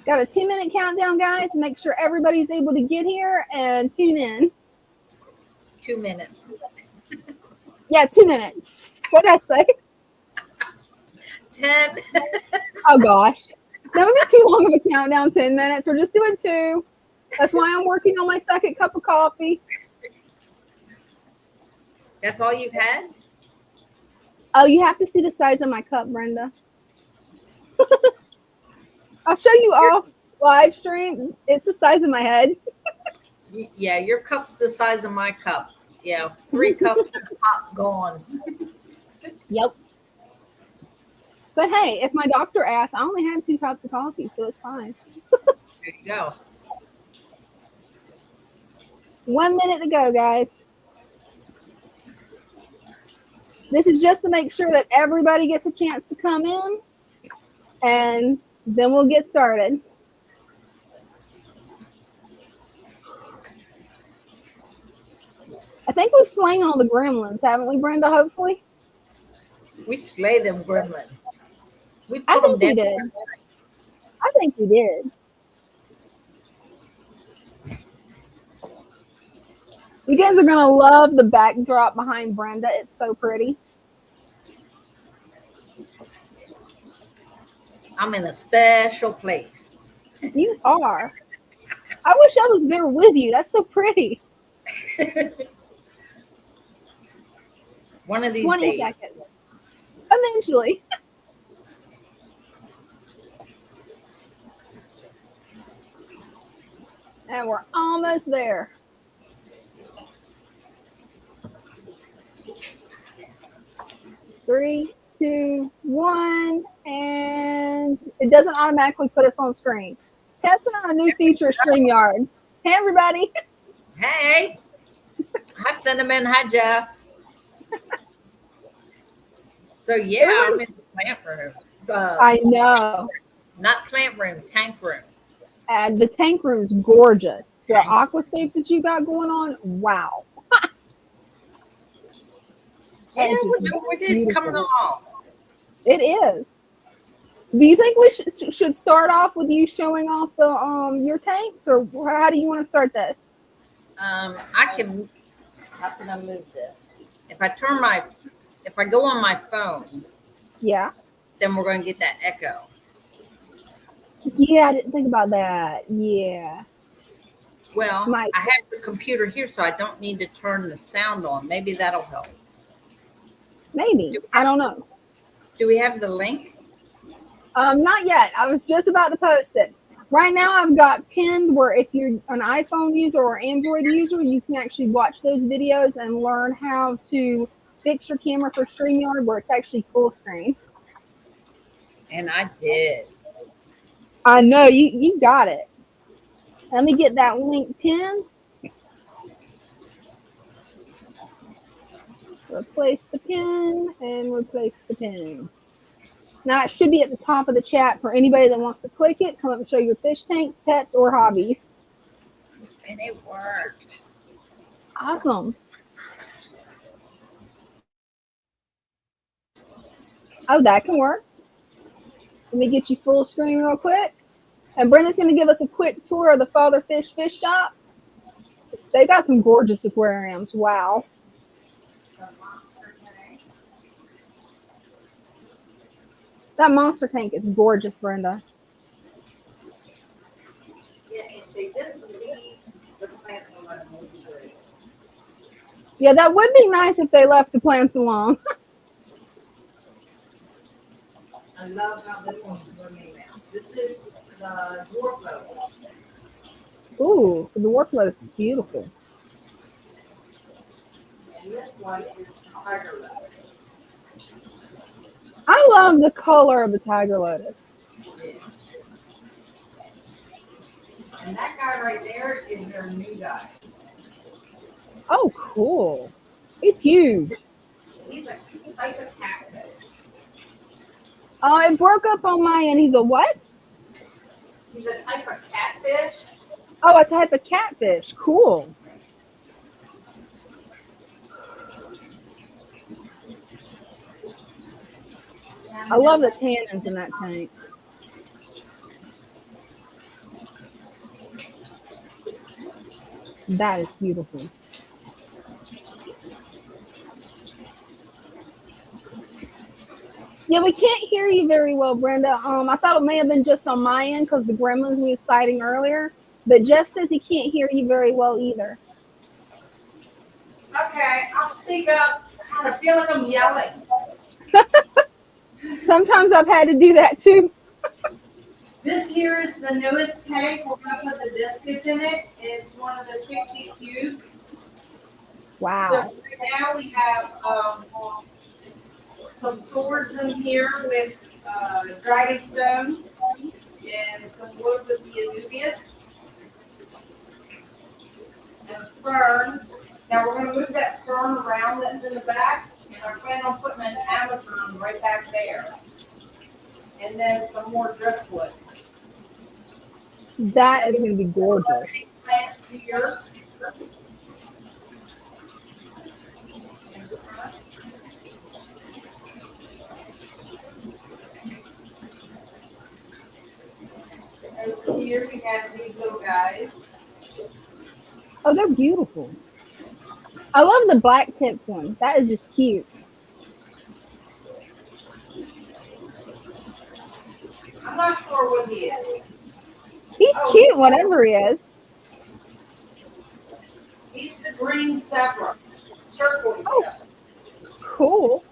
Got a 2-minute countdown, guys. Make sure everybody's able to get here and tune in. 2 minutes. Yeah, 2 minutes. What did I say? 10. Oh, gosh. That would be too long of a countdown, 10 minutes. We're just doing 2. That's why I'm working on my second cup of coffee. That's all you've had? Oh, you have to see the size of my cup, Brenda. I'll show you off live stream. It's the size of my head. Yeah, your cup's the size of my cup. Yeah, 3 cups and the pot's gone. Yep. But hey, if my doctor asks, I only had 2 cups of coffee, so it's fine. There you go. 1 minute to go, guys. This is just to make sure that everybody gets a chance to come in, and then we'll get started. I think we've slain all the gremlins, haven't we, Brenda, hopefully? We slay them gremlins. We put I them think we down. did. I think we did. You guys are going to love the backdrop behind Brenda. It's so pretty. I'm in a special place. You are. I wish I was there with you. That's so pretty. One of these 20 days. seconds. Eventually. And we're almost there. Three, 2, 1, and it doesn't automatically put us on screen. Testing out a new feature of StreamYard. Hey, everybody. Hey. Hi, Cinnamon. Hi, Jeff. So, yeah, I'm in the plant room. I know. Not plant room, tank room. And the tank room's gorgeous. The aquascapes that you got going on, wow. Yeah, we're just coming along. It is. Do you think we should start off with you showing off the your tanks, or how do you want to start this? How can I move this? If I go on my phone, Yeah. then we're going to get that echo. Yeah, I didn't think about that. Yeah. Well, I have the computer here, so I don't need to turn the sound on. Maybe that'll help. Maybe. I don't know. Do we have the link? Not yet. I was just about to post it. Right now, I've got pinned where if you're an iPhone user or Android user, you can actually watch those videos and learn how to fix your camera for StreamYard where it's actually full screen. And I did. I know. You got it. Let me get that link pinned. Replace the pin and replace the pin. Now it should be at the top of the chat for anybody that wants to click it. Come up and show your fish tanks, pets, or hobbies. And it worked. Awesome. Oh, that can work. Let me get you full screen real quick. And Brenda's going to give us a quick tour of the Father Fish Fish Shop. They got some gorgeous aquariums. Wow. That monster tank is gorgeous, Brenda. Yeah, if they just leave the plants alone, would be great. Yeah, that would be nice if they left the plants alone. I love how this one's looking now. This is the dwarf lotus. Ooh, the dwarf lotus is beautiful. And this one is tiger lotus. I love the color of the tiger lotus. Yeah. And that guy right there is their new guy. Oh, cool. He's huge. He's a type of catfish. Oh, it broke up on my end. He's a what? He's a type of catfish. Oh, a type of catfish. Cool. I love the tannins in that tank. That is beautiful. Yeah, we can't hear you very well, Brenda. I thought it may have been just on my end because the gremlins we was fighting earlier. But Jeff says he can't hear you very well either. Okay, I'll speak up. God, I feel like I'm yelling. Sometimes I've had to do that too. This here is the newest tank. We're going to put the discus in it. It's one of the 60 cubes. Wow. So right now we have some swords in here with dragonstone and some wood with the Anubius and a fern. Now we're going to move that fern around that's in the back, and I plan on putting an Amazon right back there. And then some more driftwood. That is going to be gorgeous. Plants here. Over here we have these little guys. Oh, they're beautiful. I love the black tipped one. That is just cute. I'm not sure what he is. He's cute, whatever he is. He's the green zebra. Turquoise. Oh, cool.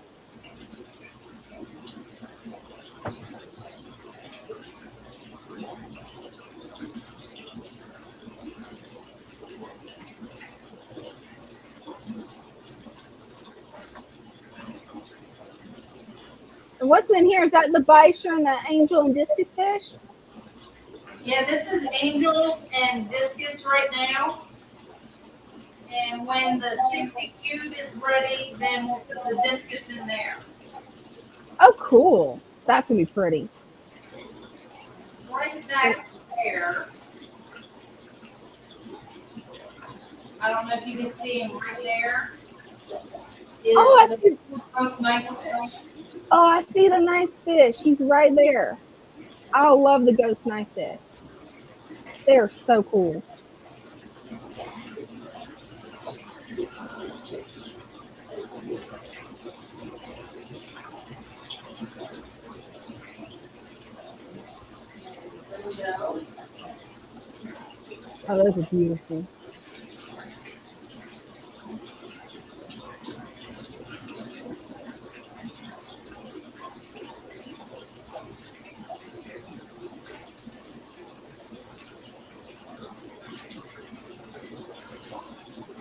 And what's in here? Is that the bison, the angel, and discus fish? Yeah, this is angels and discus right now. And when the 60 cube is ready, then we'll put the discus in there. Oh, cool. That's going to be pretty. Right back there. I don't know if you can see him right there. Oh, I see. Oh, I see the nice fish. He's right there. I love the ghost knife fish. They are so cool. Oh, those are beautiful.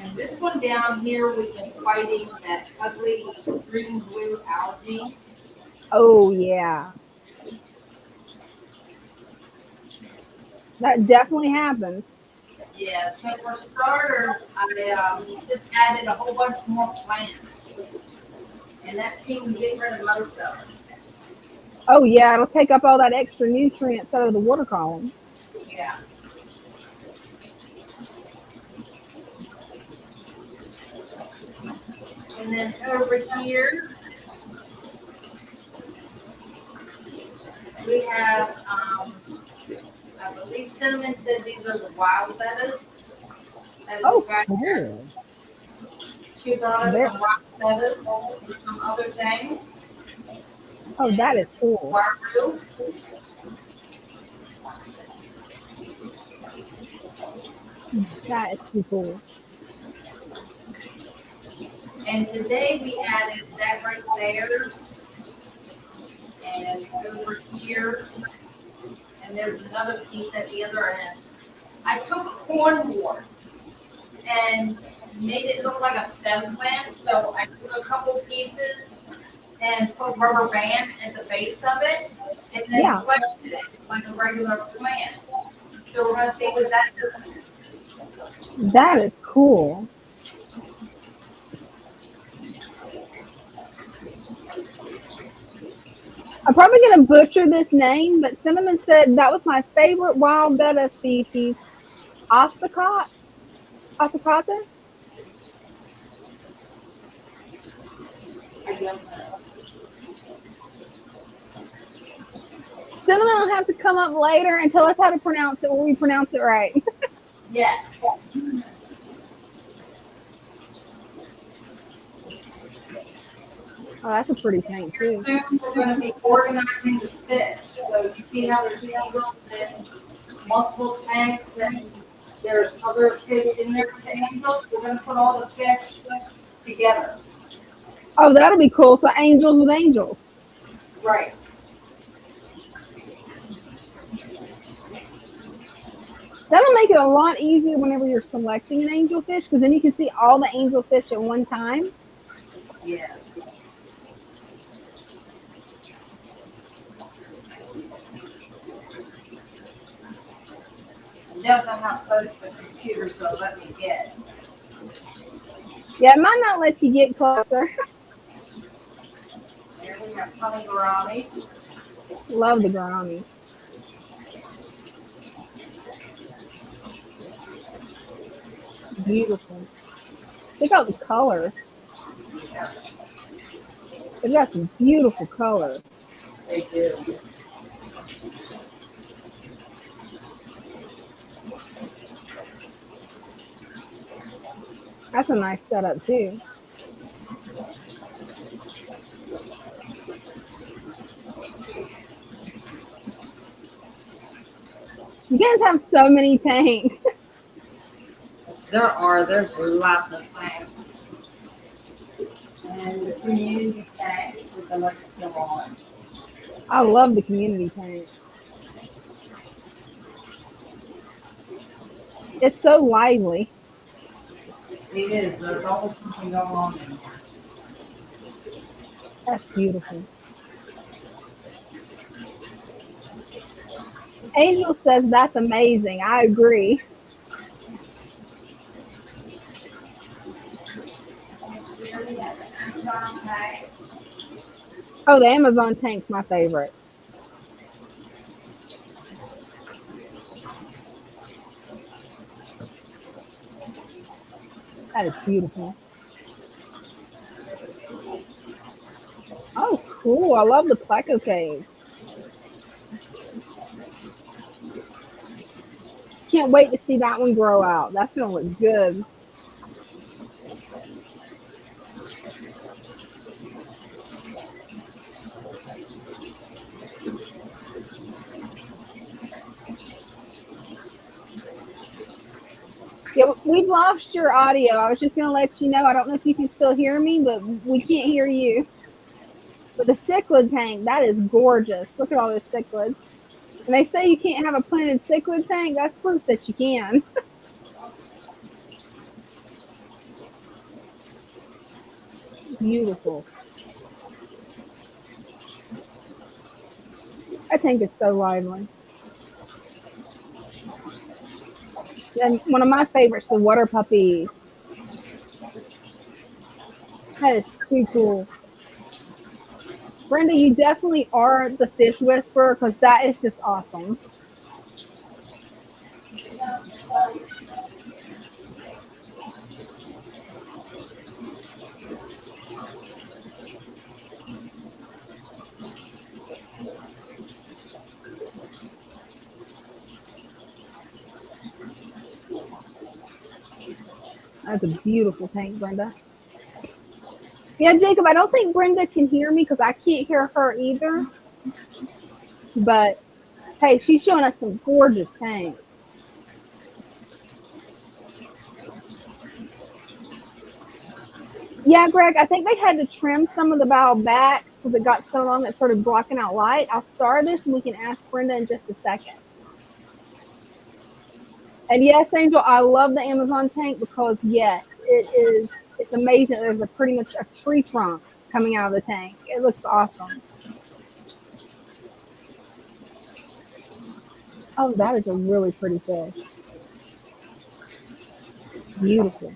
And this one down here, we've been fighting that ugly green-blue algae. Oh, yeah. That definitely happened. Yeah, so for starters, I just added a whole bunch more plants. And that seemed to get rid of most of them. Oh, yeah. It'll take up all that extra nutrients out of the water column. Yeah. And then over here, we have, I believe Cinnamon said these are the wild bettas. Oh, cool. She brought us some rock bettas and some other things. Oh, that is cool. Waru. That is too cool. And today we added that right there. And over here. And there's another piece at the other end. I took cornwood and made it look like a stem plant. So I took a couple pieces and put a rubber band at the base of it, and then planted it like a regular plant. So we're gonna see what that does. That is cool. I'm probably going to butcher this name, but Cinnamon said that was my favorite wild betta species. Oscicata? Oscicata? I don't know. Cinnamon will have to come up later and tell us how to pronounce it when we pronounce it right. Yes. Oh, that's a pretty tank too. Soon we're going to be organizing the fish. So you see how there's angels in multiple tanks and there's other fish in there with the angels. We're going to put all the fish together. Oh, that'll be cool. So angels with angels. Right. That'll make it a lot easier whenever you're selecting an angel fish, because then you can see all the angel fish at one time. Yeah. I don't know how close the computer's going to let me get. Yeah, it might not let you get closer. Here we have honey gouramis. Love the gourami. Beautiful. Look at the colors. Yeah, They've got some beautiful colors. they do. That's a nice setup too. You guys have so many tanks. There's lots of tanks. And the community tanks with the let's go on. I love the community tank. It's so lively. It is. There's always something going on in there. That's beautiful. Angel says that's amazing. I agree. Oh, the Amazon tank's my favorite. That is beautiful. Oh, cool. I love the Pleco caves. Can't wait to see that one grow out. That's going to look good. Yeah, we've lost your audio. I was just going to let you know. I don't know if you can still hear me, but we can't hear you. But the cichlid tank, that is gorgeous. Look at all this cichlid. And they say you can't have a planted cichlid tank. That's proof that you can. Beautiful. That tank is so lively. And one of my favorites, the water puppy. That is too cool. Brenda, you definitely are the fish whisperer because that is just awesome. That's a beautiful tank, Brenda. Yeah, Jacob, I don't think Brenda can hear me because I can't hear her either. But hey, she's showing us some gorgeous tanks. Yeah, Greg, I think they had to trim some of the bow back because it got so long it started blocking out light. I'll start this and we can ask Brenda in just a second. And yes, Angel, I love the Amazon tank because yes, it's amazing. There's pretty much a tree trunk coming out of the tank. It looks awesome. Oh, that is a really pretty fish. Beautiful.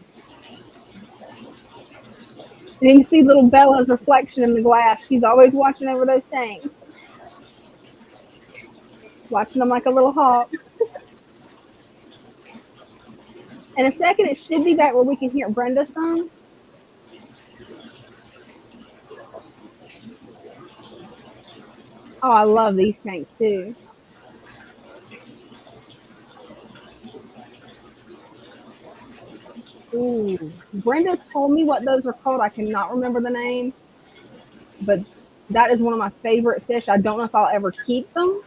And you can see little Bella's reflection in the glass. She's always watching over those tanks. Watching them like a little hawk. In a second, it should be back where we can hear Brenda some. Oh, I love these tanks too. Ooh. Brenda told me what those are called. I cannot remember the name. but that is one of my favorite fish. I don't know if I'll ever keep them,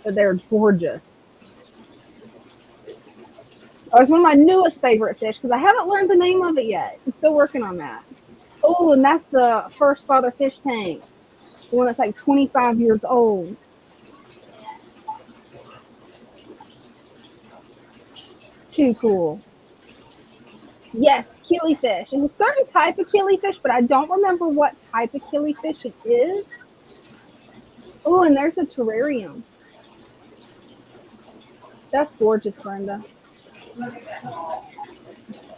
but they're gorgeous. Oh, it's one of my newest favorite fish because I haven't learned the name of it yet. I'm still working on that. Oh, and that's the first father fish tank. The one that's like 25 years old. Too cool. Yes, killifish. It's a certain type of killifish, but I don't remember what type of killifish it is. Oh, and there's a terrarium. That's gorgeous, Brenda.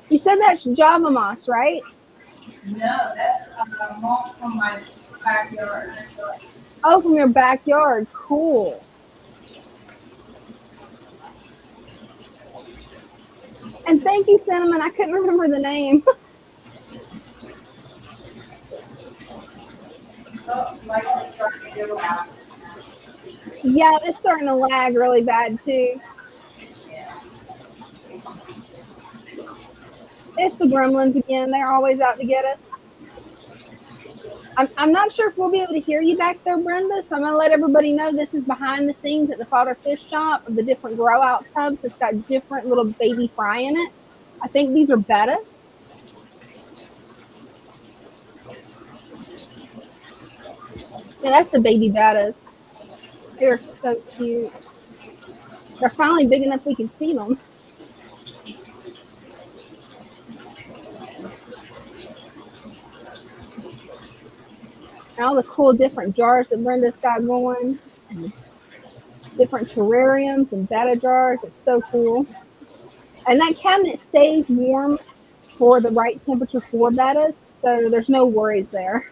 You said that's Java moss, right? No, that's moss from my backyard. Oh, from your backyard. Cool. And thank you, Cinnamon. I couldn't remember the name. Oh, like it's starting to go out. Yeah, it's starting to lag really bad too. Yeah. It's the gremlins again. They're always out to get us. I'm not sure if we'll be able to hear you back there, Brenda. So I'm going to let everybody know this is behind the scenes at the Father Fish Shop of the different grow out tubs. It's got different little baby fry in it. I think these are bettas. Yeah, that's the baby bettas. They're so cute. They're finally big enough we can see them. And all the cool different jars that Brenda's got going. Different terrariums and betta jars. It's so cool. And that cabinet stays warm for the right temperature for bettas, so there's no worries there.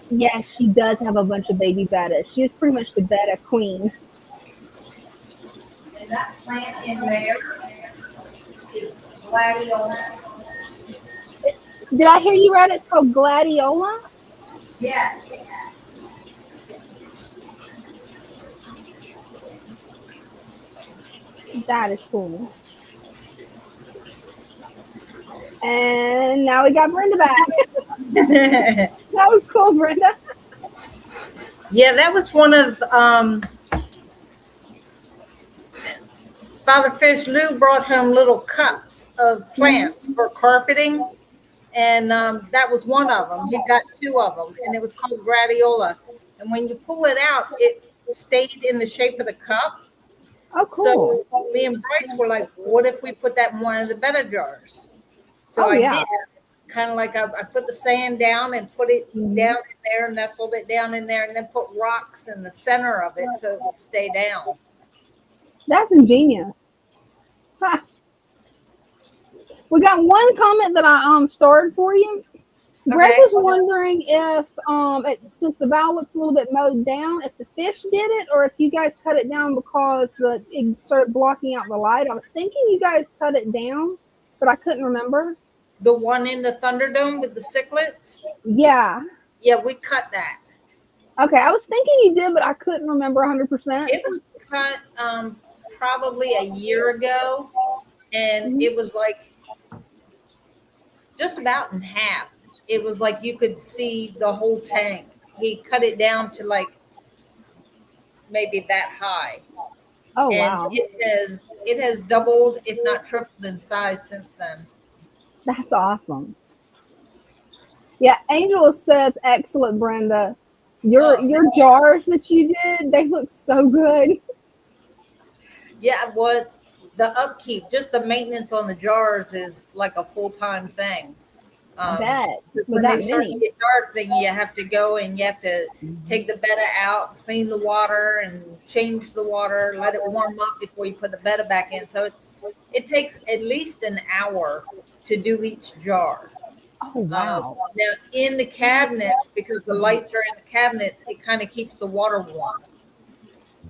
Yes, she does have a bunch of baby bettas. She is pretty much the betta queen. And that plant in there is gladiola. Did I hear you right? It's called gladiola? Yes. That is cool. And now we got Brenda back. That was cool, Brenda. Yeah, that was one of Father Fish Lou brought home little cups of plants for carpeting, and that was one of them. He got two of them, and it was called gradiola. And when you pull it out, it stayed in the shape of the cup. Oh, cool. So me and Bryce were like, what if we put that in one of the betta jars? So I did. Kind of like I put the sand down and put it down in there, nestled it down in there, and then put rocks in the center of it so it would stay down. That's ingenious. Huh. We got one comment that I starred for you. Greg was wondering if since the valve looks a little bit mowed down, if the fish did it or if you guys cut it down because it started blocking out the light. I was thinking you guys cut it down, but I couldn't remember. The one in the Thunderdome with the cichlids? Yeah. Yeah, we cut that. Okay, I was thinking you did, but I couldn't remember 100%. It was cut probably a year ago, and it was like just about in half. It was like you could see the whole tank. He cut it down to like maybe that high. Oh, and wow. It has doubled, if not tripled in size since then. That's awesome. Yeah, Angela says, excellent, Brenda. Your jars that you did, they look so good. Yeah, what the upkeep, just the maintenance on the jars is like a full-time thing. I bet. When they start to get dark, then you have to go and you have to take the betta out, clean the water, and change the water, let it warm up before you put the betta back in. So it takes at least an hour to do each jar. Oh, wow. Now, in the cabinets, because the lights are in the cabinets, it kind of keeps the water warm.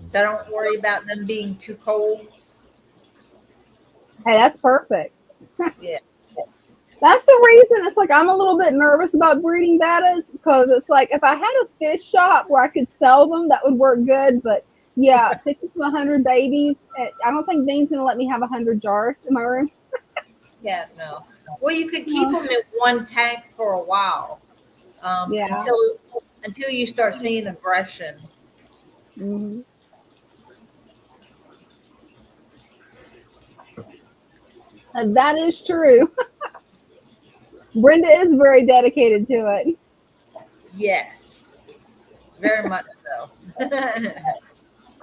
So I don't worry about them being too cold. Hey, that's perfect. Yeah. That's the reason it's like I'm a little bit nervous about breeding bettas because it's like if I had a fish shop where I could sell them, that would work good. But yeah, 50 to 100 babies. I don't think Dean's going to let me have 100 jars in my room. Yeah, no. Well, you could keep them in one tank for a while Yeah. until you start seeing aggression. Mm-hmm. And that is true. Brenda is very dedicated to it. Yes, very much so.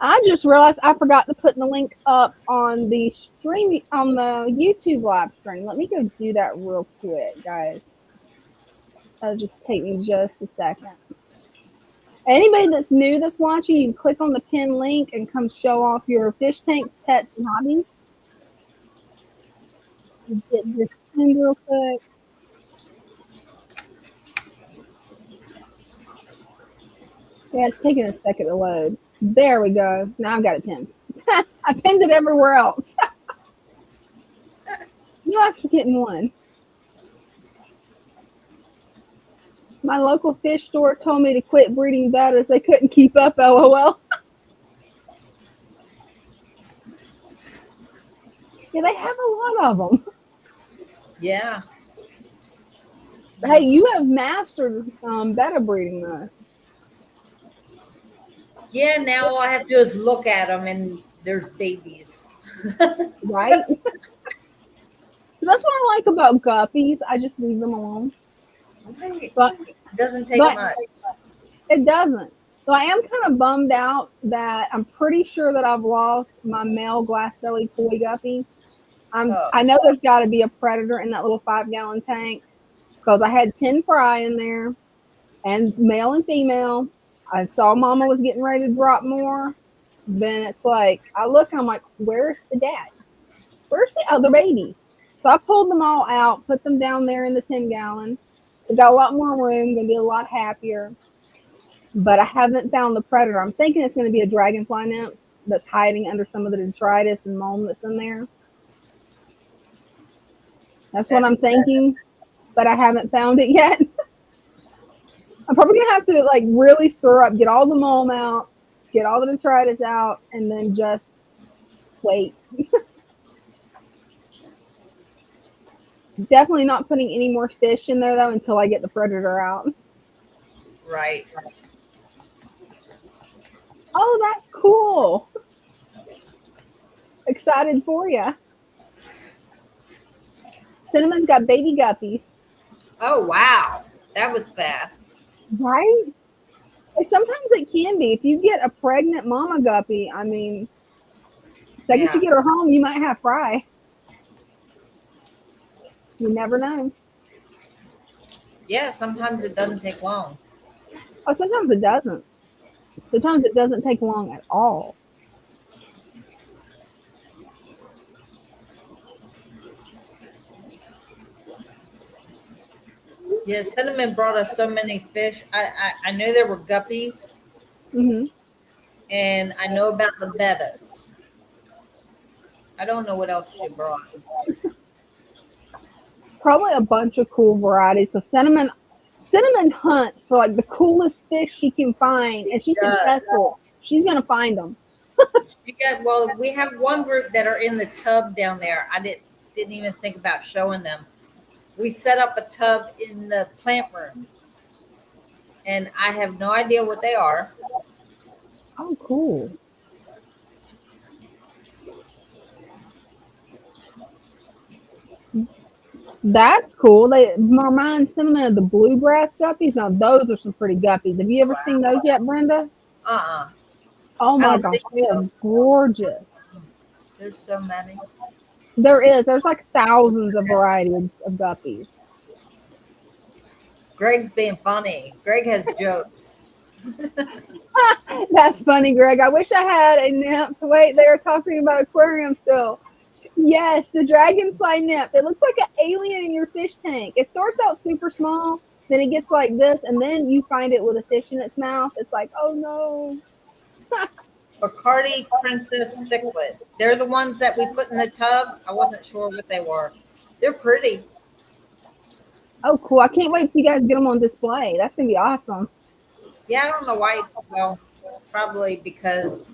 I just realized I forgot to put the link up on the stream on the YouTube live stream. Let me go do that real quick, guys. That'll just take me just a second. Anybody that's new that's watching, you can click on the pin link and come show off your fish tanks, pets, and hobbies. Get this pinned real quick. Yeah, it's taking a second to load. There we go. Now I've got it pinned. I pinned it everywhere else. You asked for getting one. My local fish store told me to quit breeding bettas. They couldn't keep up, LOL. Yeah, they have a lot of them. Yeah. Hey, you have mastered betta breeding, though. Yeah, now all I have to do is look at them and there's babies. Right? So that's what I like about guppies. I just leave them alone. Right. But It doesn't take but- much. it doesn't. So I am kind of bummed out that I'm pretty sure that I've lost my male glass-bellied koi guppy. I know there's got to be a predator in that little 5-gallon tank because I had 10 fry in there, and male and female. I saw Mama was getting ready to drop more. Then it's like I look and I'm like, where's the dad? Where's the other babies? So I pulled them all out, put them down there in the 10-gallon. They got a lot more room, gonna be a lot happier. But I haven't found the predator. I'm thinking it's gonna be a dragonfly nymph that's hiding under some of the detritus and mold that's in there. That's what I'm thinking, but I haven't found it yet. I'm probably gonna have to like really stir up, get all the mold out, get all the detritus out, and then just wait. Definitely not putting any more fish in there though until I get the predator out. Right. Oh, that's cool. Excited for you. Cinnamon's got baby guppies. Oh, wow. That was fast. Right? And sometimes it can be. If you get a pregnant mama guppy, I mean, second you get her home, you might have fry. You never know. Yeah, sometimes it doesn't take long. Oh, sometimes it doesn't. Sometimes it doesn't take long at all. Yeah, Cinnamon brought us so many fish. I knew there were guppies, Mm-hmm. and I know about the bettas. I don't know what else she brought. Probably a bunch of cool varieties. Because Cinnamon hunts for like the coolest fish she can find, and she's successful. She's gonna find them. Well, we have one group that are in the tub down there. I didn't even think about showing them. We set up a tub in the plant room, and I have no idea what they are. Oh, cool. That's cool. They remind Cinnamon of the bluegrass guppies. Now, those are some pretty guppies. Have you ever seen those yet, Brenda? Uh-uh. Oh my gosh, they are gorgeous. There's so many. There is. There's like thousands of varieties of guppies. Greg's being funny. Greg has jokes. That's funny, Greg. I wish I had a nymph. Wait, they are talking about aquarium still. Yes, the dragonfly nymph. It looks like an alien in your fish tank. It starts out super small, then it gets like this, and then you find it with a fish in its mouth. It's like, oh no. Bacardi Princess Cichlid. They're the ones that we put in the tub. I wasn't sure what they were. They're pretty. Oh, cool. I can't wait till you guys get them on display. That's going to be awesome. Yeah, I don't know why. Well, probably because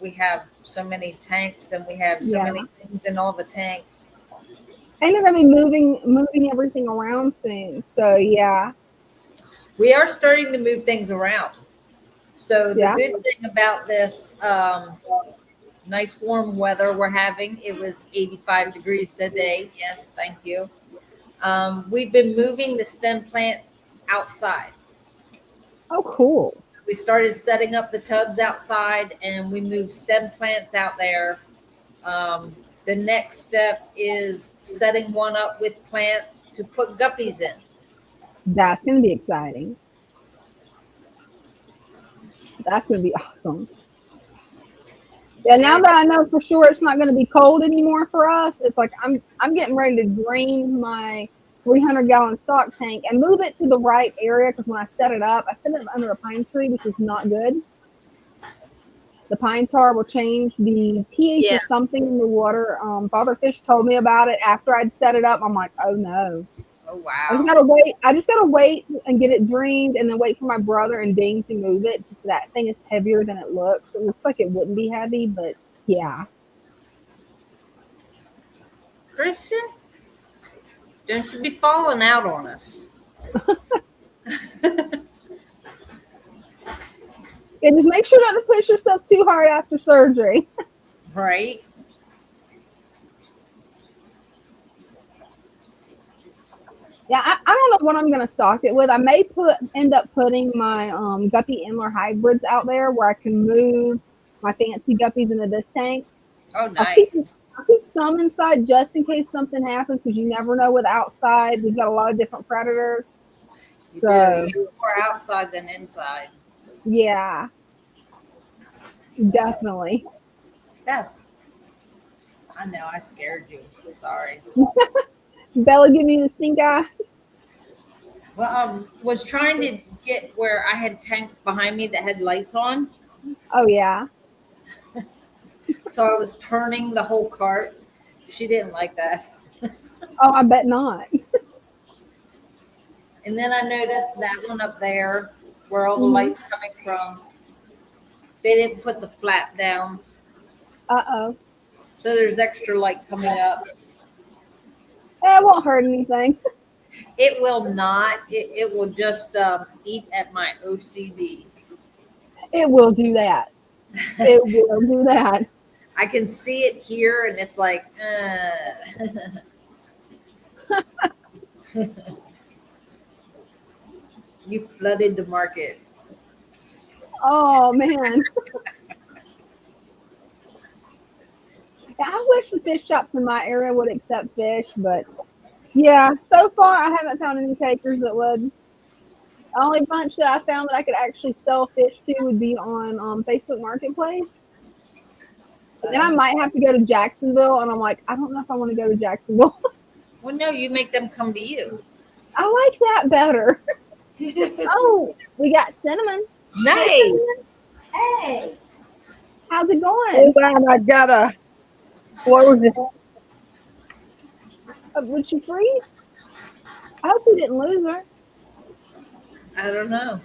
we have so many tanks and we have so many things in all the tanks. And they're gonna be moving everything around soon. So yeah. We are starting to move things around. So the Yeah. good thing about this nice warm weather we're having, it was 85 degrees today. Yes, thank you. We've been moving the stem plants outside. Oh, cool. We started setting up the tubs outside and we moved stem plants out there. The next step is setting one up with plants to put guppies in. That's gonna be exciting. That's gonna be awesome. Yeah, now that I know for sure it's not going to be cold anymore for us, it's like I'm getting ready to drain my 300-gallon stock tank and move it to the right area because when I set it up under a pine tree, which is not good. The pine tar will change the pH Yeah. or something in the water. Father Fish told me about it after I'd set it up. I'm like, oh no. Oh, I just wow. gotta wait. I just gotta wait and get it drained, and then wait for my brother and Ding to move it because that thing is heavier than it looks. It looks like it wouldn't be heavy, but yeah. Christian, don't you be falling out on us. Yeah, just make sure not to push yourself too hard after surgery. Right? Yeah, I don't know what I'm gonna stock it with. I may end up putting my guppy Endler hybrids out there where I can move my fancy guppies into this tank. Oh, I'll keep nice. some inside just in case something happens because you never know with outside. We've got a lot of different predators. You So do. You're more outside than inside. yeah, definitely. Yeah. I know. I scared you. Sorry. Bella, give me the stink eye. Well, I was trying to get where I had tanks behind me that had lights on. Oh yeah. So I was turning the whole cart. She didn't like that. Oh, I bet not. And then I noticed that one up there where all the Mhm. light's coming from. They didn't put the flap down. Uh-oh. So there's extra light coming up. It won't hurt anything. It will not. It will just eat at my OCD. It will do that. It will do that. I can see it here, and it's like, you flooded the market. Oh man. Yeah, I wish the fish shops in my area would accept fish, but yeah, so far I haven't found any takers that would. The only bunch that I found that I could actually sell fish to would be on Facebook Marketplace. Then I might have to go to Jacksonville, and I'm like, I don't know if I want to go to Jacksonville. Well, no, you make them come to you. I like that better. Oh, we got cinnamon. Nice. Hey, How's it going? Hold on, I gotta close it. Would she freeze? I hope we didn't lose her. I don't know.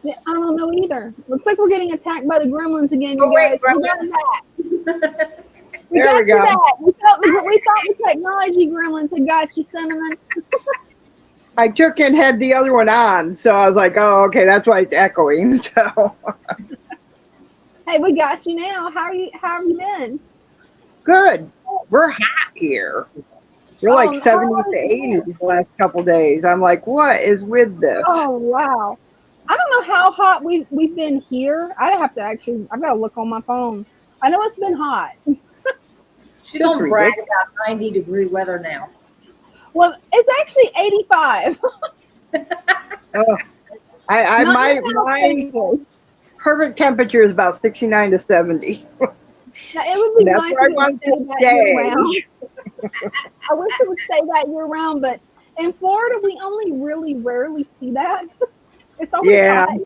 I don't know either. Looks like we're getting attacked by the gremlins again, Oh, you wait, guys. gremlins. We There got we you go. back. We thought the technology gremlins had got you, Cinnamon. I took and had the other one on, so I was like, oh, okay, that's why it's echoing. So Hey, we got you now. How have you been? good. We're hot here. We're Oh, like how 70 long to has it 80 been? the last couple days. I'm like, what is with this? Oh wow. I don't know how hot we've been here. I've got to look on my phone. I know it's been hot. She don't pretty brag good. about 90-degree weather now. Well, it's actually 85. Oh, I Not my now, my thankfully. perfect temperature is about 69 to 70. Now, it would be That's nice where I if it want would to stay that year stay. round. I wish it would stay that year round, but in Florida, we only really rarely see that. It's always Yeah. hot.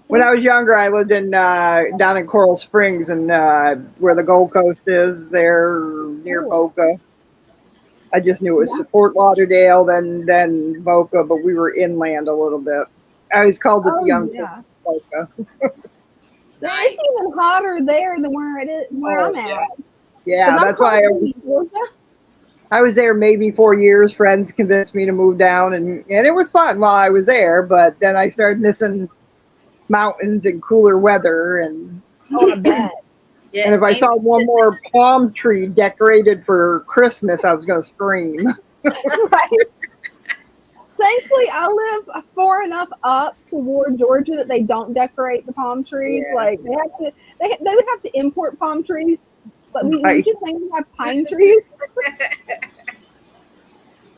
When I was younger, I lived in down in Coral Springs, and where the Gold Coast is, there near Cool. Boca. I just knew it was Yeah. Fort Lauderdale, then Boca, but we were inland a little bit. I always called it the Oh young yeah. Boca. Yeah, it's even hotter there than where Oh, I'm at. Yeah, 'Cause I'm that's why. closer to Georgia. I was there maybe 4 years. Friends convinced me to move down, and it was fun while I was there. But then I started missing mountains and cooler weather, and Oh, I bet. Yeah, and if I saw one more palm tree decorated for Christmas, I was going to scream. Right. Thankfully, I live far enough up toward Georgia that they don't decorate the palm trees. Yeah. Like they have to, they would have to import palm trees, but we Right. just mainly have pine trees.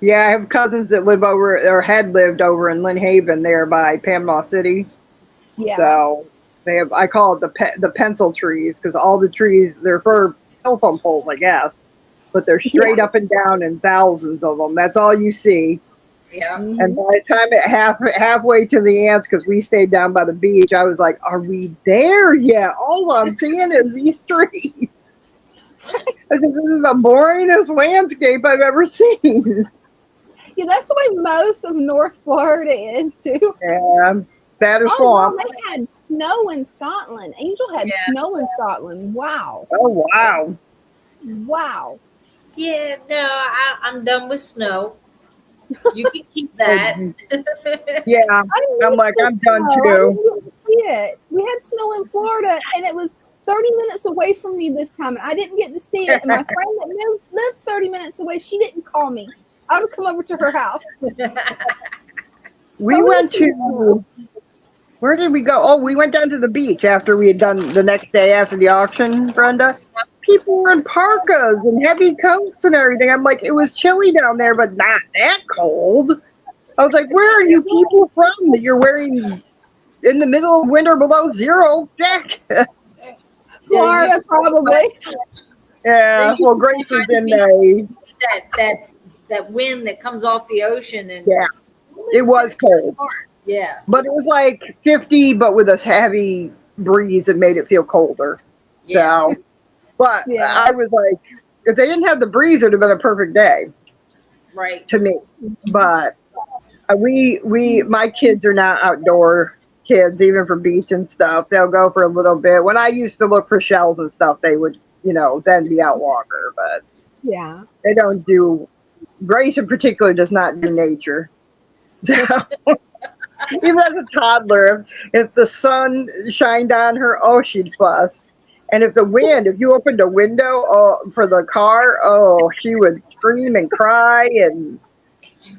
Yeah, I have cousins that live over or had lived over in Lynn Haven there by Panama City. Yeah. So they have, I call it the pencil trees because all the trees, they're for telephone poles, I guess, but they're straight up and down in thousands of them. That's all you see. yeah. And by the time it halfway to the ants, because we stayed down by the beach, I was like, "Are we there yet? All I'm seeing is these trees." I said, "This is the boringest landscape I've ever seen." Yeah, that's the way most of North Florida is too. And that is Oh, swamp. wow, they had snow in Scotland. Angel had Yeah. snow in Scotland. Wow. Oh wow! Wow. Yeah, no, I'm done with snow. You can keep that. Yeah, I didn't I'm miss like, the I'm done snow. I too. didn't get to see it. We had snow in Florida, and it was 30 minutes away from me this time, and I didn't get to see it. And my friend that lives 30 minutes away, she didn't call me. I would come over to her house. We went to, where did we go? Oh, we went down to the beach after we had done the next day after the auction, Brenda. People were in parkas and heavy coats and everything. I'm like, it was chilly down there, but not that cold. I was like, where are you people from that you're wearing in the middle of winter below zero jackets? Florida, probably. Yeah, well, Grace is in a, that wind that comes off the ocean and yeah, it was cold. yeah. But it was like 50, but with a heavy breeze that made it feel colder. Yeah. So, but Yeah. I was like, if they didn't have the breeze, it would have been a perfect day Right. to me. But my kids are not outdoor kids, even for beach and stuff. They'll go for a little bit. When I used to look for shells and stuff, they would, then be out longer. But Yeah. they don't do. Grace in particular does not do nature. So even as a toddler, if the sun shined on her, oh, she'd fuss. And if you opened a window for the car, oh, she would scream and cry and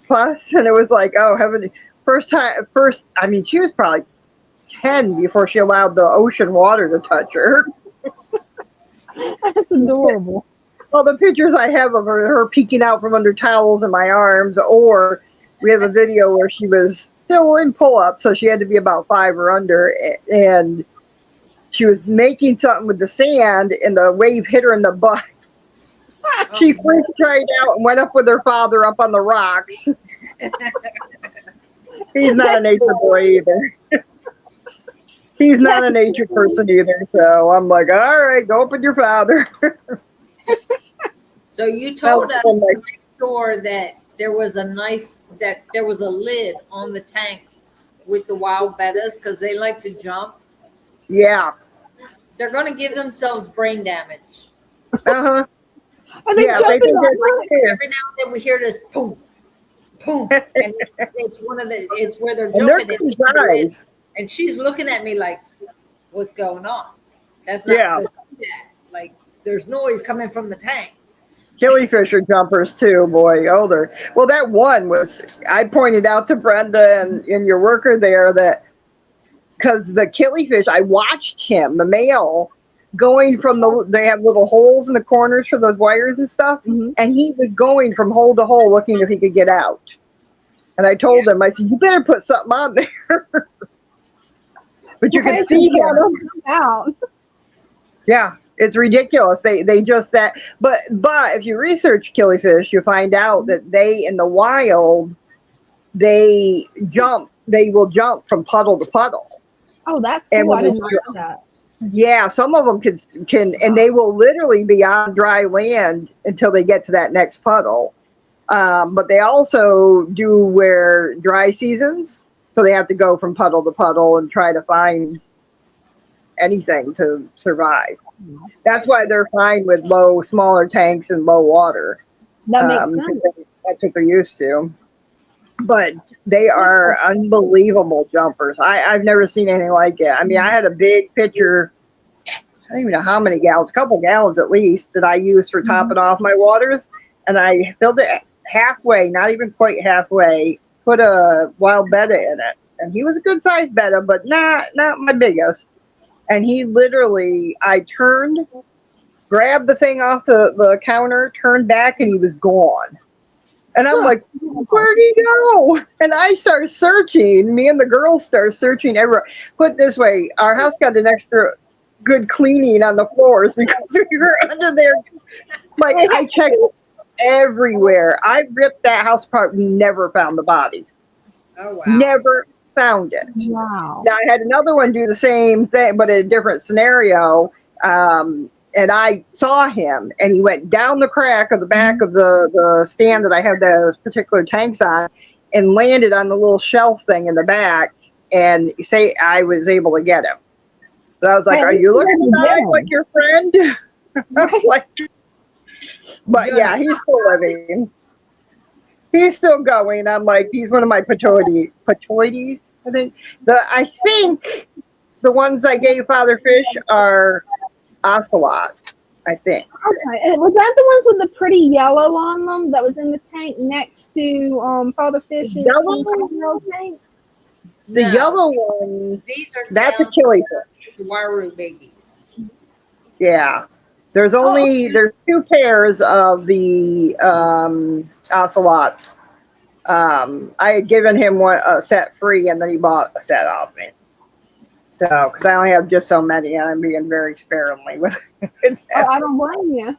fuss. And it was like, oh, heaven. I mean, she was probably 10 before she allowed the ocean water to touch her. That's adorable. Well, the pictures I have of her peeking out from under towels in my arms, or we have a video where she was still in pull-up, so she had to be about 5 or under, and she was making something with the sand, and the wave hit her in the butt. She first tried out and went up with her father up on the rocks. He's not a nature boy either. He's not a nature person either, so I'm like, all right, go up with your father. So you told us to make sure that there was a lid on the tank with the wild bettas because they like to jump. Yeah. They're going to give themselves brain damage. Uh-huh. Are they Yeah, jumping on it? Every now and then we hear this boom, boom, and it's where they're And they're jumping. guys. And she's looking at me like, what's going on? That's not supposed to be that. Like, there's noise coming from the tank. Killifish are jumpers too, boy. Oh, well, that one was, I pointed out to Brenda and your worker there that, because the killifish, I watched him, the male, going from they have little holes in the corners for those wires and stuff, and he was going from hole to hole looking if he could get out. And I told him, I said, you better put something on there. But you can see him out. Yeah, it's ridiculous. They just that. But if you research killifish, you find out that they in the wild, they will jump from puddle to puddle. Oh, that's cool. I didn't know that. Yeah, some of them can, and they will literally be on dry land until they get to that next puddle. But they also do wear dry seasons, so they have to go from puddle to puddle and try to find anything to survive. That's why they're fine with smaller tanks and low water. That makes sense. That's what they're used to. But they are unbelievable jumpers. I've never seen anything like it. I mean, I had a big pitcher, I don't even know how many gallons, a couple gallons at least, that I used for topping off my waters. And I filled it halfway, not even quite halfway, put a wild betta in it. And he was a good sized betta, but not my biggest. And he literally, I turned, grabbed the thing off the counter, turned back, and he was gone. And I'm like, where'd he go? And I start searching. Me and the girls start searching everywhere. Put it this way, our house got an extra good cleaning on the floors because we were under there. Like, I checked everywhere. I ripped that house apart, never found the body. Oh, wow. Never found it. Wow. Now, I had another one do the same thing, but in a different scenario. And I saw him, and he went down the crack of the back of the stand that I had those particular tanks on, and landed on the little shelf thing in the back. And say I was able to get him. So I was like, "Are you looking back like your friend?" Like, but yeah, he's still living. He's still going. I'm like, he's one of my patoides. I think the ones I gave Father Fish are ocelot, I think. Okay. Was that the ones with the pretty yellow on them that was in the tank next to Father Fish's tank? The yellow one, These are that's a killifish. Waru babies. Yeah. There's there's 2 pairs of the ocelots. I had given him a set free, and then he bought a set off me. So, because I only have just so many, and I'm being very sparingly with it. I don't blame you.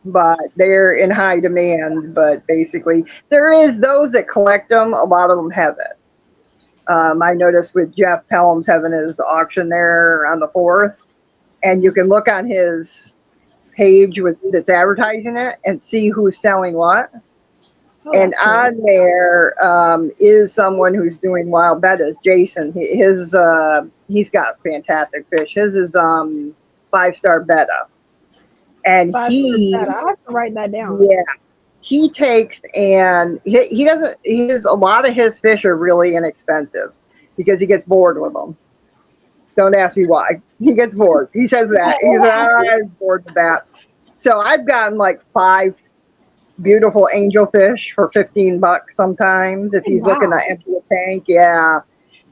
But they're in high demand. But basically, there is those that collect them. A lot of them have it. I noticed with Jeff Pelham's having his auction there on the 4th, and you can look on his page that's advertising it and see who's selling what. And on there is someone who's doing wild bettas, Jason. He's got fantastic fish. His is 5-star betta, and I have to write that down. Yeah, he takes and he doesn't. A lot of his fish are really inexpensive because he gets bored with them. Don't ask me why. He gets bored. He says that. He's like, I'm bored with that. So I've gotten like 5 beautiful angelfish for $15 sometimes if he's looking to empty a tank. Yeah.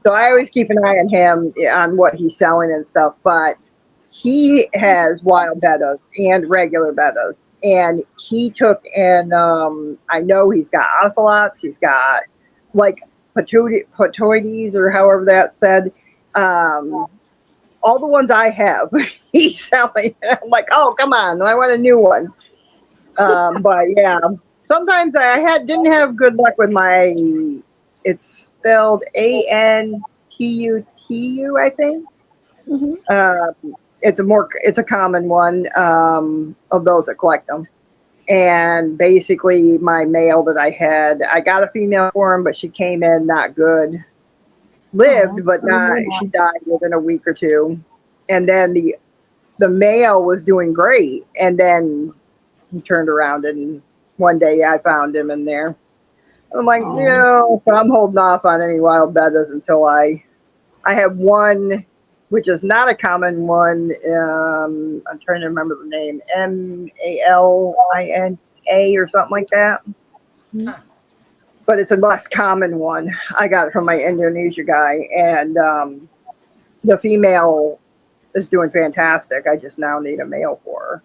So I always keep an eye on him on what he's selling and stuff. But he has wild bettas and regular bettas. And he took and I know he's got ocelots. He's got like patoides or however that's said. All the ones I have, he's selling. I'm like, oh, come on. I want a new one. But yeah, sometimes I didn't have good luck with my, it's spelled Antutu, I think. Mm-hmm. It's a common one of those that collect them. And basically my male that I had, I got a female for him, but she came in not good. Lived, but not, she died within a week or 2. And then the male was doing great. And then he turned around, and one day I found him in there. I'm like, so I'm holding off on any wild bettas until I have one, which is not a common one. I'm trying to remember the name, Malina or something like that. Mm-hmm. But it's a less common one. I got it from my Indonesia guy, and the female is doing fantastic. I just now need a male for her.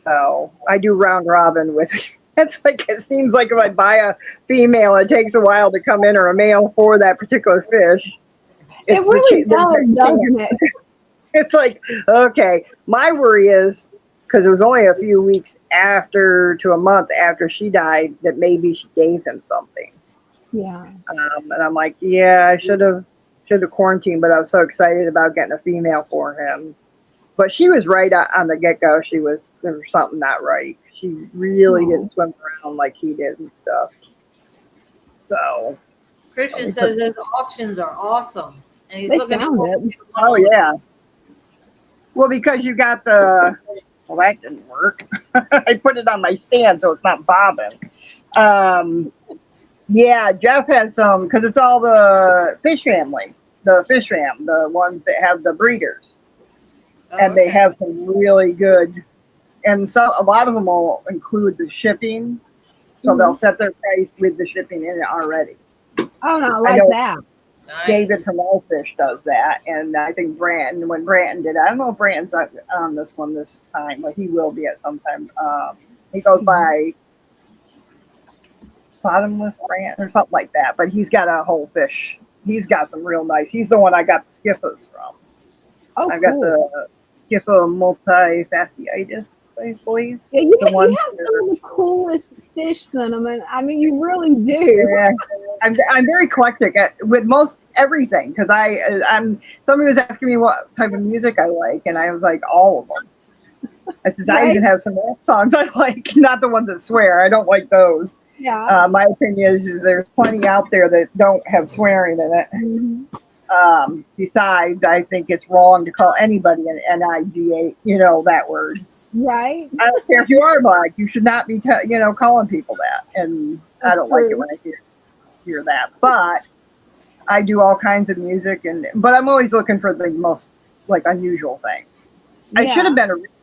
So I do round robin with. It's like it seems like if I buy a female, it takes a while to come in, or a male for that particular fish. It really does, doesn't it? It's like, okay. My worry is because it was only a few weeks to a month after she died that maybe she gave him something. Yeah. And I'm like, yeah, I should have quarantined, but I was so excited about getting a female for him. But she was right on the get-go. There was something not right. She really didn't swim around like he did and stuff. So Christian says those auctions are awesome. And he's They looking at sound it. Oh, yeah. Well, because you got the Well, that didn't work. I put it on my stand so it's not bobbing. Yeah, Jeff has some, because it's all the fish family, the fish fam, the ones that have the breeders. Oh, And they okay. have some really good, and so a lot of them will include the shipping. So they'll set their price with the shipping in it already. Oh no, I I like know that. David Nice. from Fish does that, and I think Brandon, when Brandon did it, I don't know if Brandon's on this one this time, but he will be at some time. He goes by Bottomless Brand or something like that, but he's got a whole fish. He's got some real nice. He's the one I got the skiffas from. Oh, I got cool. the Skiffa multifasciitis, I believe. Yeah, The you one have some of the coolest fish sentiment. I mean, you really do. Yeah, I'm very eclectic with most everything because I'm. Somebody was asking me what type of music I like, and I was like all of them. I says I Right? even have some rap songs I like, not the ones that swear. I don't like those. Yeah. My opinion is there's plenty out there that don't have swearing in it. Mhm. Besides, I think it's wrong to call anybody an NIGA, that word. Right? I don't care if you are black, you should not be, calling people that. And I don't like it when I hear that. But I do all kinds of music, but I'm always looking for the most unusual things. I should have been a researcher.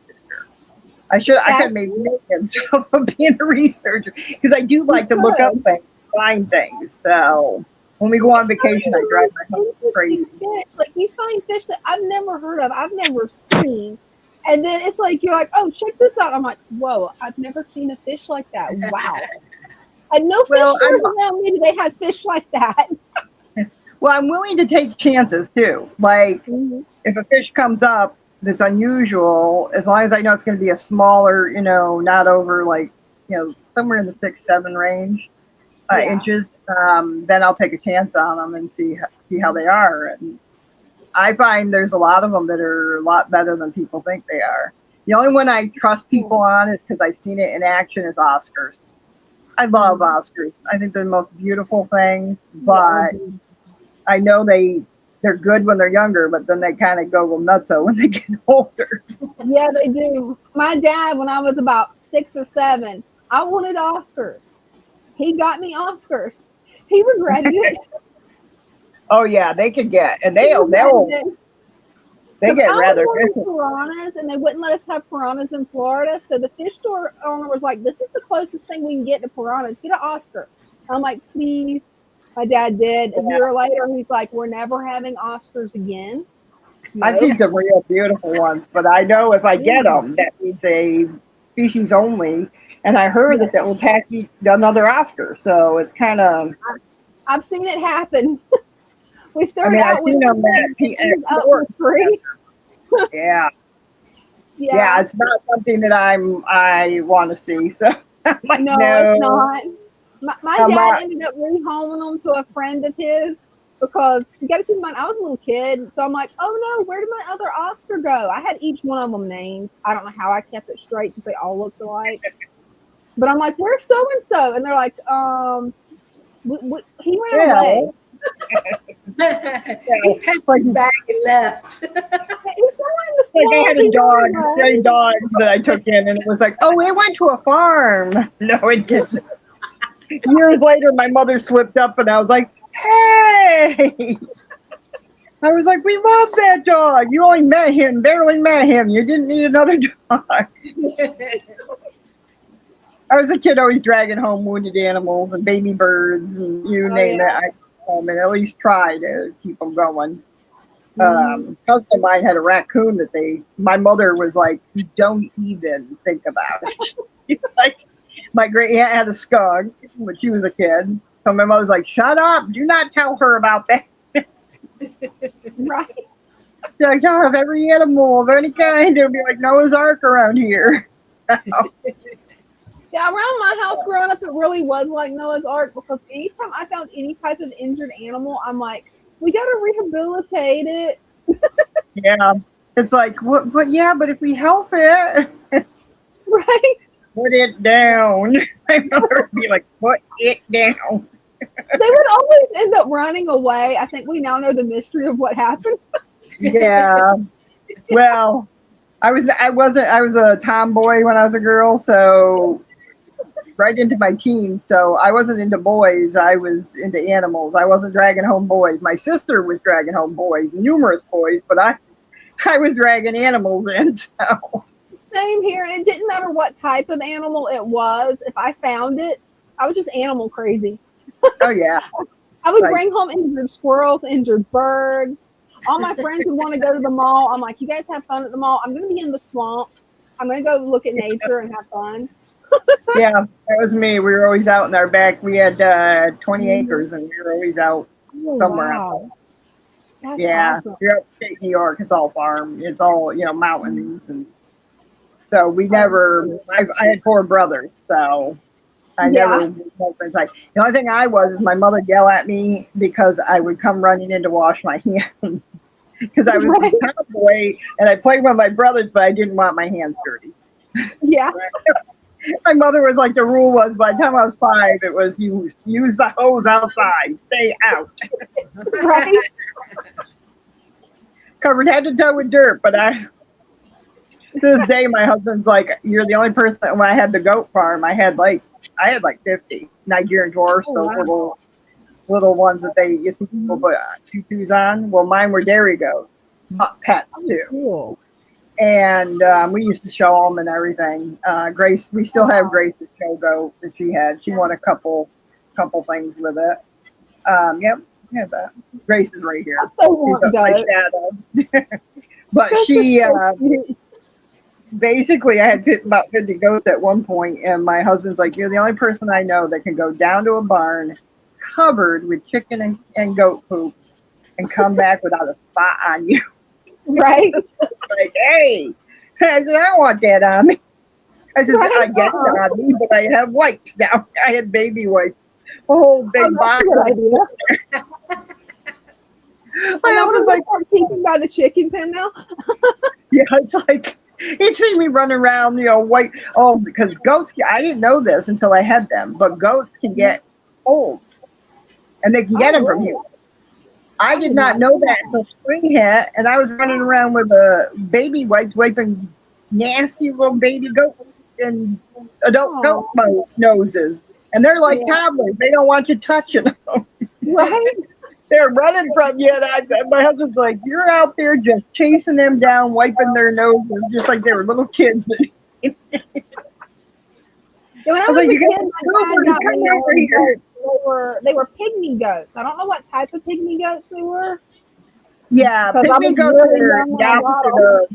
I could have made millions of being a researcher because I do like to look up things, find things. So when we go on vacation, I drive my husband crazy. Fish. Like you find fish that I've never heard of, I've never seen. And then it's like you're like, oh, check this out. I'm like, whoa, I've never seen a fish like that. Wow. And no fish stores around me, they have fish like that. Well, I'm willing to take chances too. Like if a fish comes up that's unusual, as long as I know it's going to be a smaller, not over somewhere in the 6-7 range inches, then I'll take a chance on them and see how they are. And I find there's a lot of them that are a lot better than people think they are. The only one I trust people on is because I've seen it in action is Oscars. I love Oscars. I think they're the most beautiful things, but I know they're good when they're younger, but then they kind of go nutso when they get older. Yeah, they do. My dad, when I was about 6 or 7, I wanted Oscars. He got me Oscars. He regretted it. Oh yeah, they could get, and they get rather good. Piranhas, and they wouldn't let us have piranhas in Florida. So the fish store owner was like, "This is the closest thing we can get to piranhas. Get an Oscar." I'm like, "Please." My dad did. A year later, he's like, "We're never having Oscars again." I've seen some real beautiful ones, but I know if I get them, that means a species only. And I heard that will tack another Oscar, so it's kind of. I've seen it happen. We started I've seen them at free. Yeah, it's not something that I want to see. So I'm like, no, it's not. My dad ended up rehoming them to a friend of his because you got to keep in mind I was a little kid, so I'm like, oh no, where did my other Oscar go? I had each one of them named. I don't know how I kept it straight because they all looked alike. But I'm like, where's so and so? And they're like, he ran away. He packed his bag and left. I had a dog, a stray dog that I took in, and it was like, oh, it went to a farm. No, it didn't. Years later, my mother slipped up, and I was like, hey. I was like, we love that dog. You only met him, barely met him. You didn't need another dog. I was a kid always dragging home wounded animals and baby birds and you name it. I and at least try to keep them going. Cousin of mine had a raccoon that my mother was like, don't even think about it. Like, my great aunt had a skunk when she was a kid. So my mother's like, shut up. Do not tell her about that. Right. She's like, I'll have every animal of any kind. It'll be like Noah's Ark around here. Yeah, around my house growing up, it really was like Noah's Ark because anytime I found any type of injured animal, I'm like, we got to rehabilitate it. Yeah. It's like, but if we help it. Right. Put it down. My mother would be like, put it down. They would always end up running away. I think we now know the mystery of what happened. Yeah. Well, I was a tomboy when I was a girl, so right into my teens. So I wasn't into boys. I was into animals. I wasn't dragging home boys. My sister was dragging home boys, numerous boys, but I was dragging animals in. So Same here. And it didn't matter what type of animal it was. If I found it, I was just animal crazy. oh yeah, I would like, bring home injured squirrels, injured birds. All my friends would want to go to the mall. I'm like, you guys have fun at the mall. I'm going to be in the swamp. I'm going to go look at nature and have fun. yeah, that was me. We were always out in our back. We had 20 acres, and we were always out Oh, somewhere. wow. That's Yeah, awesome. you're upstate New York. It's all farm. It's all mountains, and so we never. I had 4 brothers, so I never. Yeah. Like the only thing I was is my mother would yell at me because I would come running in to wash my hands because I was Right. a tomboy and I played with my brothers, but I didn't want my hands dirty. Yeah. My mother was like, the rule was by the time I was 5, it was use the hose outside, stay out. Right. Covered head to toe with dirt, but to this day, my husband's like, you're the only person. When I had the goat farm, I had like 50 Nigerian dwarfs, Oh, those wow. little ones that you see people put tutus on. Well, mine were dairy goats, pets too. Cool. And we used to show them and everything. Grace, we still have Grace's show goat that she had. She won a couple things with it. Yep, yeah, that. Grace is right here. That's so warm, She's my goat. shadow. But she basically, I had about 50 goats at one point, and my husband's like, "You're the only person I know that can go down to a barn covered with chicken and goat poop and come back without a spot on you." Right. Like, hey, I said, I don't want that on me. I said, Right. I get it on me, but I have wipes now. I had baby wipes. A whole big Oh, that's box. a good idea. My I want husband's to like, start keeping by the chicken pen now. yeah, it's like, he'd see me running around, white. Oh, because goats, I didn't know this until I had them, but goats can get colds, and they can get them from here. I did not know that until spring hit, and I was running around with a baby wipes, wiping nasty little baby goat and adult goat noses. And they're like toddlers. They don't want you touching them. Right. They're running from you. And my husband's like, you're out there just chasing them down, wiping their noses, just like they were little kids. When I was a kid, my dad got me goats. They were pygmy goats. I don't know what type of pygmy goats they were. Yeah, pygmy goats are down.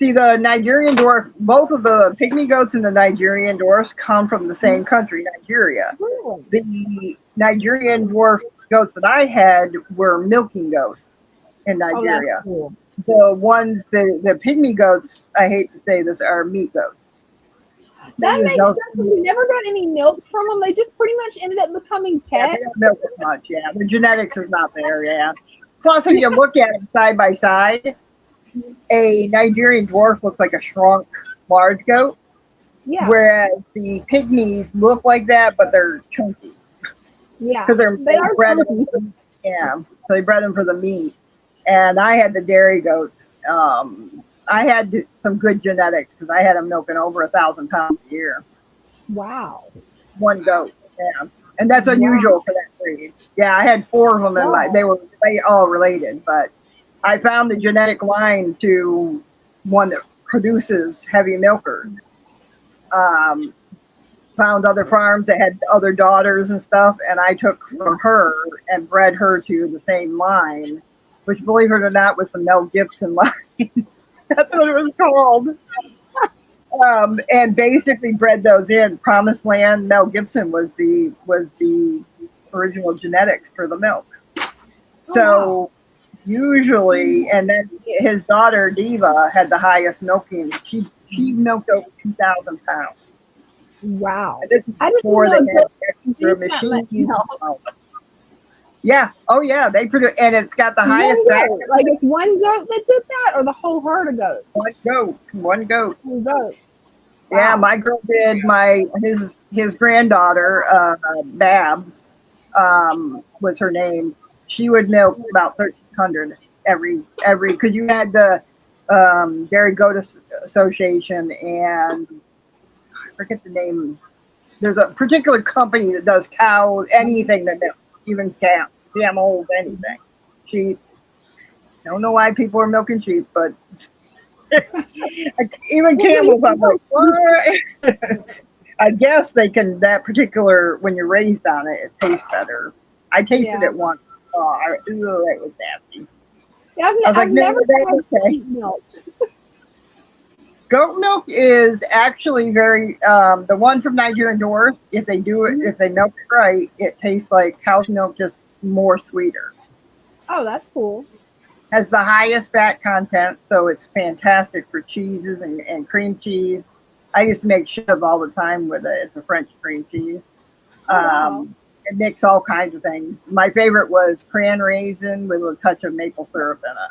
See, the Nigerian dwarf, both of the pygmy goats and the Nigerian dwarfs come from the same country, Nigeria. Really? The Nigerian dwarf goats that I had were milking goats in Nigeria. Oh, cool. The ones, the pygmy goats, I hate to say this, are meat goats. That makes sense. We never got any milk from them. They just pretty much ended up becoming pets. Yeah, they don't milk as much, yeah. The genetics is not there, yeah. Plus, if you look at them side by side, a Nigerian dwarf looks like a shrunk large goat, whereas the pygmies look like that, but they're chunky. Yeah, because they bred them. Yeah, so they bred them for the meat. And I had the dairy goats. I had some good genetics because I had them milking over 1,000 pounds a year. Wow. One goat, yeah, and that's unusual for that breed. Yeah, I had 4 of them, and they were all related, but I found the genetic line to one that produces heavy milkers. Found other farms that had other daughters and stuff, and I took from her and bred her to the same line, which, believe it or not, was the Mel Gibson line. That's what it was called. And basically bred those in. Promised Land, Mel Gibson was the original genetics for the milk. So usually, and then his daughter Diva had the highest milking. She milked over 2,000 pounds. Wow. And this is before they had extra machines. Yeah. Oh yeah. They produce, and it's got the highest. Like it's one goat that did that, or the whole herd of goats. One goat. One goat. Wow. Yeah, my girl did. His granddaughter, Babs, was her name. She would milk about 1,300 every because you had Dairy Goat Association, and I forget the name. There's a particular company that does cows, anything that milks, even camels, anything. Sheep. I don't know why people are milking sheep, but even camels, I'm like, what? I guess they can, that particular, when you're raised on it, it tastes better. I tasted Yeah. it once. Oh, it was nasty. Yeah, I was I've like, no, never that's had okay. milk. Goat milk is actually very, the one from Nigerian Doors, if they do it, if they milk it right, it tastes like cow's milk, just more sweeter. Oh, that's cool. Has the highest fat content, so it's fantastic for cheeses and cream cheese. I used to make Chev all the time with it. It's a French cream cheese. Oh, wow. It makes all kinds of things. My favorite was cran raisin with a touch of maple syrup in it.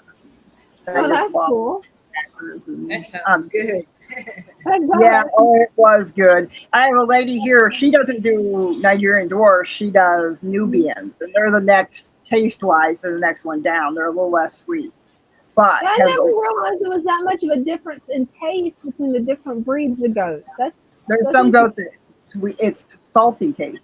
Oh, that's cool. That sounds good. Yeah, oh, it was good. I have a lady here. She doesn't do Nigerian Dwarf. She does Nubians, and they're the next, taste-wise, they're the next one down. They're a little less sweet, but I never realized there was that much of a difference in taste between the different breeds of goats. there's some goats that it's salty taste.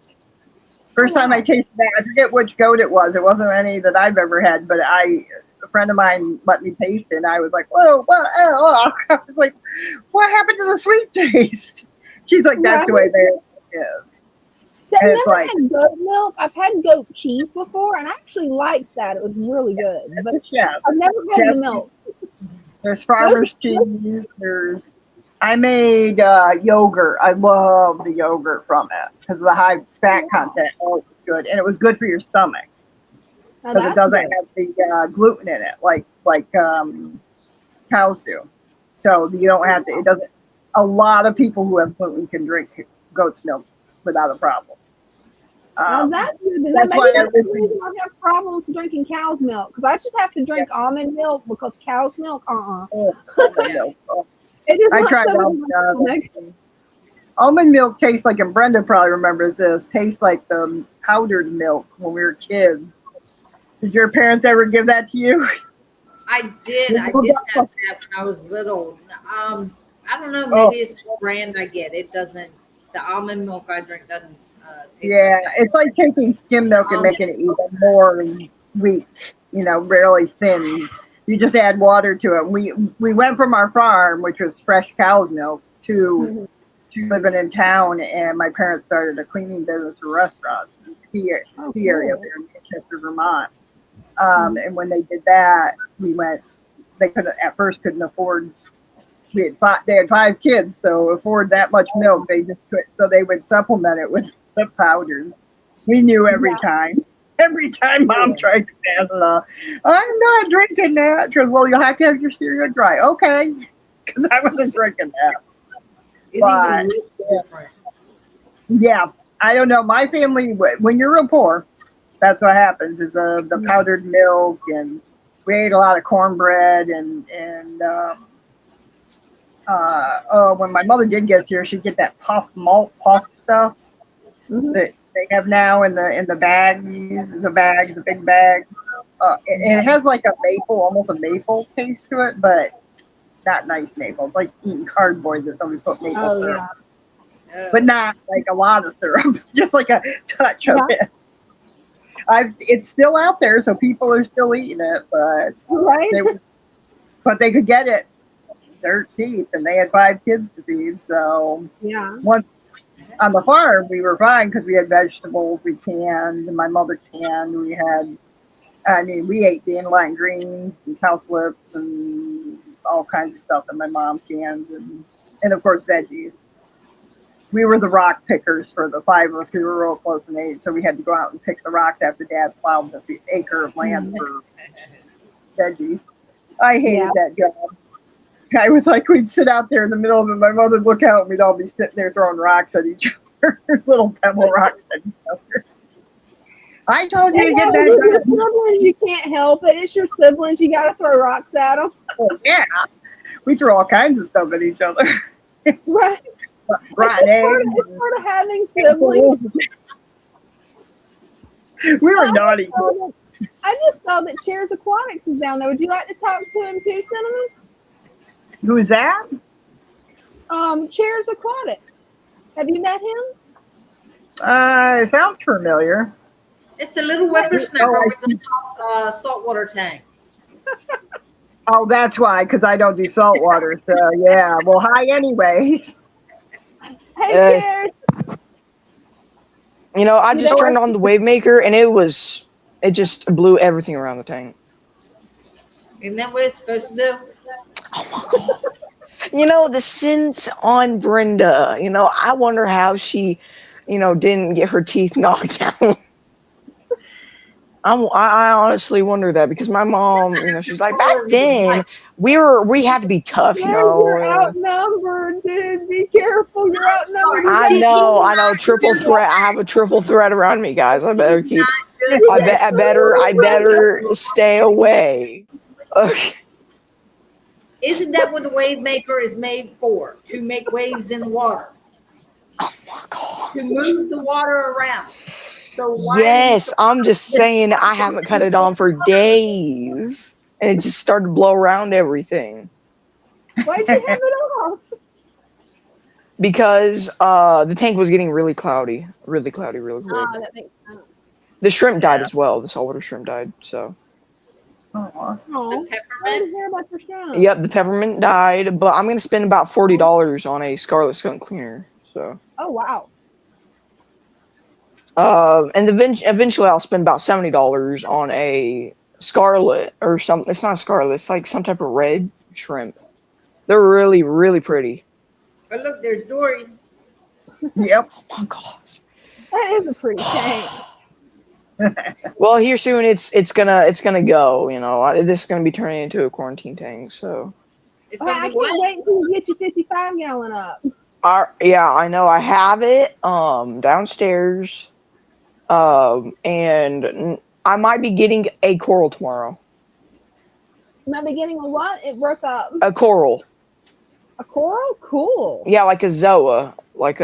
First time I tasted that, I forget which goat it was. It wasn't any that I've ever had, but a friend of mine let me taste it, and I was like, whoa, I was like, what happened to the sweet taste? She's like, that's the way there is. I've And never it's like, had goat milk. I've had goat cheese before, and I actually liked that. It was really good. But I've never had the milk. There's farmer's cheese. I made yogurt. I love the yogurt from it because of the high fat content. Oh, it was good, and it was good for your stomach because it doesn't have the gluten in it like cows do. So you don't have to. It doesn't. A lot of people who have gluten can drink goat's milk without a problem. That's good. Maybe that's the reason I have problems drinking cow's milk, because I just have to drink almond milk because cow's milk, I tried almond milk tastes like, and Brenda probably remembers this, tastes like the powdered milk when we were kids. Did your parents ever give that to you? I did. I did have that when I was little. I don't know. Maybe it's the brand I get. It doesn't. The almond milk I drink doesn't. Yeah, it's like taking skim milk and making it even more weak. You know, really thin. You just add water to it. We went from our farm, which was fresh cow's milk, to living in town, and my parents started a cleaning business for restaurants and ski area there in Manchester, Vermont. And when they did that, they couldn't afford. They had 5 kids, so afford that much milk. They just couldn't, so they would supplement it with the powders. We knew every time. Every time Mom tried to pass it on, I'm not drinking that. She goes, well, you'll have to have your cereal dry. Okay, because I wasn't drinking that. But, yeah, I don't know. My family, when you're real poor, that's what happens, is the powdered milk, and we ate a lot of cornbread, and when my mother did get here, she'd get that puff stuff that they have now in the bags, the big bag. It has like almost a maple taste to it, but not nice maple. It's like eating cardboard that somebody put maple syrup. But not like a lot of syrup, just like a touch of it. It's still out there, so people are still eating it, but they could get it dirt cheap, and they had 5 kids to feed. So once on the farm, we were fine because we had vegetables we canned, and my mother canned. We ate dandelion greens and cowslips and all kinds of stuff that my mom canned, and of course veggies. We were the rock pickers for the 5 of us because we were real close in age, so we had to go out and pick the rocks after Dad plowed the acre of land for veggies. I hated that job. I was like, we'd sit out there in the middle of it. My mother would look out, and we'd all be sitting there throwing rocks at each other, little pebble rocks at each other. I told you to get that done. Siblings, you can't help it. It's your siblings. You got to throw rocks at them. Well, yeah, we throw all kinds of stuff at each other. Right. It's part of having siblings. We were naughty. I just saw that Cheers Aquatics is down there. Would you like to talk to him too, Cinnamon? Who's that? Chairs Aquatics. Have you met him? It sounds familiar. It's a little Oh, whippersnapper I with see. a saltwater tank. Oh, that's why, because I don't do salt water. So yeah. Well, hi, anyways. Hey, Uh, Chairs. You know, I You just know turned on the wave maker and it just blew everything around the tank. Isn't that what it's supposed to do? Oh my god. You know, the sense on Brenda, you know, I wonder how she, didn't get her teeth knocked out. I honestly wonder that because my mom, she's like, back then we had to be tough, Chairs, you're outnumbered, dude. Be careful. You're I'm outnumbered. sorry. I know, triple threat. I have a triple threat around me, guys. I better keep. Just I better stay away. Okay. Isn't that what the wave maker is made for? To make waves in the water, Oh my god. to move the water around. So why? Yes, I'm just saying I haven't cut it on for days. And it just started to blow around everything. Why'd you have it off? Because the tank was getting really cloudy. Really cloudy, really quick. That makes sense. The shrimp died as well. The saltwater shrimp died, so. Oh, Oh, The sorry to peppermint? hear about your shrimp. Yep, the peppermint died, but I'm gonna spend about $40 on a scarlet skunk cleaner. So. Oh, wow. And eventually I'll spend about $70 on a scarlet or something. It's not a scarlet. It's like some type of red shrimp. They're really, really pretty. But look, there's Dory. yep. Oh my gosh. That is a pretty tank. Well, here soon it's gonna go. This is gonna be turning into a quarantine tank. So. It's Well, gonna I be can't what? wait until you get your 55 gallon up. Yeah, I know. I have it downstairs. And I might be getting a coral tomorrow. You might be getting a what? It broke up. A coral. A coral? Cool. Yeah, like a zoa. Like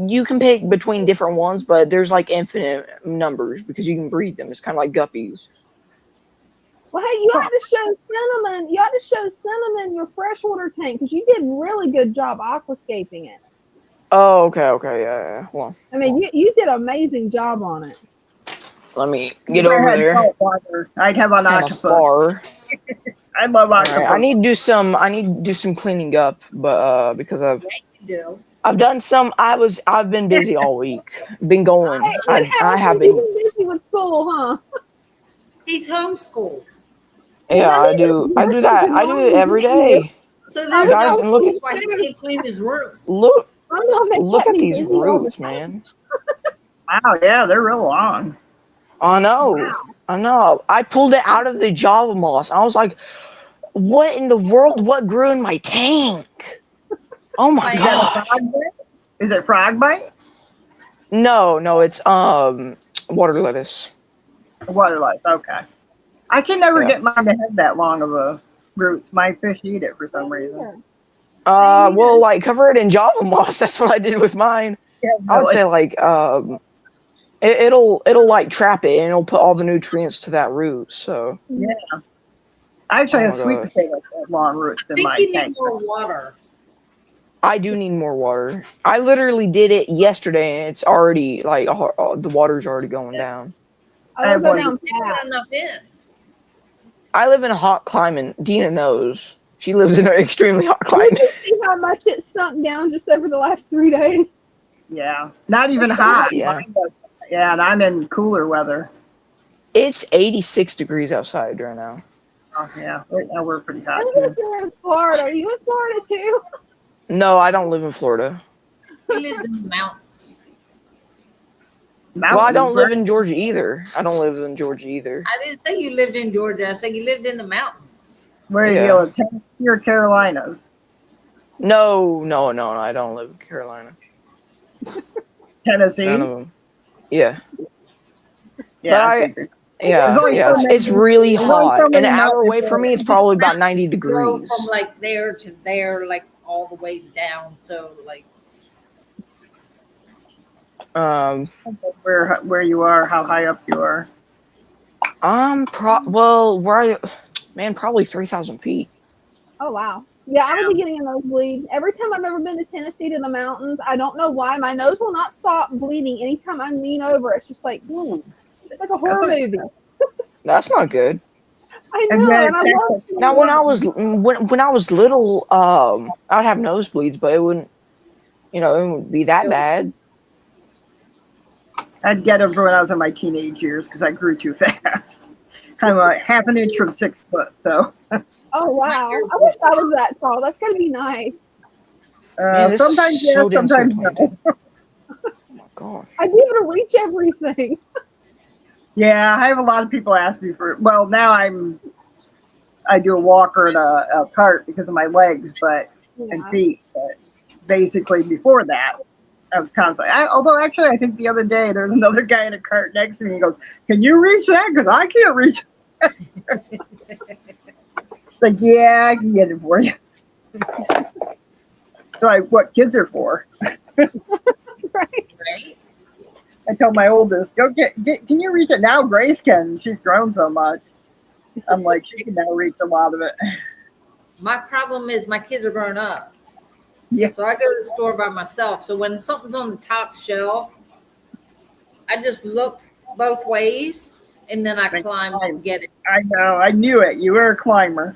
you can pick between different ones, but there's like infinite numbers because you can breed them. It's kind of like guppies. Well, hey, you ought to show Cinnamon. You ought to show Cinnamon your freshwater tank because you did a really good job aquascaping it. Oh, okay, yeah. Hold on. I mean, you did an amazing job on it. Let me get If I over had there. salt water, I'd have an Kind of octopus. far. I love All right, octopus. I need to do some cleaning up, but because Yeah, you do. I've done some. I've been busy all week. Been going. I have You've been. been busy with school, huh? He's homeschooled. Yeah, Well, I do. I do that. I do it every day. So I there's was Guys, no look excuse at- why he can't clean his room. Look I know they at kept me these busy all the roots, time. man. Wow, yeah, they're real long. I know. I know. I pulled it out of the Java moss. I was like, what in the world? What grew in my tank? Oh my Is Is that a gosh. frog bite? Is it frog bite? No, it's water lettuce. Water life, okay. I can never Yeah. get mine to have that long of a roots. My fish eat it for some reason. Well, like cover it in Java moss. That's what I did with mine. Yeah, I would really. say like it'll like trap it and it'll put all the nutrients to that root. So Yeah. I actually Oh have my sweet gosh. potatoes that have long roots I in think my you need tank. more water. I do need more water. I literally did it yesterday and it's already like the water's already going down. I will go down You didn't fast. put enough in. I live in a hot climate. Dina knows. She lives in an extremely hot You climate. can see how much it sunk down just over the last 3 days. Yeah. Not even It's so hot. Yeah. Mine does- Yeah, and I'm in cooler weather. It's 86 degrees outside right now. Oh, yeah. Right now we're pretty hot I too. live here in Florida. Are you in Florida too? No, I don't live in Florida. He lives in the mountains. Well, I don't live Mountains, in Georgia either. I don't live in Georgia either. I didn't say you lived in Georgia. I said you lived in the mountains. Where do Yeah. you live? Tennessee or Carolinas? No, I don't live in Carolina. Tennessee? None of them. Yeah, Yeah, I- figured. yeah, There's only yeah. so It's many- really there's only hot. so An many hour away mountains from me, there. it's probably about 90 Go degrees. from like there to there, like all the way down. So like Where you are, how high up you are. Well, where Man, probably 3,000 feet. Oh wow. Yeah, I would be getting a nosebleed. Every time I've ever been to Tennessee to the mountains, I don't know why, my nose will not stop bleeding anytime I lean over. It's just like, it's like a horror movie. That's not good. I And know, then and I love Now, when I was little, I would have nosebleeds, but it wouldn't, it wouldn't be that bad. I'd get them when I was in my teenage years because I grew too fast. Kind of like half an inch from 6 foot. So Oh wow. I wish I was that tall. That's gotta be nice. Man, this sometimes is so yes, sometimes densely no. planted. Oh my gosh. I'd be able to reach everything. Yeah, I have a lot of people ask me for. Well, now I do a walker and a cart because of my legs, and Yeah. feet. But basically, before that, I was constantly. Although actually, I think the other day there's another guy in a cart next to me. He goes, "Can you reach that? Because I can't reach." Like, yeah, I can get it for you. So what kids are for? Right. Right? I tell my oldest, go get. Can you reach it now? Grace can. She's grown so much. I'm like, she can now reach a lot of it. My problem is my kids are grown up. Yeah. So I go to the store by myself. So when something's on the top shelf, I just look both ways and then I climb and get it. I know. I knew it. You were a climber.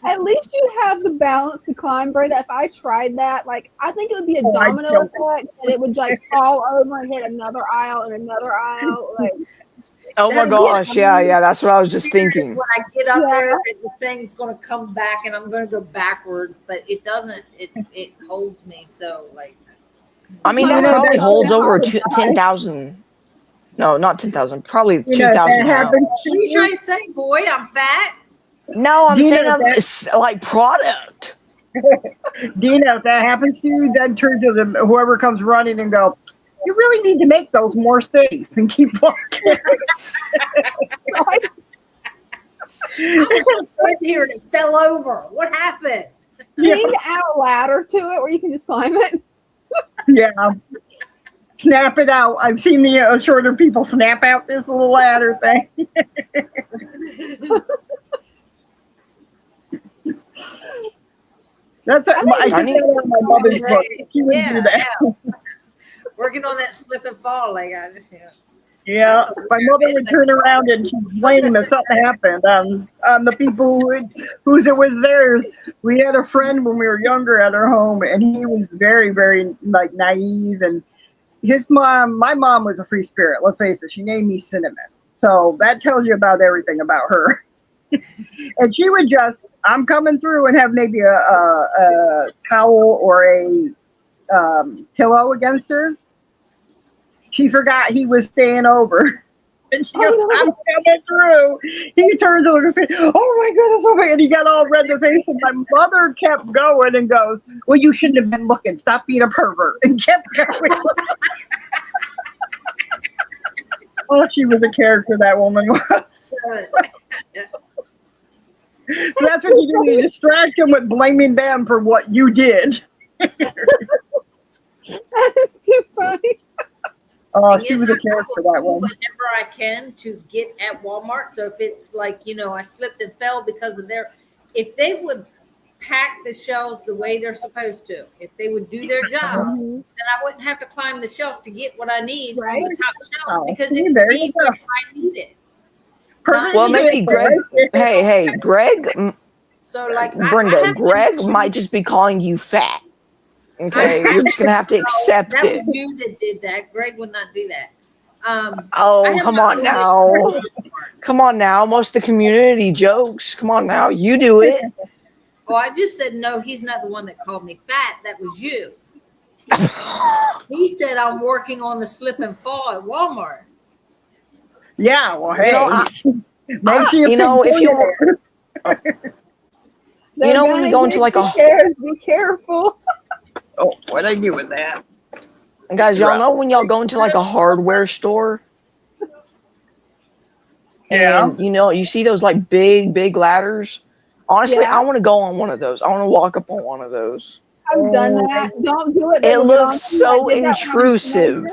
At least you have the balance to climb, Brenda. If I tried that, like I think it would be a domino effect, and it would like fall over and hit another aisle and another aisle. Like, Oh my That's gosh, yeah, that's what I was just thinking. When I get up Yeah. there, the thing's going to come back and I'm going to go backwards, but it doesn't. It holds me. So like, I mean, that probably holds over 10,000. No, not 10,000. Probably 2,000 pounds. what are you trying to say, boy? I'm fat. No, I'm Dina, saying it's like product. Dina, if that happens to you, then turn to them, whoever comes running and go, you really need to make those more safe and keep walking. I was just sitting here and it fell over. What happened? you need to add a ladder to it where you can just climb it. Yeah. Snap it out. I've seen the shorter people snap out this little ladder thing. That's it. I took that out of my mother's book. She would do that. Yeah. Working on that slip and fall, like I just, Yeah, my mother would turn around and she'd blame if something happened on the people whose it was theirs. We had a friend when we were younger at our home, and he was very, very like naive. And my mom was a free spirit. Let's face it, she named me Cinnamon, so that tells you about everything about her. And she would just, I'm coming through, and have maybe a towel or a pillow against her. She forgot he was staying over. And she goes, I'm coming through. He turns over and says, oh my goodness, oh my, and he got all red in the face. And my mother kept going and goes, well, you shouldn't have been looking. Stop being a pervert. And kept going. Oh, she was a character, that woman was. So that's what you do. You distract them with blaming them for what you did. That is too funny. Oh, she was a character, that one. Whenever I can to get at Walmart. So if it's like, I slipped and fell because of if they would pack the shelves the way they're supposed to, if they would do their job, then I wouldn't have to climb the shelf to get what I need on the top shelf because it would be what I needed. Well, maybe Greg. Hey, Greg. So like Brenda, Greg might just be calling you fat. Okay, you're just gonna have to accept that it. was you that did that. Greg would not do that. Come on now. Come on now. Most of the community jokes. Come on now. You do it. Oh, I just said no. He's not the one that called me fat. That was you. He said I'm working on the slip and fall at Walmart. Yeah, well, hey, if you when you go into like be careful. Oh, what'd I do with that? And guys, y'all know when y'all go into like a hardware store? Yeah. And you see those like big ladders? Honestly, Yeah. I want to go on one of those. I want to walk up on one of those. I've done that. Don't do it. It looks so intrusive.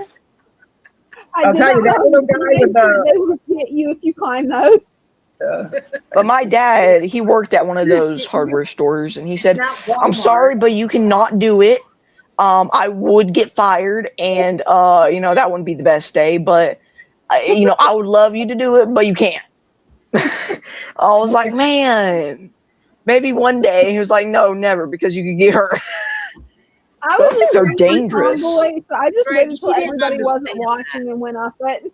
I'll tell you, that little guy with they will get you if you climb those. But my dad, he worked at one of those hardware stores, and he said, Not "I'm Walmart. sorry, but you cannot do it. I would get fired, and that wouldn't be the best day. But I would love you to do it, but you can't." I was like, man, maybe one day. He was like, no, never, because you could get hurt. I Those was things a are super dangerous. tomboy, so I just Greg, waited until he didn't everybody wasn't understand watching and went up it.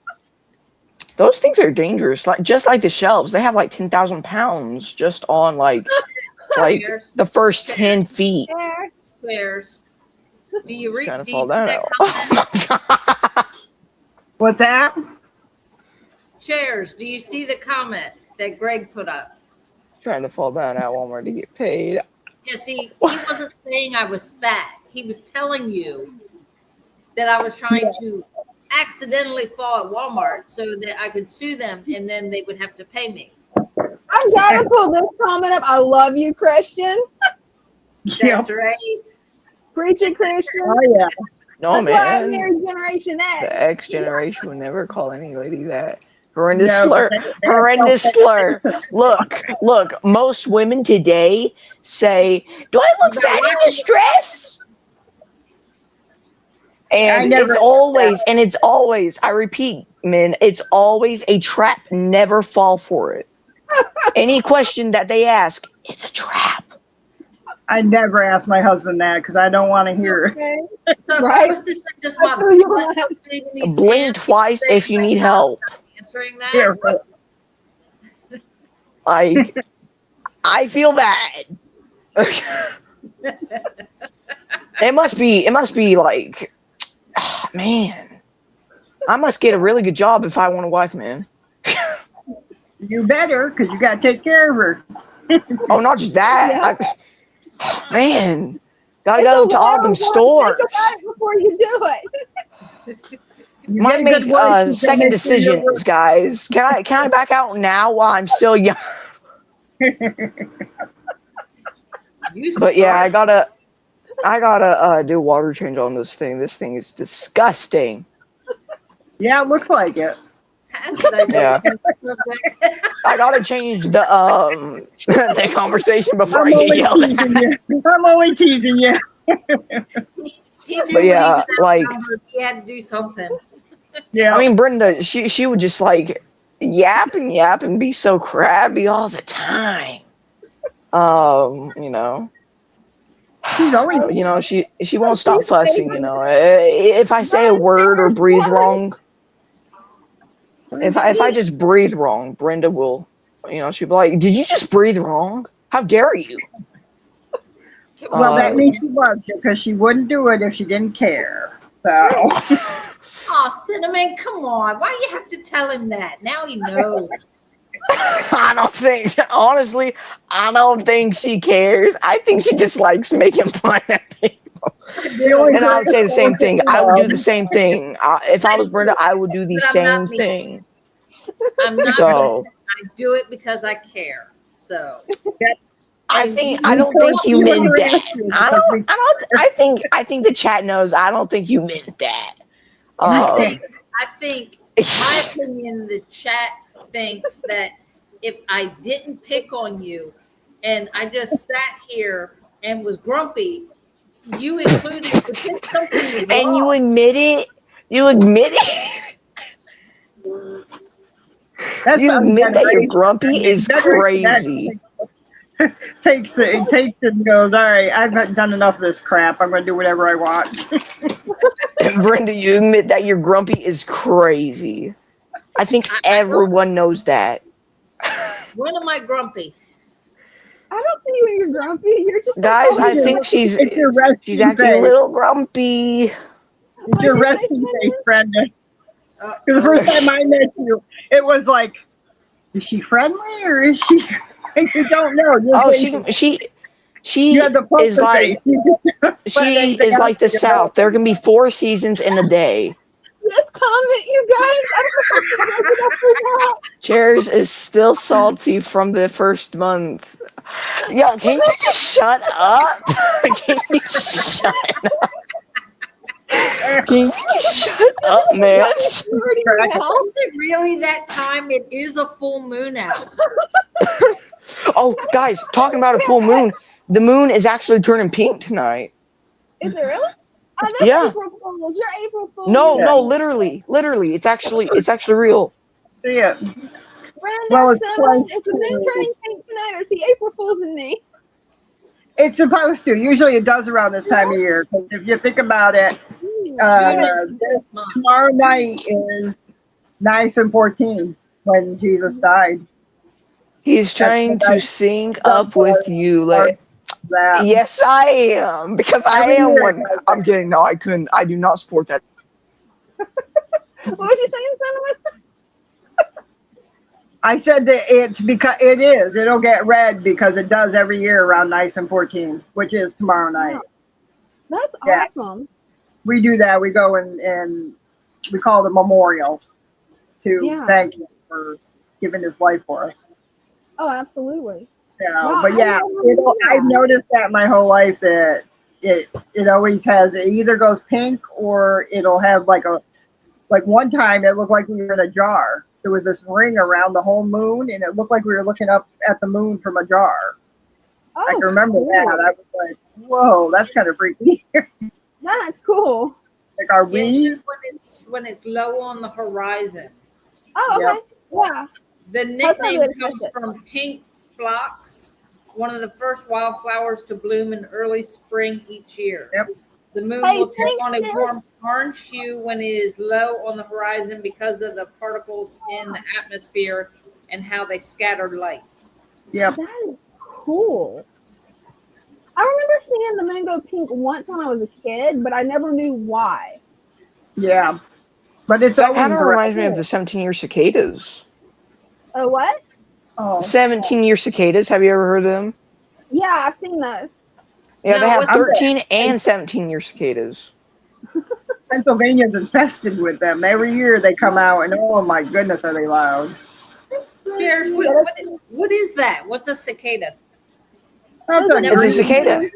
Those things are dangerous. Like just like the shelves, they have like 10,000 pounds just on like the first 10 feet. There. Chairs. Do you read? Trying to Do you fall see down. that Oh comment? my God. What's that? Chairs. Do you see the comment that Greg put up? Trying to fall down at Walmart to get paid. Yeah. See, he wasn't saying I was fat. He was telling you that I was trying to accidentally fall at Walmart so that I could sue them, and then they would have to pay me. I've got to pull this comment up. I love you, Christian. That's right. Preach it, Christian. Oh yeah. No, That's why I'm man. married Generation X. The X generation would never call any lady that. Horrendous No, slur. they Horrendous slur. Look. Most women today say, "Do I look fat in this dress?" And it's always, I repeat, men, it's always a trap. Never fall for it. Any question that they ask, it's a trap. I never ask my husband that because I don't want to hear it. Okay. So Right. if I was to say just my I feel you butt on that. big in these Blink pants, twice say if you I'm need not help. Answering that. Yeah, Like, I feel bad. It must be like, man, I must get a really good job if I want a wife, man. you better, because you got to take care of her. Oh, not just that. Man, gotta It's go a to all lot them of work. stores. Think about it before you do it. You Might get a good make wife, you can second make sure you're decisions, guys. Can I back out now while I'm still young? You But yeah, I start. gotta do water change on this thing. This thing is disgusting. Yeah, it looks like it. Yeah. I gotta change the the conversation before I get yelled at. I'm only teasing you. He knew But when yeah, he was like, outnumbered, he had to do something. Yeah. I mean, Brenda, she would just like yap and be so crabby all the time. She's always She won't stop fussing. If I say a word or breathe wrong, if I just breathe wrong, Brenda will, she'll be like, "Did you just breathe wrong? How dare you?" well, that means she loves you because she wouldn't do it if she didn't care. So. Oh, Cinnamon, come on. Why you have to tell him that? Now he knows. I don't think she cares. I think she just likes making fun of people. And I would say the same thing. I would do the same thing. If I was Brenda, I would do the same thing. I'm not. So I do it because I care. So I don't think you meant that. I think the chat knows. I don't think you meant that. I think my opinion, the chat thinks that if I didn't pick on you and I just sat here and was grumpy, you included something was and wrong. you admit it. You admit it. You admit that you're grumpy is crazy. Takes and goes, all right, I've done enough of this crap. I'm going to do whatever I want. And Brenda, you admit that you're grumpy is crazy. I think everyone knows that. When am I grumpy? I don't see you when you're grumpy. You're just Guys, I think she's acting a little grumpy. It's your resting face, Brenda. Because the first time I met you, it was like, is she friendly or is she? You don't know. She is like the South. There can be 4 seasons in a day. Just comment, you guys. I don't know if I'm Chairs is still salty from the first month. Yo, can you just shut up? Can you shut up? Can you just shut up, man? Is it really that time? It is a full moon out. Oh, guys, talking about a full moon. The moon is actually turning pink tonight. Is it really? Oh, that's Yeah. April Fools. You're April Fools. No, literally. It's actually real. Yeah. Brenda, Well, it's Cinnamon, close is the moon to- turning pink tonight, or is he April Fools and me? It's supposed to. Usually it does around this time of year. 'Cause if you think about it, June is this month. tomorrow night is nice and 14 when Jesus died. He's trying to sync up with you. Like, That. yes, I am. Because I Every am year one. it does I'm that. kidding. No, I couldn't. I do not support that. What was you saying, Cinnamon? I said that it's because it is. It'll get read because it does every year around nice and 14, which is tomorrow night. Wow. That's Yeah. awesome. We do that. We go and we call it a memorial to Yeah. thank him for giving his life for us. Oh, absolutely. Yeah, Wow, but yeah, I never knew that. I've noticed that my whole life that it always has, it either goes pink or it'll have like one time it looked like we were in a jar. There was this ring around the whole moon and it looked like we were looking up at the moon from a jar. Oh, I can remember cool. that. I was like, whoa, that's kind of freaky. That's cool. Like, are Yeah, we? it's just when it's low on the horizon. Oh, okay. Yep. Yeah. The That's not nickname really comes good. from pink phlox, one of the first wildflowers to bloom in early spring each year. Yep. The moon Hey, will take thanks, on a Sarah. warm orange hue when it is low on the horizon because of the particles in the atmosphere and how they scatter light. Yep. That is cool. I remember seeing the moon go pink once when I was a kid, but I never knew why. Yeah. But it's That always kind of red. reminds me of the 17-year cicadas. Oh, what? Oh. 17-year cicadas. Have you ever heard of them? Yeah, I've seen those. Yeah, No, they have what's- 13 and 17-year cicadas. Pennsylvania's infested with them. Every year they come out and oh my goodness, are they loud? Cheers. What is that? What's a cicada? That's Those are It's a green- cicada.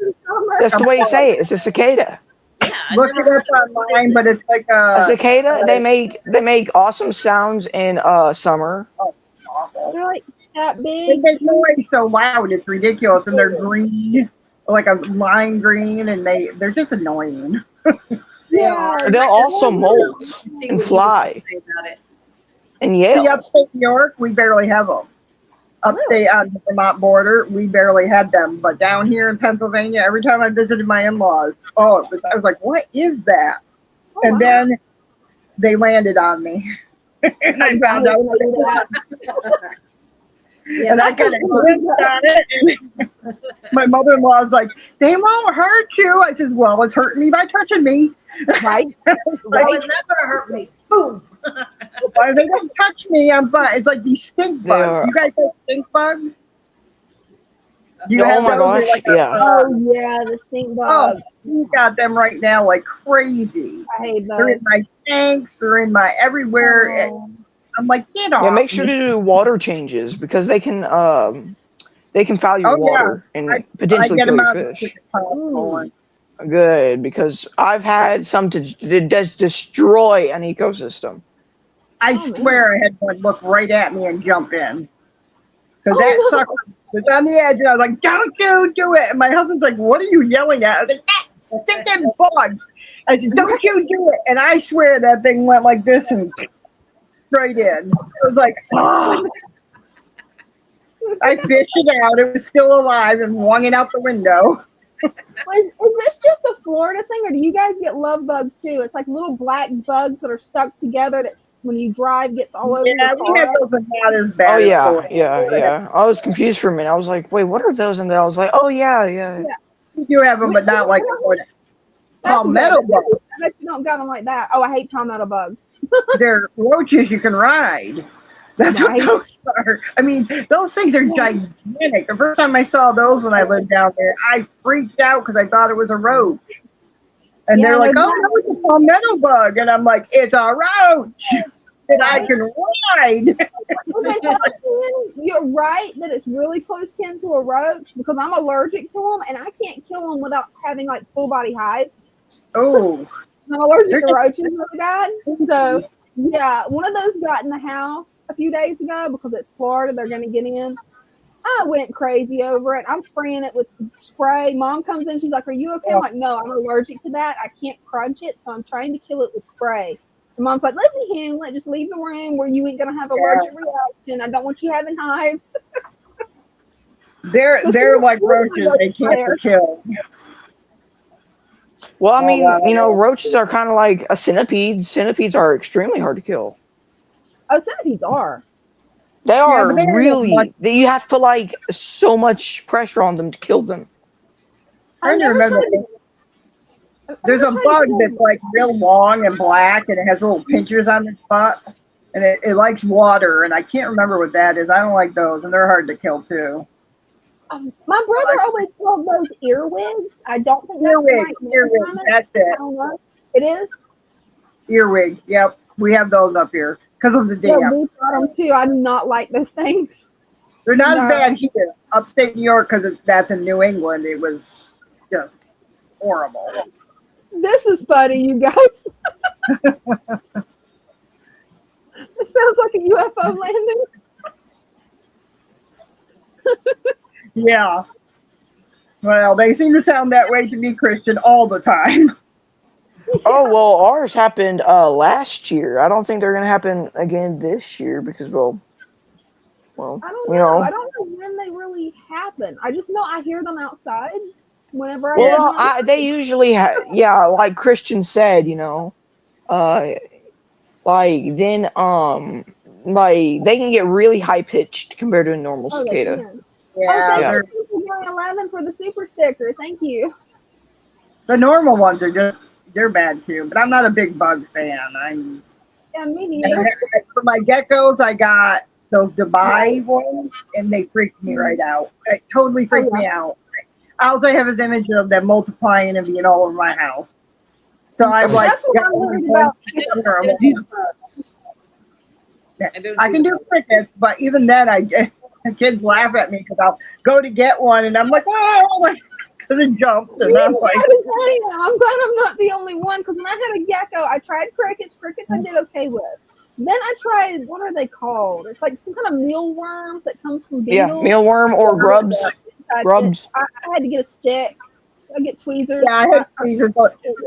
That's the way you say it. It's a cicada. Yeah, I Look never it heard up of it. What online, is but it? it's like A cicada. They make awesome sounds in summer. awful. They're like that They big. make noise so loud, it's ridiculous, and they're green, like a lime green, and they're just annoying. They Yeah. are. They'll also molt See and what you fly say about it. and See, yell. upstate New York, we barely have them. Upstate on the Vermont border, we barely had them, but down here in Pennsylvania, every time I visited my in-laws, I was like, what is that? Oh, And wow. then they landed on me. And I found out what it was. Yeah, And I that's kind of glanced at it, and my mother-in-law's like, "They won't hurt you." I said, "Well, it's hurting me by touching me. Right? oh, it's not going to hurt me. Boom. Why they don't touch me? I'm fine." It's like these stink They bugs. are- You guys have stink bugs? Do you Oh have my those? They're gosh, like yeah. Oh, yeah, the stink bugs. we got them right now like crazy. I hate They're in those. my tanks. They're in my everywhere. Oh. I'm like, get off. Yeah, make sure me. to do water changes because they can foul your Oh, yeah. water and I potentially get kill them your out as fish. quick as possible. Good, because I've had some to just destroy an ecosystem. I Oh, swear I had one look right at me and jump in. Because Oh, that no. sucker was on the edge, and I was like, "Don't you do it!" And my husband's like, "What are you yelling at?" I was like, "That stinking bug!" I said, "Don't you do it!" And I swear that thing went like this and straight in. I was like, "Oh!" I fished it out. It was still alive and flung it out the window. Is this just a Florida thing, or do you guys get love bugs too? It's like little black bugs that are stuck together that when you drive gets all over Yeah, your we car. had those are not as bad. Oh as yeah, Florida. yeah. I was confused for a minute. I was like, wait, what are those? And then I was like, oh yeah. We do have them, but not like Florida. That's Palmetto good. bugs. I bet you don't got them like that. Oh, I hate palmetto bugs. They're roaches you can ride. That's Right. what those are. I mean, those things are gigantic. The first time I saw those when I lived down there, I freaked out because I thought it was a roach. And Yeah, they're like, they're "Oh, no, it's a palmetto bug." And I'm like, "It's a roach that I can ride." Okay, you're right that it's really close kin to a roach because I'm allergic to them and I can't kill them without having like full body hives. Oh, I'm allergic to roaches really bad. So yeah, one of those got in the house a few days ago because it's Florida. They're going to get in. I went crazy over it. I'm spraying it with spray. Mom comes in. She's like, "Are you okay?" I'm like, "No, I'm allergic to that. I can't crunch it, so I'm trying to kill it with spray." And Mom's like, "Let me handle it. Just leave the room where you ain't gonna have allergic reaction. I don't want you having hives." They're like roaches. They can't be killed. Well, I mean, roaches are kind of like a centipede. Centipedes are extremely hard to kill. Oh, centipedes are. They are but really. You have to put like so much pressure on them to kill them. Trying to remember. There's a bug that's like real long and black, and it has little pinchers on its butt, and it likes water. And I can't remember what that is. I don't like those, and they're hard to kill too. My brother always called those earwigs. I don't think that's earwig. That's it. I don't know. It is earwig. Yep, we have those up here because of the dam. Yeah, we got them too. I do not like those things. They're not as bad here, upstate New York, because that's in New England. It was just horrible. This is funny, you guys. It sounds like a UFO landing. Yeah. Well, they seem to sound that way to me, Christian, all the time. Oh, well, ours happened last year. I don't think they're going to happen again this year because, well, I don't know. I don't know when they really happen. I just know I hear them outside whenever I. Well, they usually like Christian said, like then like they can get really high pitched compared to a normal cicada. Yeah. Thank you for 11 for the super sticker. Thank you. The normal ones are they're bad too, but I'm not a big bug fan. Yeah, me neither. For my geckos, I got those Dubai ones, and they freaked me right out. It totally freaked me out. All I have is image of them multiplying and being all over my house. So I'm like, that's what I'm worried about. I can do crickets, but even then, the kids laugh at me because I'll go to get one, and I'm like, oh, because it jumped, and I'm like, I'm glad I'm not the only one. Because when I had a gecko, I tried crickets. Crickets I did okay with. Then I tried, what are they called? It's like some kind of mealworms that comes from beetles. Yeah, mealworm or grubs. Grubs. I had to get a stick. I get tweezers. Yeah, I had tweezers.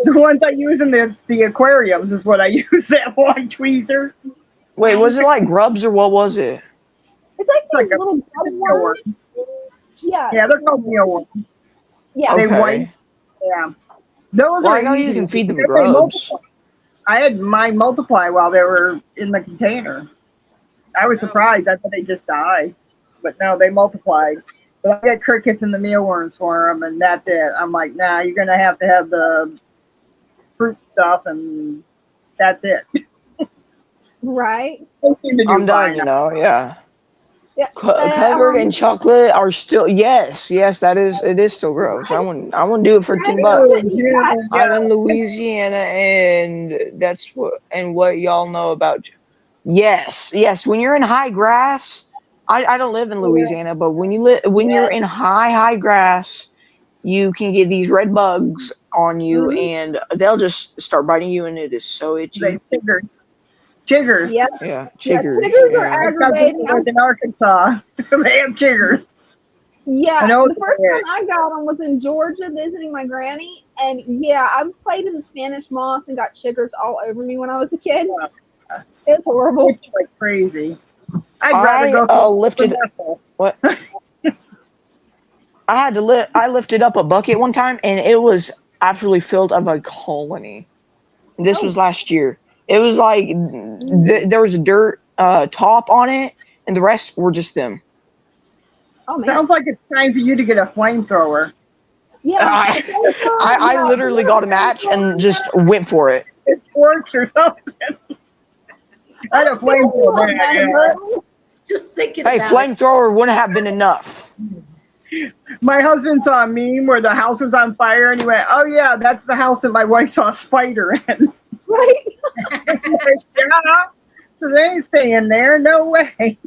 The ones I use in the aquariums is what I use, that one tweezer. Wait, was it like grubs or what was it? It's like these little grub worms. Yeah. Yeah, they're called mealworms. Yeah. They white. Yeah. Those are I know easy. you can feed them grubs. I had mine multiply while they were in the container. I was surprised. I thought they just died. But no, they multiplied. But I got crickets and the mealworms for them, and that's it. I'm like, nah, you're going to have the fruit stuff, and that's it. Right. I'm done, yeah. Yeah. Covered in chocolate are still it is still gross. I wouldn't do it for $10. I'm in Louisiana, and that's what y'all know about. Yes. When you're in high grass, I don't live in Louisiana, but when you're in high grass, you can get these red bugs on you, and they'll just start biting you, and it is so itchy. Chiggers. Yeah. Yeah, chiggers. Chiggers are aggravating. In Arkansas, they have chiggers. Yeah, the first time I got them was in Georgia visiting my granny, and I played in the Spanish moss and got chiggers all over me when I was a kid. It's horrible. It's like crazy. I'd rather go lifted what? I lifted up a bucket one time, and it was absolutely filled of a colony. This was last year. It was like there was a dirt top on it, and the rest were just them. Oh, man. Sounds like it's time for you to get a flamethrower. Yeah, I literally got a match and just went for it. It works or something. I had a flamethrower. Just thinking. Hey, flamethrower wouldn't have been enough. My husband saw a meme where the house was on fire, and he went, "Oh yeah, that's the house that my wife saw a spider in." Right. So they ain't staying there. No way.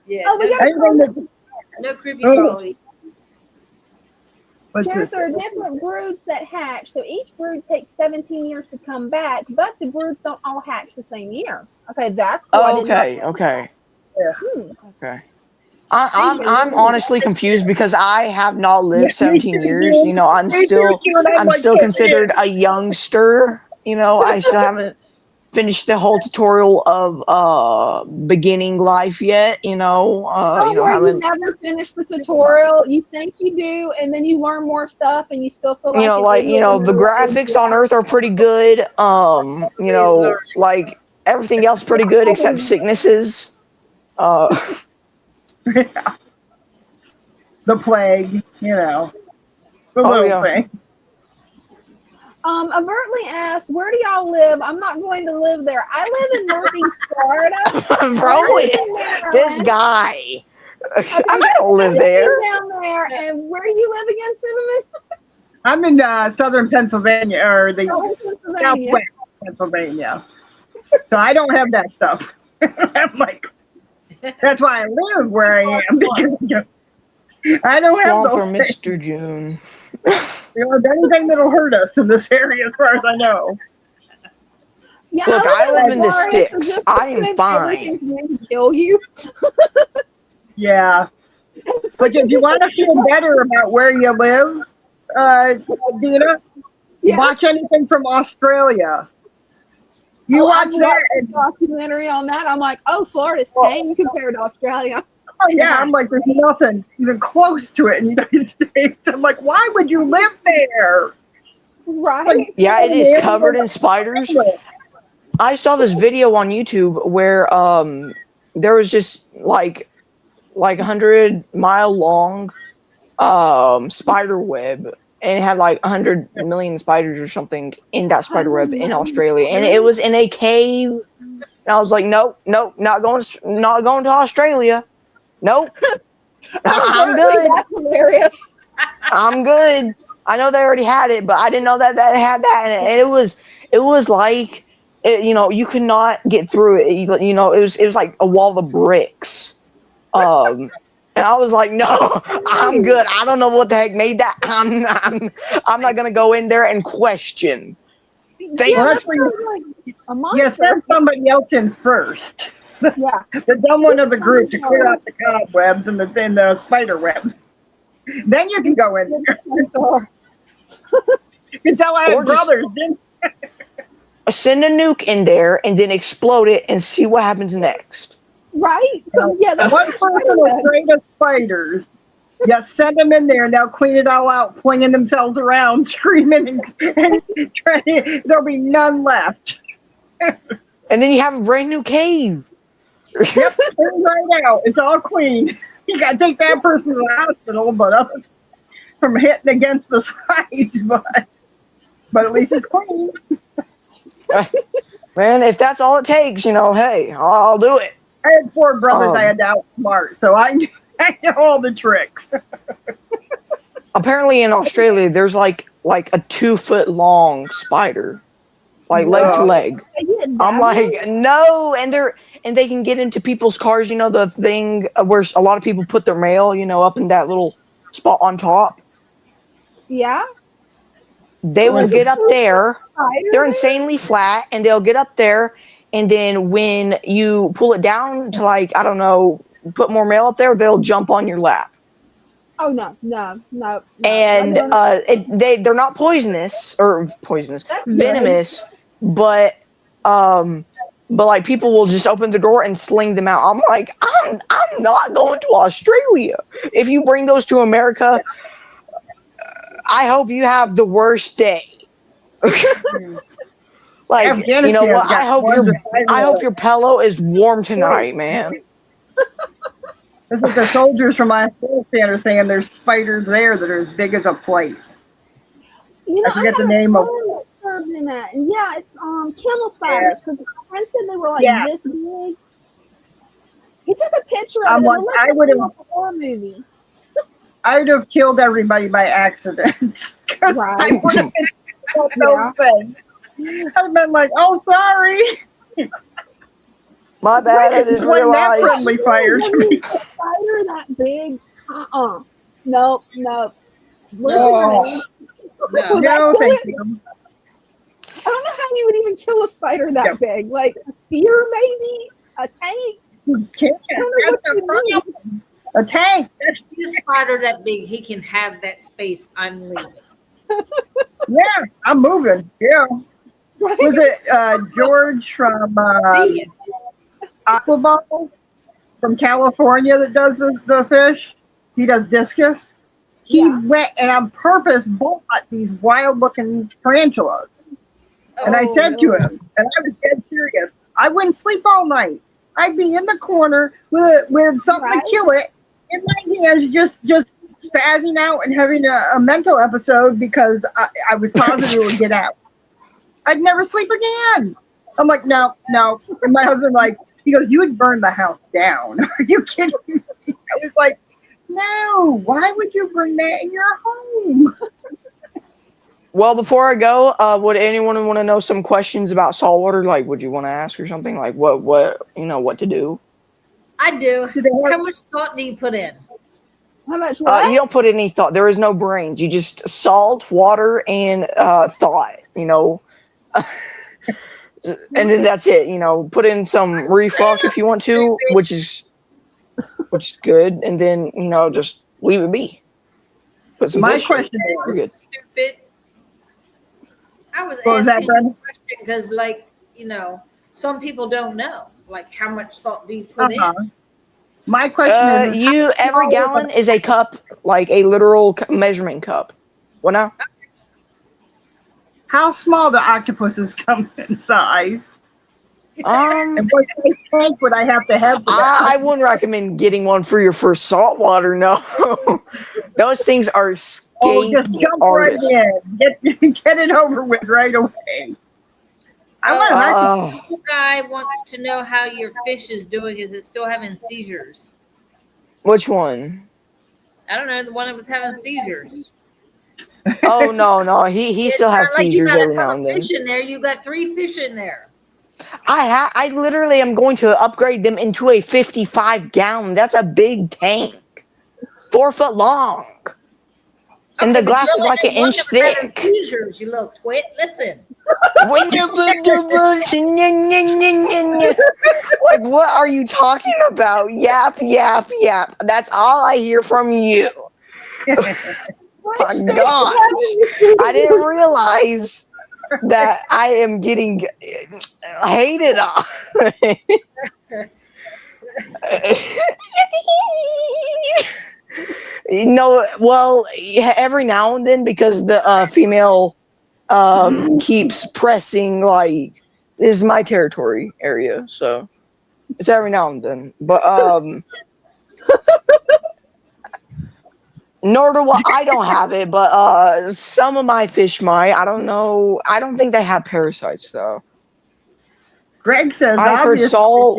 Yeah. Oh, No creepy crawly. What's Cherish, this? there are different broods that hatch, so each brood takes 17 years to come back, but the broods don't all hatch the same year. Okay, that's cool. I did not Okay, okay, Hmm. okay. I'm honestly confused because I have not lived 17 years. You know, I'm Me too, still and I'm like, considered a youngster. You know, I still haven't finished the whole tutorial of beginning life yet. Don't worry, you Haven't never finish the tutorial. You think you do, and then you learn more stuff, and you still feel like an idiot. the graphics on Earth are pretty good. He's learning. Like everything else pretty good except sicknesses. the plague, the Oh, little yeah. thing. Overtly asks, where do y'all live? I'm not going to live there. I live in Northeast Florida. Bro, this guy. I don't live there. Down there. And where do you live again, Cinnamon? I'm in southern Pennsylvania, or the Pennsylvania. southwest Pennsylvania. So I don't have that stuff. I'm like, that's why I live where I am. Because I don't have Swamp those for things. Mr. June. Anything that'll hurt us in this area, as far as I know. Yeah, Look, I live in the Florida, so sticks. just I am assume fine. everything's going to kill you. Yeah. But if you want to feel better about where you live, Dina, Yeah. watch anything from Australia. You Oh, watch I've that, watched and a documentary on that. I'm like, oh, Florida's tame compared to Australia. I'm like, there's nothing even close to it in the United States. I'm like, why would you live there? Right? Like, Yeah, it is covered in spiders. I saw this video on YouTube where there was just like 100-mile long spider web, and it had like 100 million spiders or something in that spider web in Australia, and it was in a cave. And I was like, nope, not going to Australia. Nope. I'm good. That's hilarious. I'm good. I know they already had it, but I didn't know that had that, and it was like, you could not get through it. It was like a wall of bricks. And I was like, no, I'm good. I don't know what the heck made that. I'm not gonna go in there and question. Yeah, that's where like a you monster. send somebody else in first. Yeah. The dumb one of the group to clear out the cobwebs and the spider webs. Then you can go in there. You can tell I Or have just- brothers. Didn't Send a nuke in there and then explode it and see what happens next. Right? 'Cause, yeah, that's one person is afraid of spiders. You send them in there, and they'll clean it all out, flinging themselves around, screaming, and trying. There'll be none left. And then you have a brand new cave. Yep, clean right out. It's all clean. You got to take that person to the hospital, but from hitting against the sides, but at least it's clean. Man, if that's all it takes, hey, I'll do it. I had 4 brothers I had to outsmart, so I know all the tricks. Apparently in Australia, there's like a 2-foot long spider, like leg to leg. I'm like, no, and they can get into people's cars. The thing where a lot of people put their mail, up in that little spot on top. Yeah. They will get up there. They're insanely flat, and they'll get up there, and then when you pull it down to, like, I don't know, put more mail up there, they'll jump on your lap. Oh no. And they're not venomous, but like people will just open the door and sling them out. I'm like, I'm not going to Australia. If you bring those to America, I hope you have the worst day. Like, you know what? I hope your pillow is warm tonight, man. This is the soldiers from Afghanistan are saying there's spiders there that are as big as a plate. I forget the name of it. Yeah, it's camel spiders. Because my friend said they were like this big. He took a picture of it. Like, I would have a horror movie. I would have killed everybody by accident. Because I would have been those things. I've been like, oh, sorry. My bad. I didn't realize. That friendly fire to me. A spider that big? Nope. Where's No. the grenade? No. Would that No, kill thank it? you. I don't know how you would even kill a spider that Yeah. big. Like a spear, maybe a tank. You can't. I don't know what That's you the would do. problem. A tank. He's a spider that big, he can have that space. I'm leaving. Yeah, I'm moving. Yeah. Right? Was it George from See ya. Aquaballs from California that does the fish? He does discus. He Yeah. went and on purpose bought these wild looking tarantulas. And I said to him, and I was dead serious, I wouldn't sleep all night. I'd be in the corner with something Right. to kill it in my hands, just spazzing out and having a mental episode because I was positive it would get out. I'd never sleep again. I'm like, no. And my husband he goes, you would burn the house down. Are you kidding me? I was like, no, why would you bring that in your home? Well, before I go, would anyone want to know some questions about saltwater? Like, would you want to ask or something? Like, what to do? I do. Do they have- How much thought do you put in? How much what? You don't put any thought. There is no brains. You just salt, water, and thought. And then that's it. Put in some reef rock if you want to, which is good. And then just leave it be. Put some My fish. question You're good. Stupid. I was What was that, asking Brenda? a question because, some people don't know. Like, how much salt do you put in? My question is, Every how gallon is a cup, like a literal measurement cup. What now? how small do octopuses come in size? Um, And what size tank would I have to have for that? I wouldn't recommend getting one for your first saltwater. No, those things are Oh, escape just jump artists. right in. Get it over with right away. I want to One guy wants to know how your fish is doing. Is it still having seizures? Which one? I don't know. The one that was having seizures. Oh no, he still has It's not like you seizures got a every ton now of and then. fish in there. You got 3 fish in there. I literally am going to upgrade them into a 55-gallon. That's a big tank, 4 foot long, and Okay, the but glass you is only like had an one inch that was having thick. Seizures, you little twit. Listen. Like, what are you talking about? Yap, yap, yap. That's all I hear from you. My gosh. I didn't realize that I am getting hated on. Well, every now and then, because the female keeps pressing, like, this is my territory area, so it's every now and then. But nor do I don't have it, but some of my fish might. I don't know. I don't think they have parasites though. Greg says, I've heard obviously, all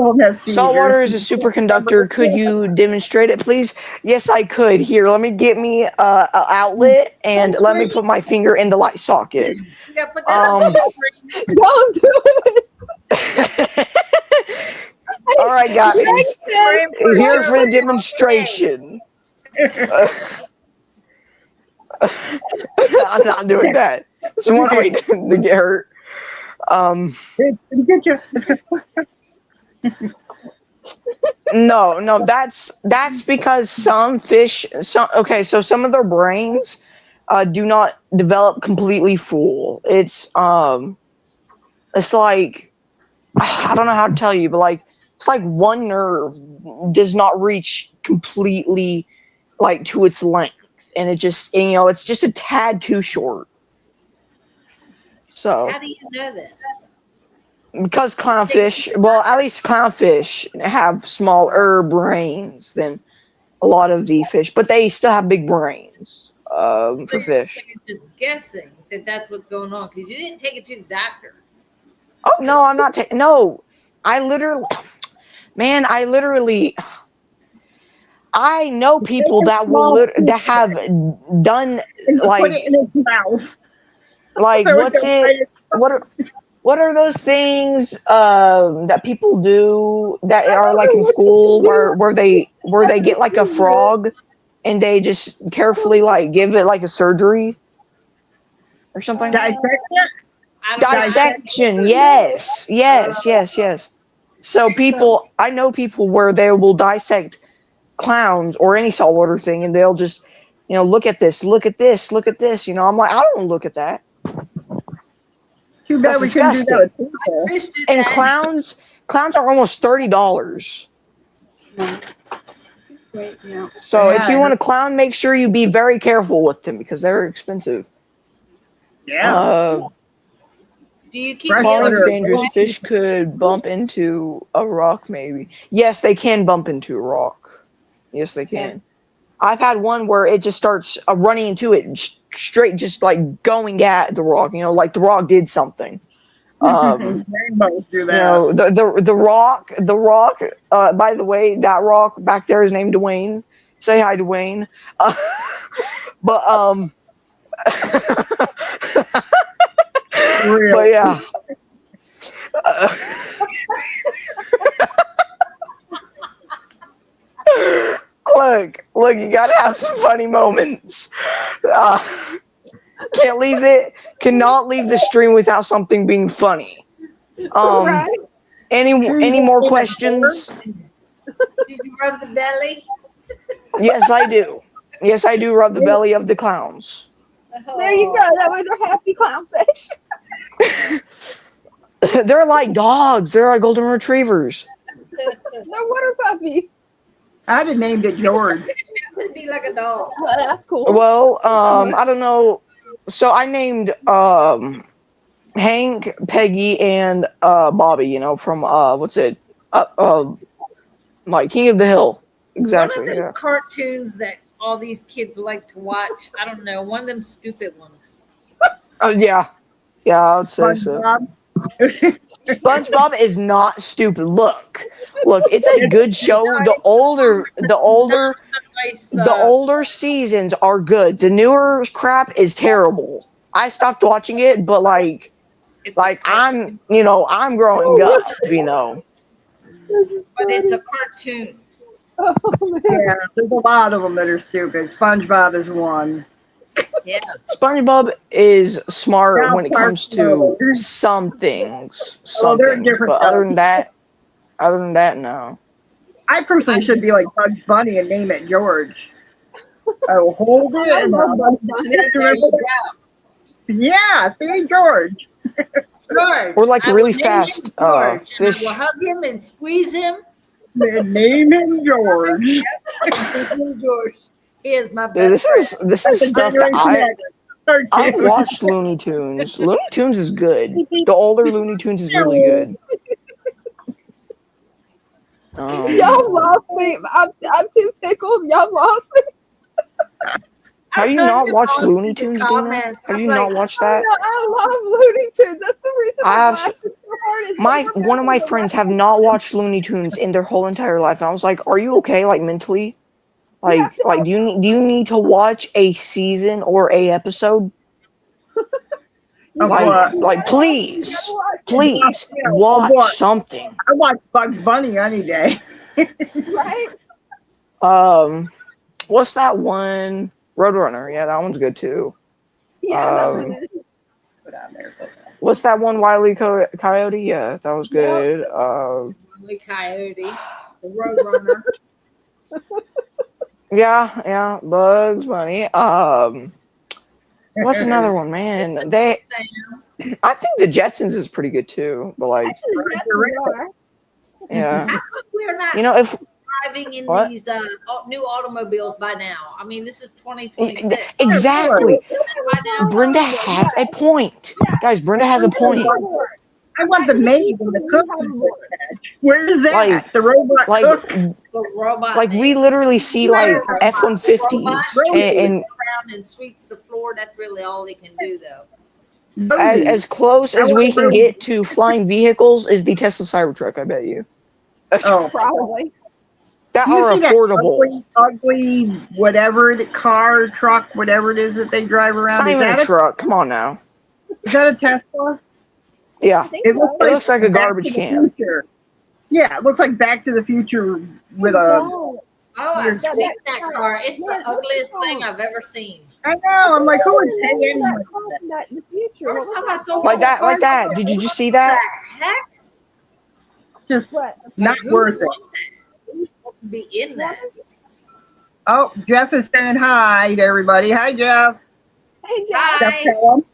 of them have seizures. saltwater is a superconductor. Could you demonstrate it, please? Yes, I could. Here, let me get me an outlet and That's let me great. put my finger in the light socket. You got to put that on the screen. Don't do it. All right, guys. We're in for a Here for the show. demonstration. I'm not doing that. It's one way to get hurt. Get you. No, that's because some fish, so some of their brains do not develop completely full. It's like, I don't know how to tell you, but like, it's like one nerve does not reach completely, like, to its length, and it's just a tad too short. So How do you know this? because clownfish, well, at least clownfish have smaller brains than a lot of the fish, but they still have big brains for fish. So you're just guessing that that's what's going on because you didn't take it to the doctor. Oh no, I'm not. No, I literally know people that that have done, like, put it in his mouth. like what are those things that people do that are like in school where they get like a frog and they just carefully like give it like a surgery or something. Dissect it? Dissection, yes. So people, I know people where they will dissect clowns or any saltwater thing, and they'll just, look at this. I'm like, I don't look at that. Too bad That's we couldn't do that with people. I fished it And that. clowns are almost $30. Yeah. So if Yeah. you want a clown, make sure you be very careful with them because they're expensive. Yeah. Do you keep Fresh the Falling other water. dangerous. Fish could bump into a rock, maybe. Yes, they can bump into a rock. Yes, they can. I've had one where it just starts running into it straight, just like going at the rock. Like the rock did something. Rainbows do that. The rock. By the way, that rock back there is named Dwayne. Say hi, Dwayne. But Real. but yeah. Look, you gotta have some funny moments. Cannot leave the stream without something being funny. Right. Any more questions? Did you rub the belly? Yes, I do. Yes, I do rub the belly of the clowns. There you go. That way they're happy clownfish. They're like dogs. They're like golden retrievers. They're water puppies. I'd have named it George. It'd be like a dog. Well, that's cool. Well, I don't know. So I named Hank, Peggy, and Bobby. From what's it? Like King of the Hill. Exactly. One of the Yeah. cartoons that all these kids like to watch. I don't know. One of them stupid ones. Yeah. Yeah, I would say so. SpongeBob. SpongeBob is not stupid. Look, it's a good show. The older seasons are good. The newer crap is terrible. I stopped watching it, but I'm growing up, But it's a cartoon. Oh, man. Yeah, there's a lot of them that are stupid. SpongeBob is one. Yeah. SpongeBob is smart South when it Park comes to knows. some things. They're different But other than that, no. I personally should be like Bugs Bunny and name it George. I will hold it. I And love Bugs Bunny. There you go. Yeah, see, George. George. Or like I really will name fast him George, and fish. I will hug him and squeeze him. Name him George. George. He is my Dude, best this friend. is stuff that I've I've watched Looney Tunes. Looney Tunes is good. The older Looney Tunes is really good. Y'all lost me. I'm too tickled. Y'all lost me. Have you not watched Looney Tunes, Dina? Have you not watched that? No, I love Looney Tunes. That's the reason I I'm have- laughing so hard. is One of my friends have not watched Looney Tunes in their whole entire life, and I was like, "Are you okay? Like mentally? Like do you need to watch a season or a episode? Like please watch something." I watch Bugs Bunny any day. Right? What's that one? Roadrunner. Yeah, that one's good too. Yeah, that's what it is. Put on there. What's that one? Wile E. Coyote. Yeah, that was good. Wile Coyote, the Roadrunner. Yeah, Bugs Bunny. What's another one, man? I think the Jetsons is pretty good too, but like, Actually, the Jetsons are. yeah, How come we're not if driving in What? these new automobiles by now? I mean, this is 2026. exactly, By now. Brenda has a point, guys. Brenda has a point. I want the maid and the cook. Where is that? Like- the robot cook? The robot Like we literally see like F-150s and around and sweeps the floor. That's really all they can do, though. as close as we can get to flying vehicles is the Tesla Cybertruck. I bet you. Oh, Probably. That you are see that affordable. ugly, whatever car, truck, whatever it is that they drive It's around. not even a truck. Come on now. Is that a Tesla? Yeah, I think It so. looks it looks like a Back garbage to the can. Future. Yeah, it looks like Back to the Future with a Oh, Oh, I've Yeah, seen that that car. car. It's Man, the what's ugliest it thing called? I've ever seen. I know. I'm like, who would What pay was anyone that for car that? from that the future? What First was time I that saw called? Like that, like that. car, Did you just see what that? the heck? Just What? not Like, who worth would it. want that? Who would be in that? Oh, Jeff is saying hi to everybody. Hi, Jeff. Hey, Jeff. Jeff, Hi. tell him.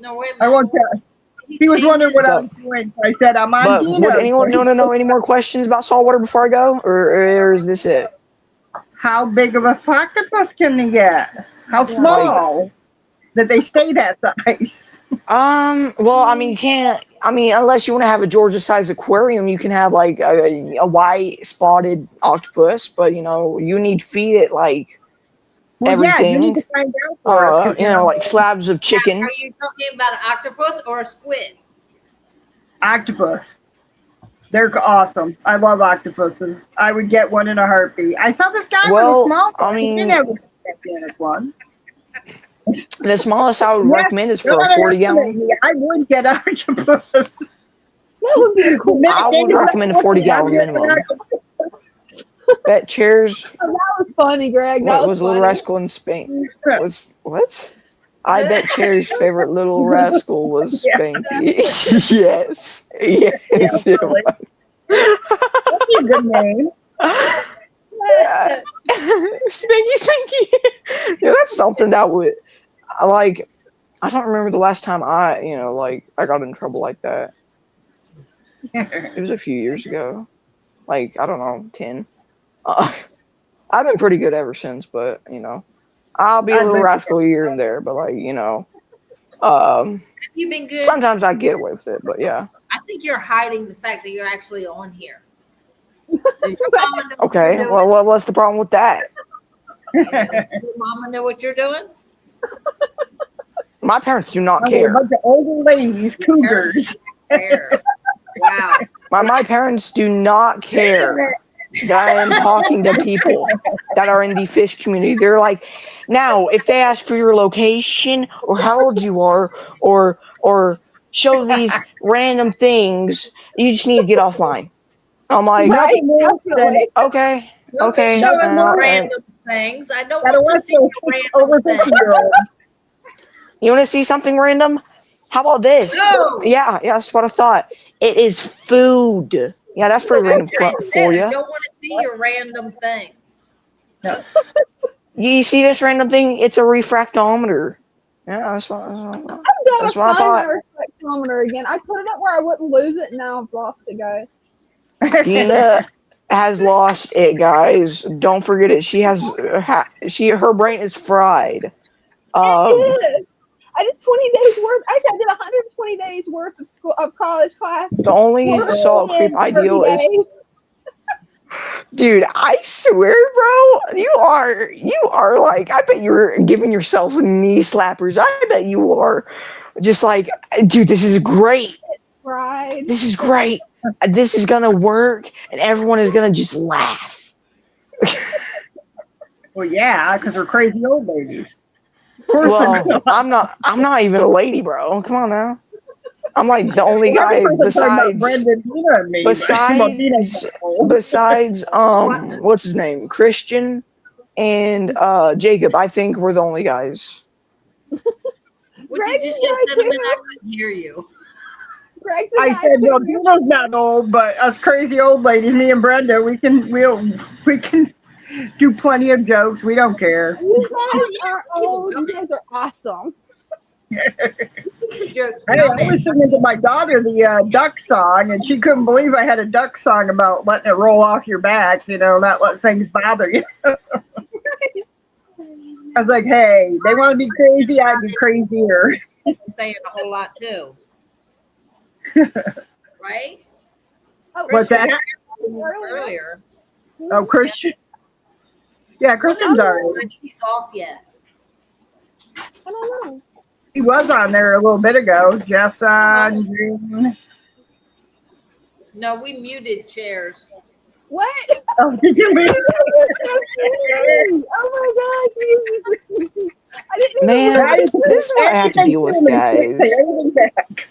No, wait a I minute. want to. He was wondering what I was doing. So I said, I'm on But Dina. would anyone want to know any more questions about saltwater before I go, or is this it? How big of a octopus can they get? How small? That they stay that size? Well, I mean, you can't. I mean, unless you want to have a Georgia-sized aquarium, you can have like a white spotted octopus. But you know, you need to feed it like Well, yeah, you need everything. to find out for us. 'Cause, You know, like slabs of chicken. Are you talking about an octopus or a squid? octopus. They're awesome. I love octopuses. I would get one in a heartbeat. I saw this guy with a Well, small I one. He didn't mean, have a gigantic one. the smallest I would recommend is for a Don't 40-gallon. underestimate me. I would get octopus. That would be a cool. I would recommend a 40-gallon minimum. Bet chairs That was funny, Greg. That what was was Little funny. Rascal in Spain? Was what? I bet Cherry's favorite Little Rascal was Spanky. Yes. Yes. It Really. was. That'd be a good name. Spanky. Yeah, that's something that would like. I don't remember the last time I got in trouble like that. It was a few years ago. Like, I don't know, 10. I've been pretty good ever since, but I'll be a little rascal here and there. But Have you been good? sometimes I get away with it. But yeah. I think you're hiding the fact that you're actually on here. Does your mama know what Okay. you're doing? Well, what's the problem with that? Does your mama know what you're doing? My parents do not A care. bunch of older ladies, cougars. Wow. My parents do not care that I am talking to people that are in the fish community. They're like, now, if they ask for your location or how old you are or show these random things, you just need to get offline. I'm like, Right? Definitely. okay. Don't be Okay. showing no and- random things. I don't Gotta want to watch see your those over random things. 50-year-olds. You want to see something random? How about this? No. Yeah, that's what I thought. It is food. Yeah, that's pretty random for I you. don't want to see your random things. You see this random thing? It's a refractometer. Yeah, that's what I've got That's to what I find thought. my reflectometer again. I put it up where I wouldn't lose it, and now I've lost it, guys. Dina has lost it, guys. Don't forget it. She has her brain is fried. It is. I did 20 days worth. I did 120 days worth of school of college class. The only salt creep in ideal 30 is, days. dude. I swear, bro, you are like. I bet you're giving yourself knee slappers. I bet you are just like, dude. This is great. Right. This is great. This is gonna work, and everyone is gonna just laugh. Well, yeah, because we're crazy old ladies. Of course Well, I'm not even a lady, bro. Come on now. I'm like the only guy besides Brenda, Dina, and me. Well, Dina's old. besides what's his name? Christian and Jacob. I think we're the only guys. What Greg did you is say, right, Cinnamon? too. I couldn't hear you. Greg's a I guy, said, too. well, Dina's not old, but us crazy old ladies, me and Brenda, we can do plenty of jokes. We don't care. You guys are old. You guys are awesome. Jokes Hey, I coming. was singing to my daughter the duck song, and she couldn't believe I had a duck song about letting it roll off your back, not let things bother you. I was like, hey, they want to be crazy, I'd be crazier. Saying a whole lot too. Right? Oh, What's that? Earlier. Oh, Christian. Yeah, Christian's I all don't know right. if he's off yet. I don't know. He was on there a little bit ago. Jeff's on. June. No, we muted chairs. What? Oh, did you leave? Oh my God. I didn't Man, Guys, this is what I have to deal with, guys. Everything back.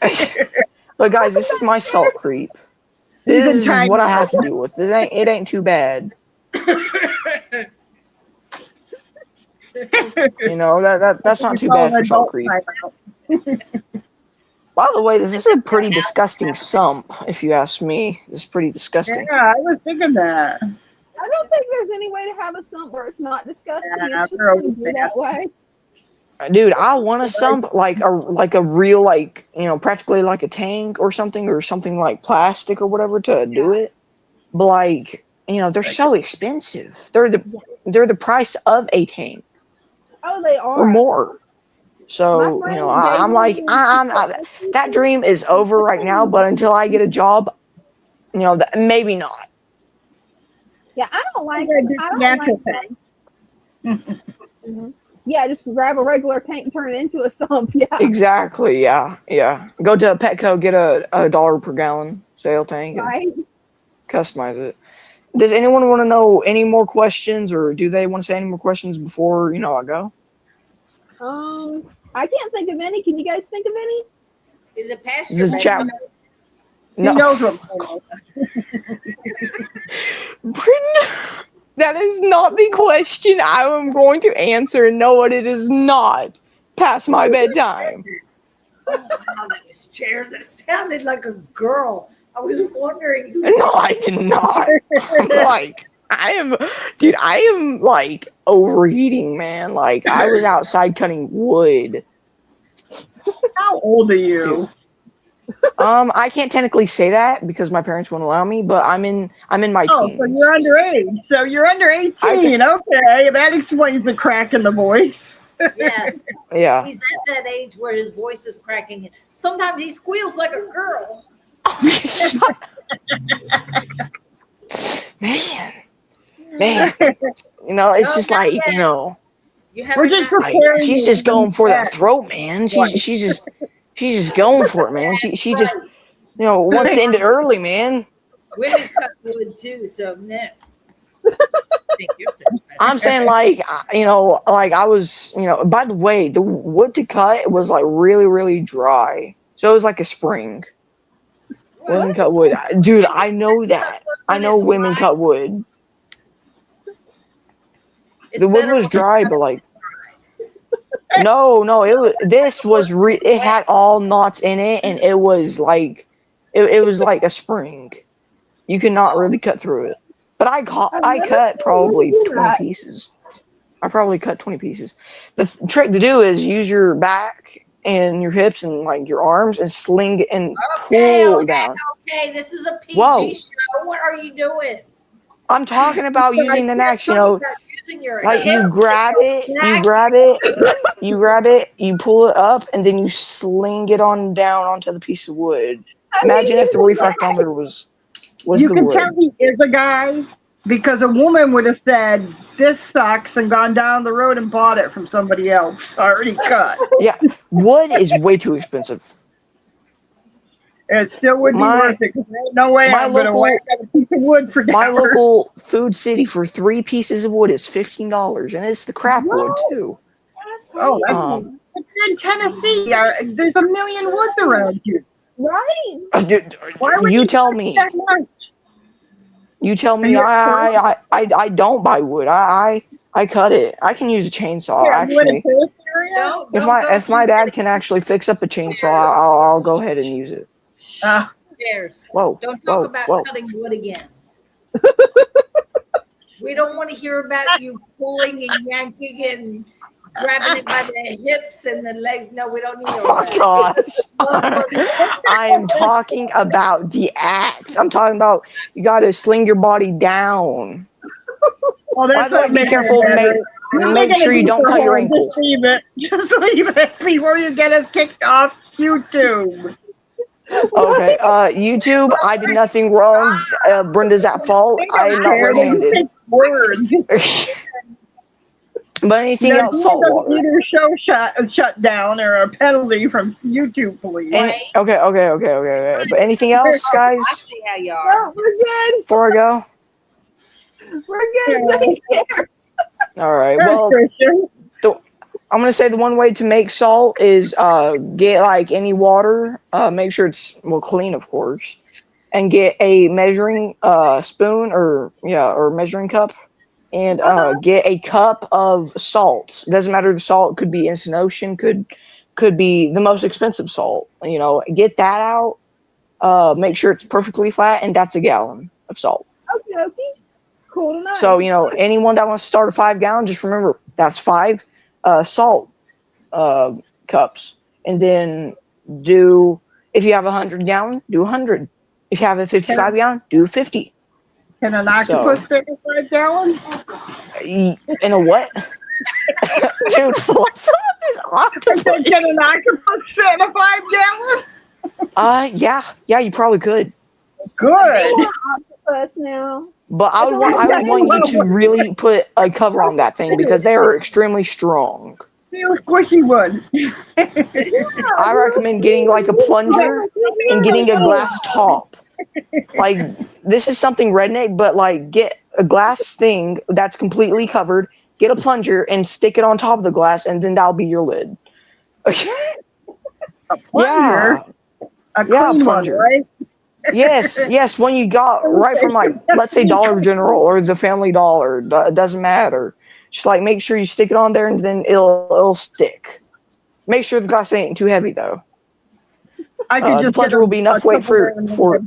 But guys, this is my salt creep. He's in This is time. what I have to deal with. It ain't too bad. You know, that's not too bad for Salt Creek. By the way, this is a pretty disgusting sump, if you ask me. This is pretty disgusting. Yeah, I was thinking that. I don't think there's any way to have a sump where it's not disgusting. Yeah, It's just they're going to be that way. Dude, I want a sump like a real, like, you know, practically like a tank or something like plastic or whatever to do it. But like, you know, they're so expensive. They're the price of a tank Oh, they are. or more. So, My you know, friend I'm like, that dream is over right now. But until I get a job, you know, maybe not. Yeah, I don't like. Natural that. thing. Yeah, just grab a regular tank and turn it into a sump. Yeah. Exactly. Yeah. Go to Petco, get a $1 per gallon sale tank, and Right. customize it. Does anyone want to know any more questions, or do they want to say any more questions before, you know, I go? I can't think of any. Can you guys think of any? Is it past This your is chat. bedtime? He knows what. Brenda, that is not the question I am going to answer. No, it is not past my bedtime. Oh, wow, that was chairs. It sounded like a girl. I was wondering. No, I did not. I'm like, I am like overeating, man. Like, I was outside cutting wood. How old are you? I can't technically say that because my parents won't allow me, but I'm in my teens. So you're underage. So you're under 18. Okay, that explains the crack in the voice. Yes. Yeah. He's at that age where his voice is cracking. Sometimes he squeals like a girl. man. You know, it's just like, you know, We're just like, she's just going for that throat, man. She's just going for it, man. She just, you know, wants to end it early, man. Women cut wood too, so no. I'm saying, like, you know, like I was, you know, by the way, the wood to cut was like really, really dry. So it was like a spring. Women cut wood. Dude, I know that. I know women cut wood. The wood was dry, but like, no, it had all knots in it, and it was like, it was like a spring. You could not really cut through it. But I cut probably 20 pieces. I probably cut 20 pieces. The trick to do is use your back and your hips and like your arms and sling and pull down. Okay, this is a PG show. What are you doing? I'm talking about using the neck, you know, using your like you grab it, you pull it up, and then you sling it on down onto the piece of wood. Imagine if the refractometer was you the can wood. tell he is a guy because a woman would have said, "This sucks," and gone down the road and bought it from somebody else already cut. Yeah, wood is way too expensive. It still would be worth it. There's no way I'm going to whack out a piece of wood for my $1. local Food City for 3 pieces of wood is $15, and it's the crap wood too. That's in Tennessee. There's a million woods around here. Right. Dude, you tell me. You tell me. I don't buy wood. I cut it. I can use a chainsaw actually. If my dad can actually fix up a chainsaw, I'll go ahead and use it. Whoa! Don't talk about cutting wood again. We don't want to hear about you pulling and yanking and grabbing it by the hips and the legs. No, we don't need all that. Gosh. I am talking about the axe. I'm talking about you got to sling your body down. Well, by the way, be careful. Make sure you don't cut your ankle. Just leave it. Just leave it before you get us kicked off YouTube. Okay, YouTube, I did nothing wrong. Brenda's at fault. I am not red-handed. Words. But anything else, saltwater. Either show shut down or a penalty from YouTube police. Okay. But anything else, guys? I see how you are. No, we're good. Before I go? We're good. Thanks. All right. Well, I'm going to say the one way to make salt is get like any water. Make sure it's clean, of course. and get a measuring spoon or measuring cup, and get a cup of salt. It doesn't matter the salt, could be instant ocean, could be the most expensive salt. Get that out. Make sure it's perfectly flat, and that's a gallon of salt. Okay. Cool to know. So anyone that wants to start a 5-gallon, just remember that's 5 salt cups, and then if you have 100-gallon, do 100. If you have a 55-gallon, do 50. Can an octopus fit in a 5-gallon? In a what? Dude, what's up with this octopus? Can an octopus fit in a 5-gallon? Yeah, you probably could. Good. Octopus now. But I would want you to really put a cover on that thing because they are extremely strong. Feel squishy ones. I recommend getting like a plunger and getting a glass top. Like, this is something redneck, but like, get a glass thing that's completely covered, get a plunger and stick it on top of the glass, and then that'll be your lid. A plunger? A clean one, right? Yes, one you got right from, like, let's say Dollar General or the Family Dollar. It doesn't matter. Just like make sure you stick it on there, and then it'll stick. Make sure the glass ain't too heavy though. The plunger will be enough weight for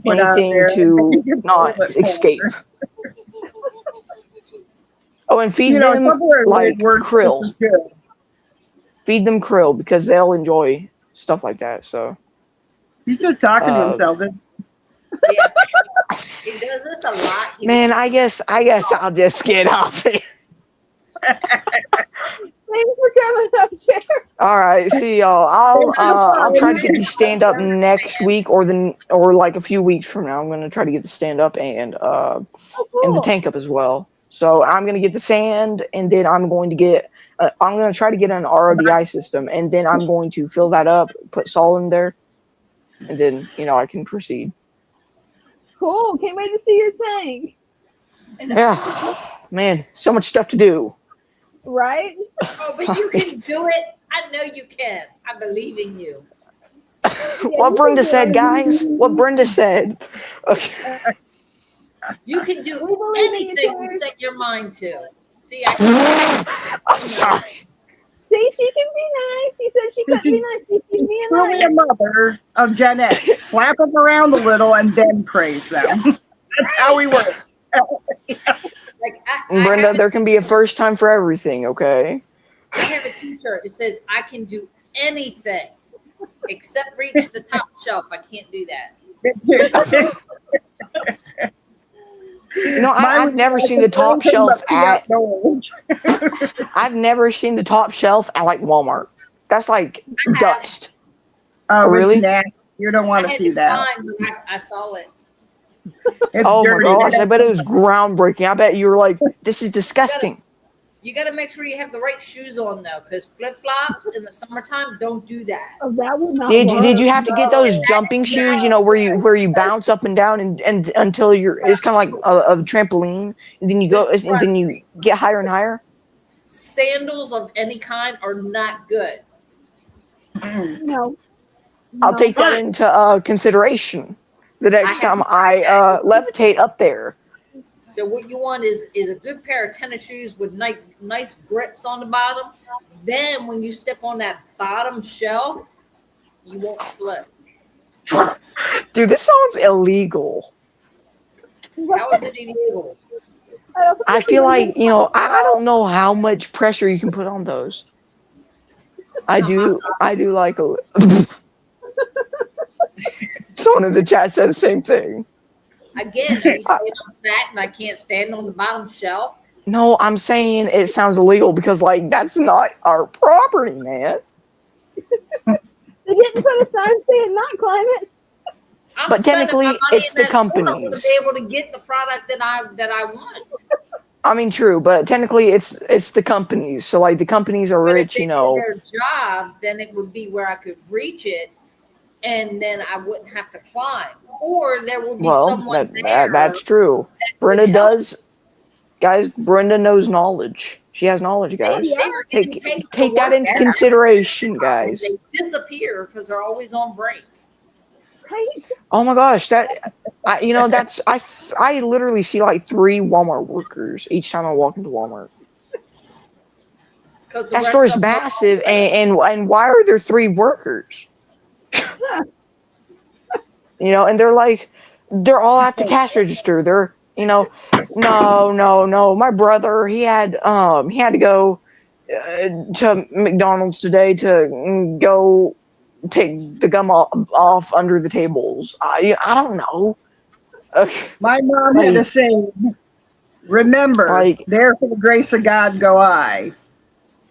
anything to not escape. Oh, and feed them like krill. Feed them krill because they'll enjoy stuff like that. So he's just talking to himself. Yeah. He does this a lot. Man, I guess I'll just get off it. Thanks for coming up, Jared. All right, see y'all. I'll try to get the stand up next week or like a few weeks from now. I'm gonna try to get the stand up and the tank up as well. So I'm gonna get the sand, and then I'm going to get. I'm gonna try to get an RODI system, and then I'm going to fill that up, put salt in there, and then I can proceed. Cool. Can't wait to see your tank. Yeah, man, so much stuff to do. Right? Oh, but you can do it. I know you can. I believe in you. What Brenda said, guys. What Brenda said. Okay. You can do anything you set your mind to. See, I'm sorry. See, she can be nice. He said she couldn't be nice. She's being Really nice. a mother of Jeanette. Slap them around a little and then praise them. That's how we work. like Brenda, there can be a first time for everything, okay? I have a t-shirt. It says, I can do anything except reach the top shelf. I can't do that. I've never seen the top shelf at. I've never seen the top shelf at like Walmart. That's like dust. Oh, really? You don't want to see that. I saw it. Oh my gosh! I bet it was groundbreaking. I bet you were like, "This is disgusting." You got to make sure you have the right shoes on though, because flip flops in the summertime don't do that. Oh, that would not. Did you have to get those jumping shoes? Where you bounce up and down and until it's kind of like a trampoline, and then you go and then you get higher and higher. Sandals of any kind are not good. No. I'll take that into consideration the next time I levitate up there. So what you want is a good pair of tennis shoes with nice grips on the bottom. Then when you step on that bottom shelf, you won't slip. Dude, this sounds illegal. How is it illegal? I feel like, I don't know how much pressure you can put on those. I do like a someone in the chat said the same thing. Again, are you saying I'm fat and I can't stand on the bottom shelf? No, I'm saying it sounds illegal because, like, that's not our property, man. They didn't put a sign saying not climate. But technically, it's the companies. To be able to get the product that I want. I mean, true, but technically, it's the companies. So, like, the companies are rich, If they did their job, then it would be where I could reach it, and then I wouldn't have to climb. Or there will be someone there. That's true. Brenda does. Guys, Brenda knows knowledge. She has knowledge, guys. Take that into consideration, guys. They disappear because they're always on break. Right? Oh my gosh, I literally see like 3 Walmart workers each time I walk into Walmart. Because the That rest store is of them are massive, and why are there 3 workers? And they're all at the cash register. No. My brother, he had to go to McDonald's today to go take the gum off under the tables. I don't know. My mom had a Like, saying, remember, like, there for the grace of God go I.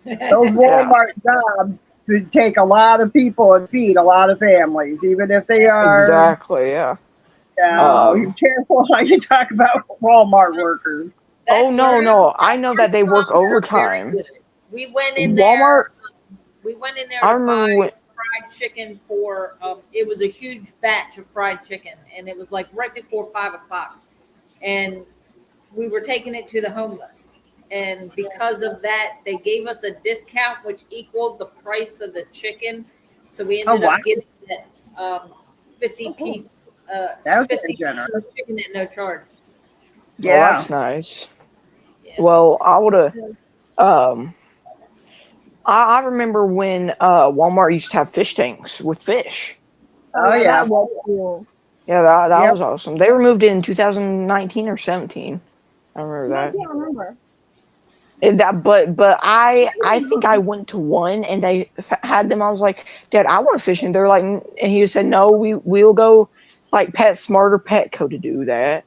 Those yeah, Walmart jobs could take a lot of people and feed a lot of families, even if they are, exactly, yeah. you're careful how you talk about Walmart workers. Oh That's no, true. no, I know Our that they work moms are very overtime. good. We went in Walmart. there. We went in there I to buy remember when. fried chicken for. It was a huge batch of fried chicken, and it was like right before 5 o'clock, and we were taking it to the homeless. And because of that, they gave us a discount, which equaled the price of the chicken. So we Oh, ended wow. up getting that 50 piece, That was very 50 generous. piece of chicken at no charge. Well, Yeah. that's nice. Yeah. Well, I would have. Um, I remember when Walmart used to have fish tanks with fish. Oh, yeah. That was cool. Yeah, that Yep. was awesome. They removed it in 2019 or 17. I remember Yeah, I that. can't remember. But I think I went to one and they had them. I was like, Dad, I want to fish, and they're like, and he said, no, we'll go like PetSmart or Petco to do that.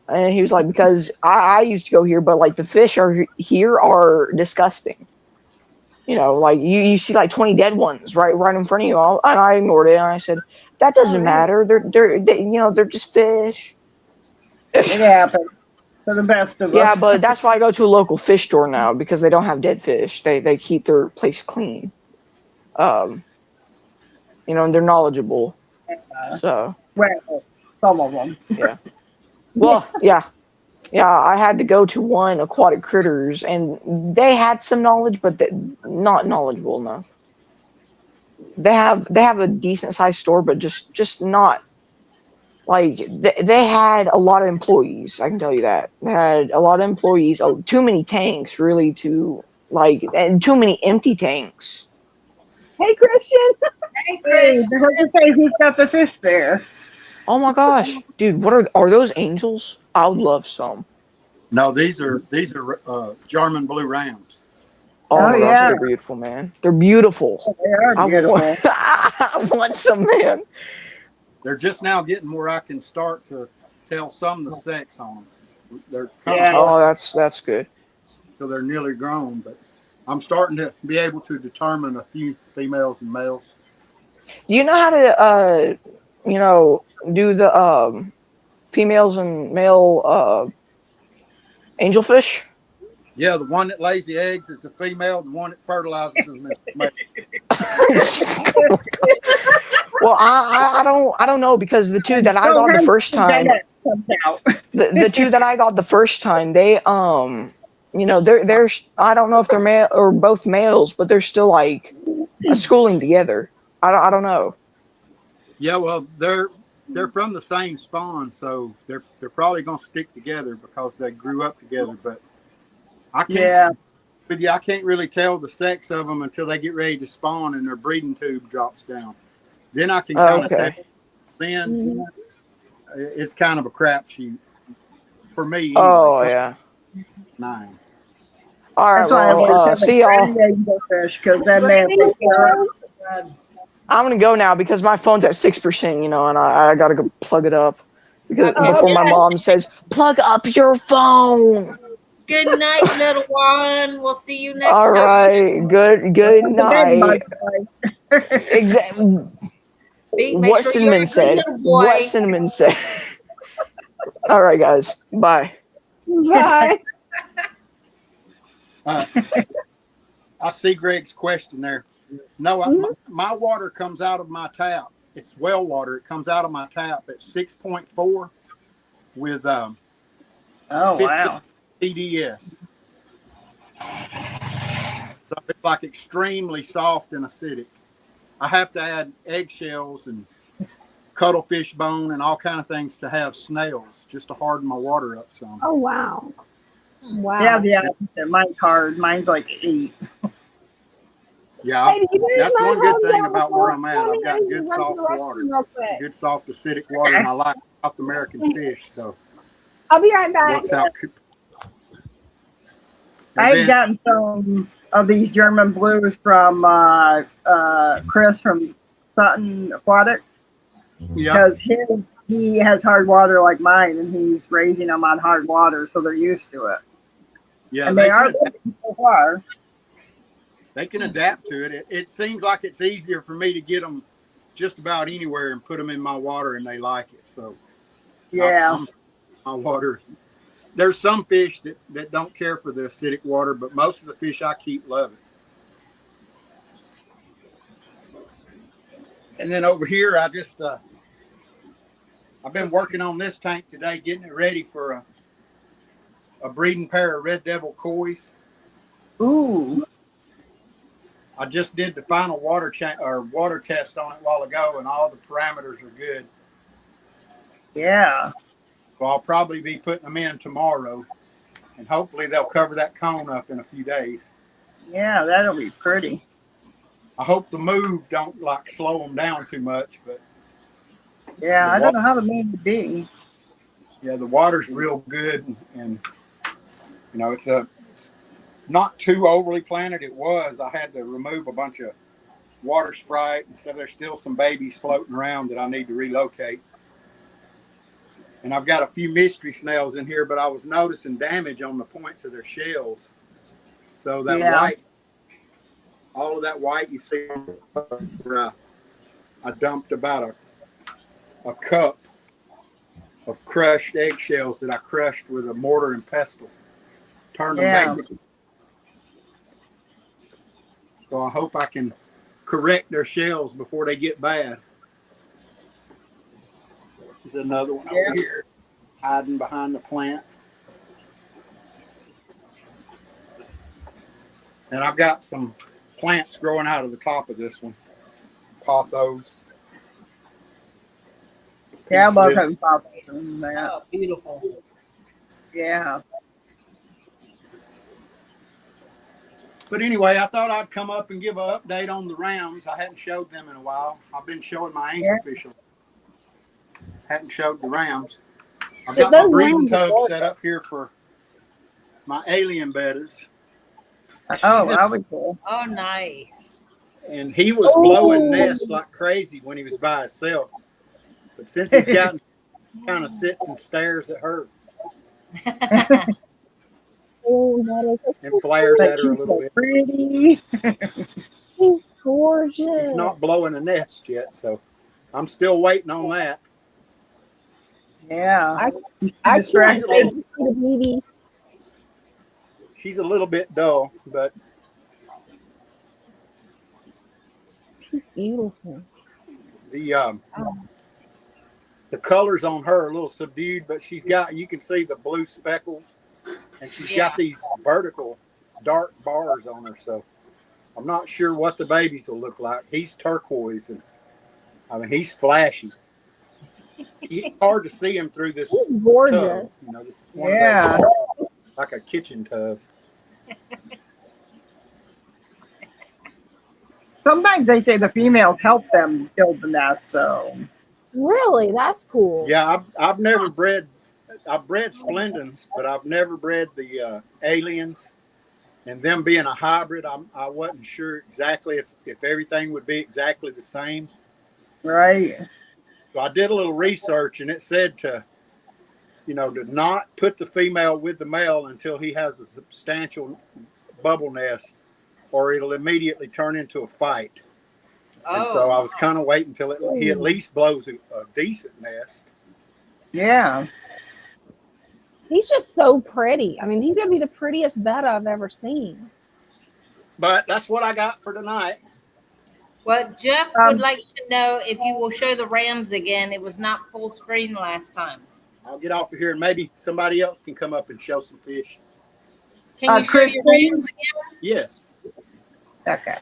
And he was like, because I used to go here, but like the fish here are disgusting. Like you see like 20 dead ones right in front of you. And I ignored it, and I said, that doesn't matter. They're just fish. It happens for the best of Yeah, us. but that's why I go to a local fish store now, because they don't have dead fish. They keep their place clean. And they're knowledgeable. So Well, some of them. yeah. Well, yeah. I had to go to one Aquatic Critters, and they had some knowledge, but not knowledgeable enough. They have a decent sized store, but just not like they had a lot of employees. I can tell you that they had a lot of employees. Too many tanks, really, and too many empty tanks. Hey, Christian. Hey, Hey, Chris. the husband say who's got the fish there? Oh my gosh, dude! What are those angels? I would love some. No, these are German blue rounds. Oh Oh, my gosh, yeah. they're beautiful, man. They're beautiful. They are beautiful. I want some, man. They're just now getting where I can start to tell some of the sex on them. They're kind Yeah. of hard Oh, that's good. till they're nearly grown, but I'm starting to be able to determine a few females and males. Do you know how to do the females and male angelfish? Yeah, the one that lays the eggs is the female. The one that fertilizes is the male. Well, I don't know, because the two that I got the first time, the two that I got the first time, they they're I don't know if they're male or both males, but they're still like schooling together. I don't know. Yeah, well, they're from the same spawn, so they're probably gonna stick together because they grew up together. But I can't with you. I can't really tell the sex of them until they get ready to spawn and their breeding tube drops down. Then I can kind of tell. Then it's kind of a crapshoot for me. Anyway, Oh so yeah. 9. All right. That's why I Well, always have see y'all. fish, because then they I'm gonna go now because my phone's at 6%. And I gotta go plug it up because before my mom says plug up your phone. Good night, little one. We'll see you next All time. right. Good night. Exactly. Make What sure Cinnamon you're a good said. little boy. What Cinnamon said. All right, guys. Bye. Bye. I see Greg's question there. No, my water comes out of my tap. It's well water. It comes out of my tap at 6.4 with oh, wow. TDS. So it's like extremely soft and acidic. I have to add eggshells and cuttlefish bone and all kind of things to have snails just to harden my water up some. Oh wow. Wow. Yeah, the opposite. Mine's hard. Mine's like 8. Yeah, Hey, do you guys that's mind one good holding thing down about the where fort I'm at. for me? I've I got need to good run to soft the water, restroom real quick. good soft acidic water, and I like South American fish, so I'll be right back. works out. And I've then, gotten some of these German blues from Chris from Sutton Aquatics yeah, because he has hard water like mine, and he's raising them on hard water, so they're used to it. yeah, And they are living so far. they can adapt to it. It seems like it's easier for me to get them just about anywhere and put them in my water, and they like it. So Yeah. my water. There's some fish that don't care for the acidic water, but most of the fish I keep love it. And then over here, I've been working on this tank today, getting it ready for a breeding pair of red devil kois. Ooh. I just did the final water test on it a while ago, and all the parameters are good. Yeah. So I'll probably be putting them in tomorrow, and hopefully they'll cover that cone up in a few days. Yeah, that'll be pretty. I hope the move don't like slow them down too much, but Yeah, I don't know how the moon would be. yeah, the water's real good, and you know it's not too overly planted. It was. I had to remove a bunch of water sprite and stuff. There's still some babies floating around that I need to relocate. And I've got a few mystery snails in here, but I was noticing damage on the points of their shells. So that white, all of that white you see, where I dumped about a cup of crushed eggshells that I crushed with a mortar and pestle. Turned them basically. So I hope I can correct their shells before they get bad. There's another one over here hiding behind the plant. And I've got some plants growing out of the top of this one. Pothos. Yeah, I love having pothos in there. Oh, beautiful. Yeah. But anyway, I thought I'd come up and give an update on the rounds. I hadn't showed them in a while. I've been showing my angelfish. Hadn't showed the rounds. I've got my breeding tub set up here for my alien bettas. Oh, that would be cool. Oh, nice. And he was blowing nests like crazy when he was by himself. But since he's gotten, kind of sits and stares at her. And flares at her a little bit. Pretty. He's gorgeous. He's not blowing a nest yet, so I'm still waiting on that. Yeah. I can't wait to see the babies. She's a little bit dull, but she's beautiful. The colors on her are a little subdued, but she's got, you can see the blue speckles, and she's got these vertical dark bars on her. So I'm not sure what the babies will look like. He's turquoise, and I mean he's flashy. It's hard to see him through this. He's gorgeous. Tub. You know, this is one of those, like a kitchen tub. Sometimes they say the females help them build the nest, so. Really? That's cool. Yeah, I've never bred. I've bred Splendens, but I've never bred the aliens. And them being a hybrid, I wasn't sure exactly if everything would be exactly the same. Right. So I did a little research, and it said to not put the female with the male until he has a substantial bubble nest, or it'll immediately turn into a fight. And so I was kind of waiting until he at least blows a decent nest. Yeah. He's just so pretty. I mean, he's gonna be the prettiest betta I've ever seen. But that's what I got for tonight. Well, Jeff would like to know if you will show the rams again. It was not full screen last time. I'll get off of here, and maybe somebody else can come up and show some fish. Can you show your rams again? Yes. Okay.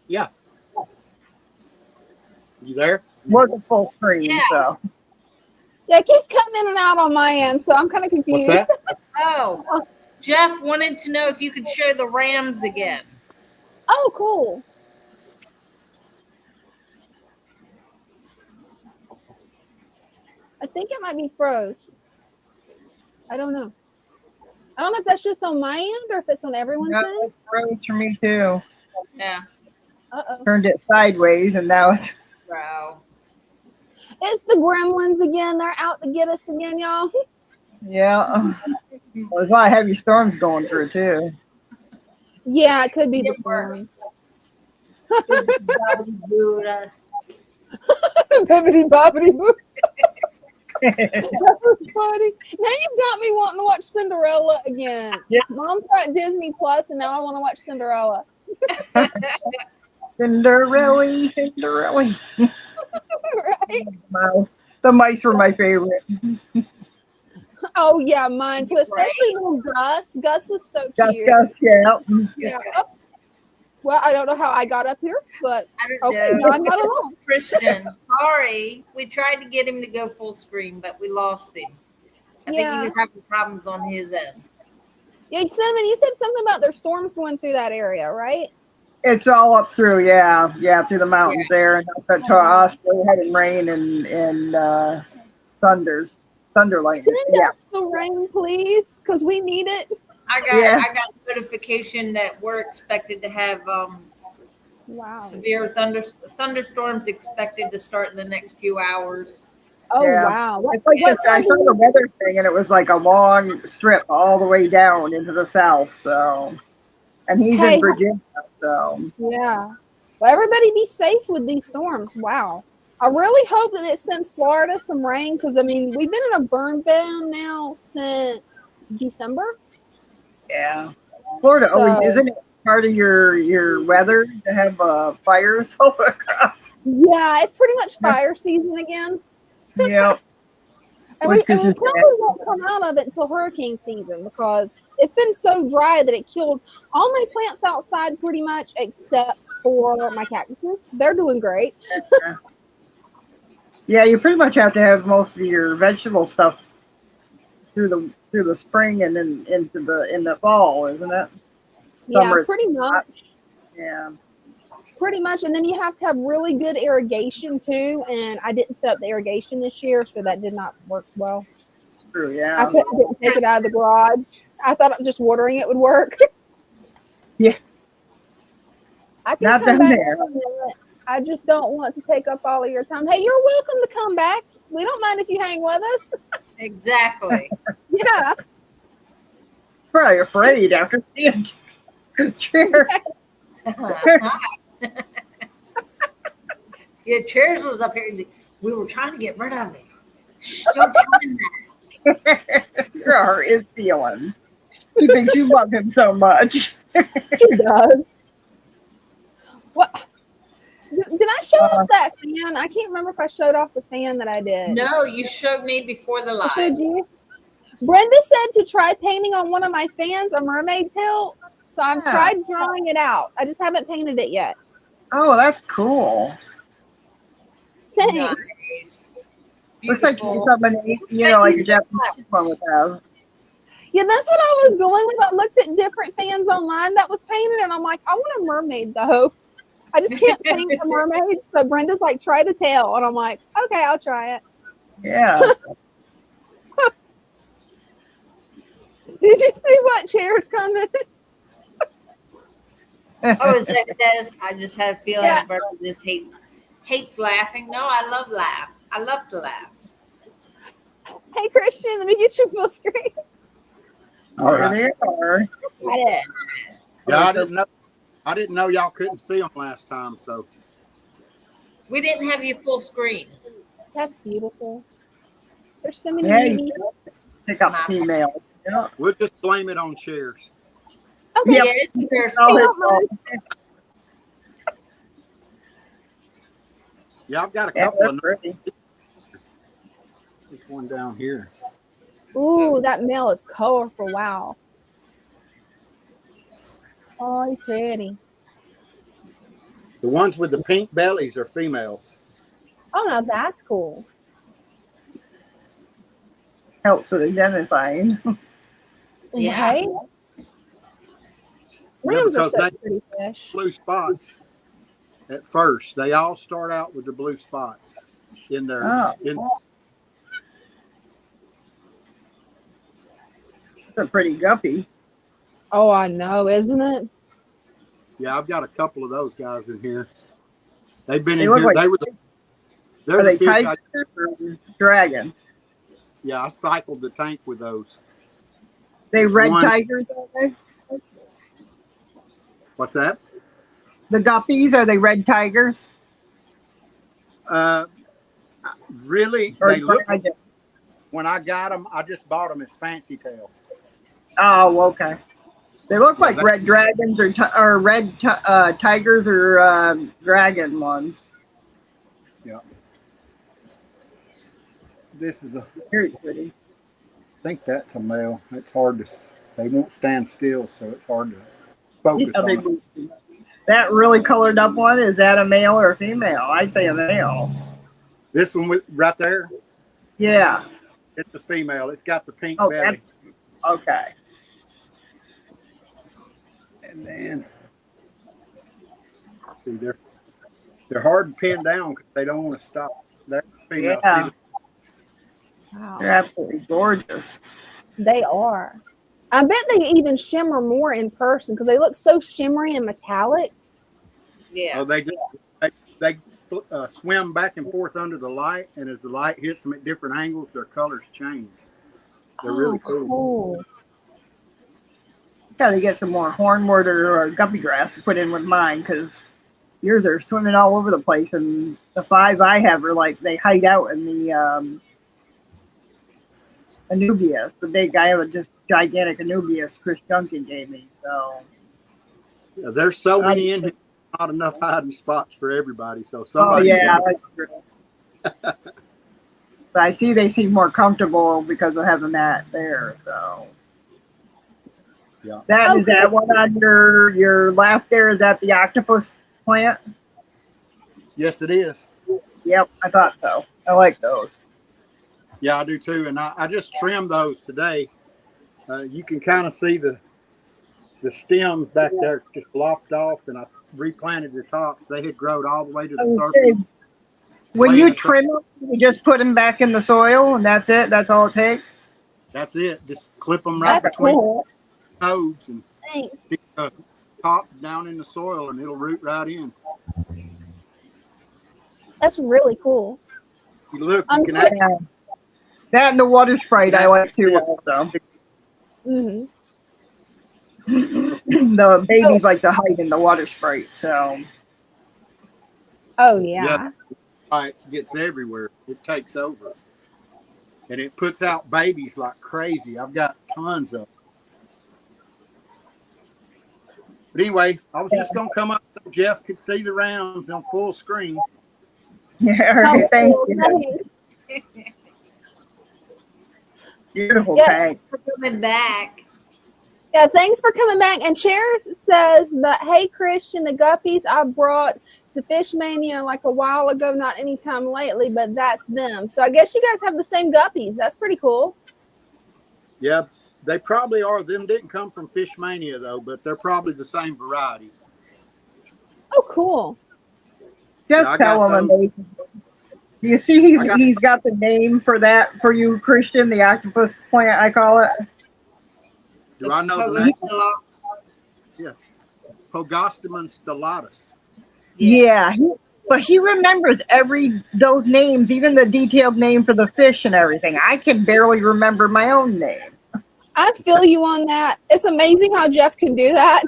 Yeah. You there? wasn't full screen, Yeah. so. Yeah, it keeps cutting in and out on my end, so I'm kind of confused. What's that? Oh, Jeff wanted to know if you could show the Rams again. Oh, cool. I think it might be froze. I don't know. I don't know if that's just on my end or if it's on everyone's No, end. it froze for me too. Yeah. Uh-oh. Turned it sideways and now it's. Wow. It's the gremlins again. They're out to get us again, y'all. Yeah. Well, there's a lot of heavy storms going through too. Yeah, it could be the It worked. storm. Buddha. Bibbidi bobbidi boo. That was funny. Now you've got me wanting to watch Cinderella again. Yeah. Mom's got Disney Plus, and now I want to watch Cinderella. Cinderella, Cinderella. Right? Wow. The mice were my favorite. Oh yeah, mine too. Especially little Gus. Gus was so Gus, cute. Gus, yeah. Yeah. Well, I don't know how I got up here, but I don't okay, know. I'm not alone. Christian, sorry. We tried to get him to go full screen, but we lost him. I think he Yeah. was having problems on his end. Yeah, Cinnamon, you said something about there's storms going through that area, right? It's all up through, yeah, through the mountains there, and up to us. We're having rain and thunder lightning. Send Yeah, us the rain, please, because we need it. I got notification that we're expected to have Wow. severe thunderstorms expected to start in the next few hours. Oh Yeah. wow. What, it's like what I time saw do the weather thing, and it was like a long strip all the way down into the south. So, and he's Hey. in Virginia, so Yeah. Well, everybody be safe with these storms. Wow. I really hope that it sends Florida some rain because, I mean, we've been in a burn ban now since December. yeah. Florida So- always isn't it part of your weather to have fires all across. Yeah, it's pretty much fire season again. Yep. And we Which is probably just won't come out of it until hurricane season because it's been so dry that it killed all my plants outside pretty much except for my cactuses. They're doing great. Yeah, you pretty much have to have most of your vegetable stuff through the spring and then in the fall, isn't it? Yeah, Summer it's pretty much. Yeah. Pretty much. And then you have to have really good irrigation too. And I didn't set up the irrigation this year, so that did not work well. It's true, I yeah. didn't take it out of the garage. I thought just watering it would work. Yeah. I can Not come down back there. in a minute. I just don't want to take up all of your time. Hey, you're welcome to come back. We don't mind if you hang with us. Exactly. Yeah. It's probably afraid after seeing chair. Yeah, Chairs was up here. We were trying to get rid of it. Shh, don't tell him that. Her is feelings. He thinks you love him so much. She does. What? Did I show off that fan? I can't remember if I showed off the fan that I did. No, you showed me before the I live. showed you. Brenda said to try painting on one of my fans a mermaid tail. So I've Yeah. tried drawing it out. I just haven't painted it yet. Oh, that's cool. Thanks. Nice. Looks like Beautiful. somebody, Thank like you a so Japanese much. one would have. Yeah, that's what I was going with. I looked at different fans online that was painted, and I'm like, I want a mermaid though. I just can't paint the mermaid. So Brenda's like, try the tail, and I'm like, okay, I'll try it. Yeah. Did you see what chair's coming? Oh, is that Des? I just had a feeling Yeah. Berta just hates laughing. No, I love laugh. I love to laugh. Hey Christian, let me get your full screen. All There right. they are. Got it. Yeah, I didn't know y'all couldn't see them last time, so We didn't have you full screen. That's beautiful. There's so many Yeah, babies. you pick up females. Yeah. we'll just blame it on chairs. Okay. Yep. Yeah, it's yours. Oh, don't mind. Yeah, I've got a Yeah, couple they're of pretty. this one down here. Ooh, that male is colorful. Wow. Oh, he's pretty. The ones with the pink bellies are females. Oh no, that's cool. Helps with identifying. Yeah. Right? Yeah, Rams are because such they pretty fish. blue spots at first. They all start out with the blue spots in their. Oh, it's a pretty guppy. Oh, I know, isn't it? Yeah, I've got a couple of those guys in here. They've been They in look here. like, They're are the they fish. tigers or dragon? I cycled the tank with those. They There's red one- tigers, are they? What's that? The guppies, are they red tigers? Really, Or they look. dragon? When I got them, I just bought them as fancy tail. Oh, okay. They look Yeah, like red dragons or red tigers or dragon ones. Yeah. This is a. Very pretty. I think that's a male. It's hard to. They won't stand still, so it's hard to focus Yeah, they on. Them. move. That really colored up one, is that a male or a female? I'd say a male. This one right there, Yeah. it's a female. It's got the pink Oh, belly. Okay. And then, see, they're hard to pin down because they don't want to stop. They're female. Yeah. See, Wow. They're absolutely gorgeous. They are. I bet they even shimmer more in person because they look so shimmery and metallic. Yeah. oh, they swim back and forth under the light, and as the light hits them at different angles, their colors change. They're really cool. Got to get some more hornwort or guppy grass to put in with mine because yours are swimming all over the place, and the 5 I have are like they hide out in the Anubias. The big guy with just gigantic Anubias Chris Duncan gave me. So Yeah, there's so many in here, not enough hiding spots for everybody. So somebody. that's true. But I see they seem more comfortable because of having that there. So Yeah. is that one on your left there? Is that the octopus plant? Yes, it is. Yep, I thought so. I like those. Yeah, I do too. And I just trimmed those today. You can kind of see the stems back there just lopped off, and I replanted the tops. They had grown all the way to the surface. When you trim them, you just put them back in the soil, and that's it. That's all it takes. That's it. Just clip them right That's between cool. the nodes and Thanks. stick the top down in the soil, and it'll root right in. That's really cool. You look, I'm you can actually. That and the water sprite I like too also. Hmm. The babies like to hide in the water sprite, so Oh yeah. It gets everywhere. It takes over. And it puts out babies like crazy. I've got tons of them. But anyway, I was just going to come up so Jeff could see the rounds on full screen. yeah, right, thank you. Thanks. Beautiful Yeah. tank. For coming back. Yeah, thanks for coming back. And Cheers says that, hey, Christian, the guppies I brought to Fish Mania like a while ago, not anytime lately, but that's them. So I guess you guys have the same guppies. That's pretty cool. Yeah, they probably are. Them didn't come from Fish Mania, though, but they're probably the same variety. Oh, cool. Just I tell got him those. amazing. You see, I got- he's got the name for that for you, Christian, the octopus plant, I call it. Do I know the name? Pogostemon stellatus. Yeah, but he remembers those names, even the detailed name for the fish and everything. I can barely remember my own name. I feel you on that. It's amazing how Jeff can do that.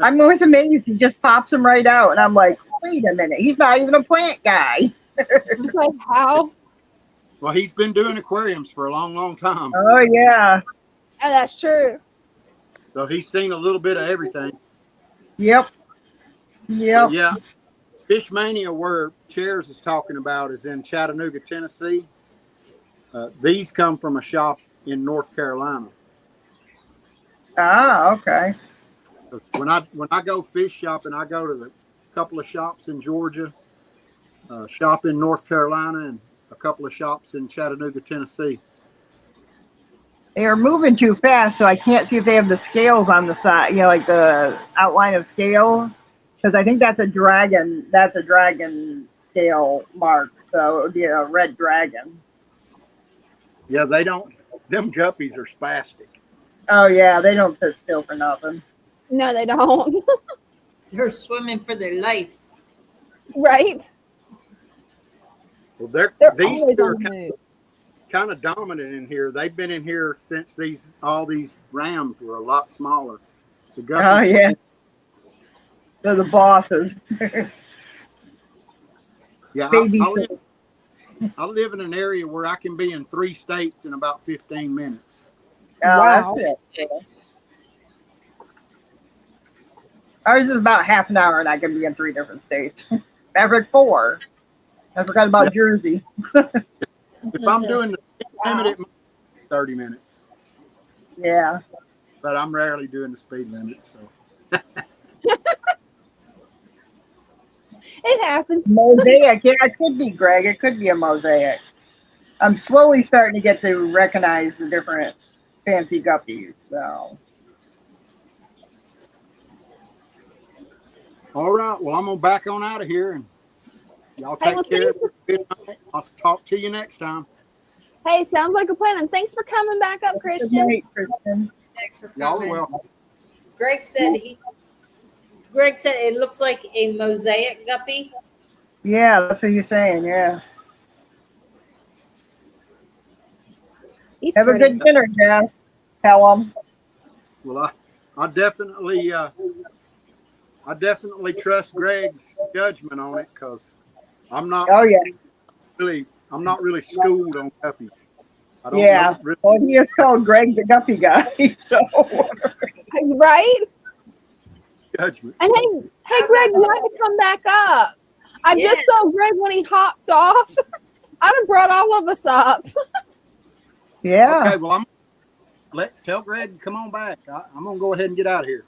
I'm always amazed. He just pops them right out, and I'm like, wait a minute, he's not even a plant guy. It's like, how? Well, he's been doing aquariums for a long, long time. Oh yeah, Oh, that's true. So he's seen a little bit of everything. yep. But yeah, Fish Mania, where Chairs is talking about, is in Chattanooga, Tennessee. These come from a shop in North Carolina. Ah, okay. When I go fish shopping, I go to a couple of shops in Georgia, shop in North Carolina and a couple of shops in Chattanooga, Tennessee. They are moving too fast, so I can't see if they have the scales on the side, like the outline of scales. Because I think that's a dragon. That's a dragon scale mark. So it would be a red dragon. Yeah, they don't. Them guppies are spastic. Oh yeah, they don't sit still for nothing. No, they don't. They're swimming for their life. Right? Well, They're these always two on are the move. kind of dominant in here. They've been in here since all these rams were a lot smaller. The guppies. Oh yeah, they're the bosses. Yeah, Baby. I live in an area where I can be in 3 states in about 15 minutes. Oh, Wow. that's it. Ours is about half an hour, and I can be in 3 different states. Maverick 4. I forgot about Jersey. If I'm doing the speed limit, it might be 30 minutes. Yeah. But I'm rarely doing the speed limit, so. It happens. Mosaic. Yeah, it could be, Greg. It could be a mosaic. I'm slowly starting to get to recognize the different fancy guppies. So. All right. Well, I'm going to back on out of here, and y'all Hey, take well, care. thanks Good night. I'll talk to you next time. Hey, sounds like a plan. And thanks for coming back up, Good Christian. night, Kristen. Thanks for Y'all are coming. welcome. Greg said it looks like a mosaic guppy. Yeah, that's what you're saying. Yeah. He's Have pretty. a good dinner, Jeff. Tell them. Well, I definitely trust Greg's judgment on it, because I'm not. Oh yeah. I'm not really schooled on guppies. I don't Yeah. know really. Well, he is called Greg the Guppy guy. So. Right? Judgment. And hey, Greg, you have to come back up. I just saw Greg when he hopped off. I'd have brought all of us up. Yeah. Okay, well, tell Greg to come on back. I'm gonna go ahead and get out of here.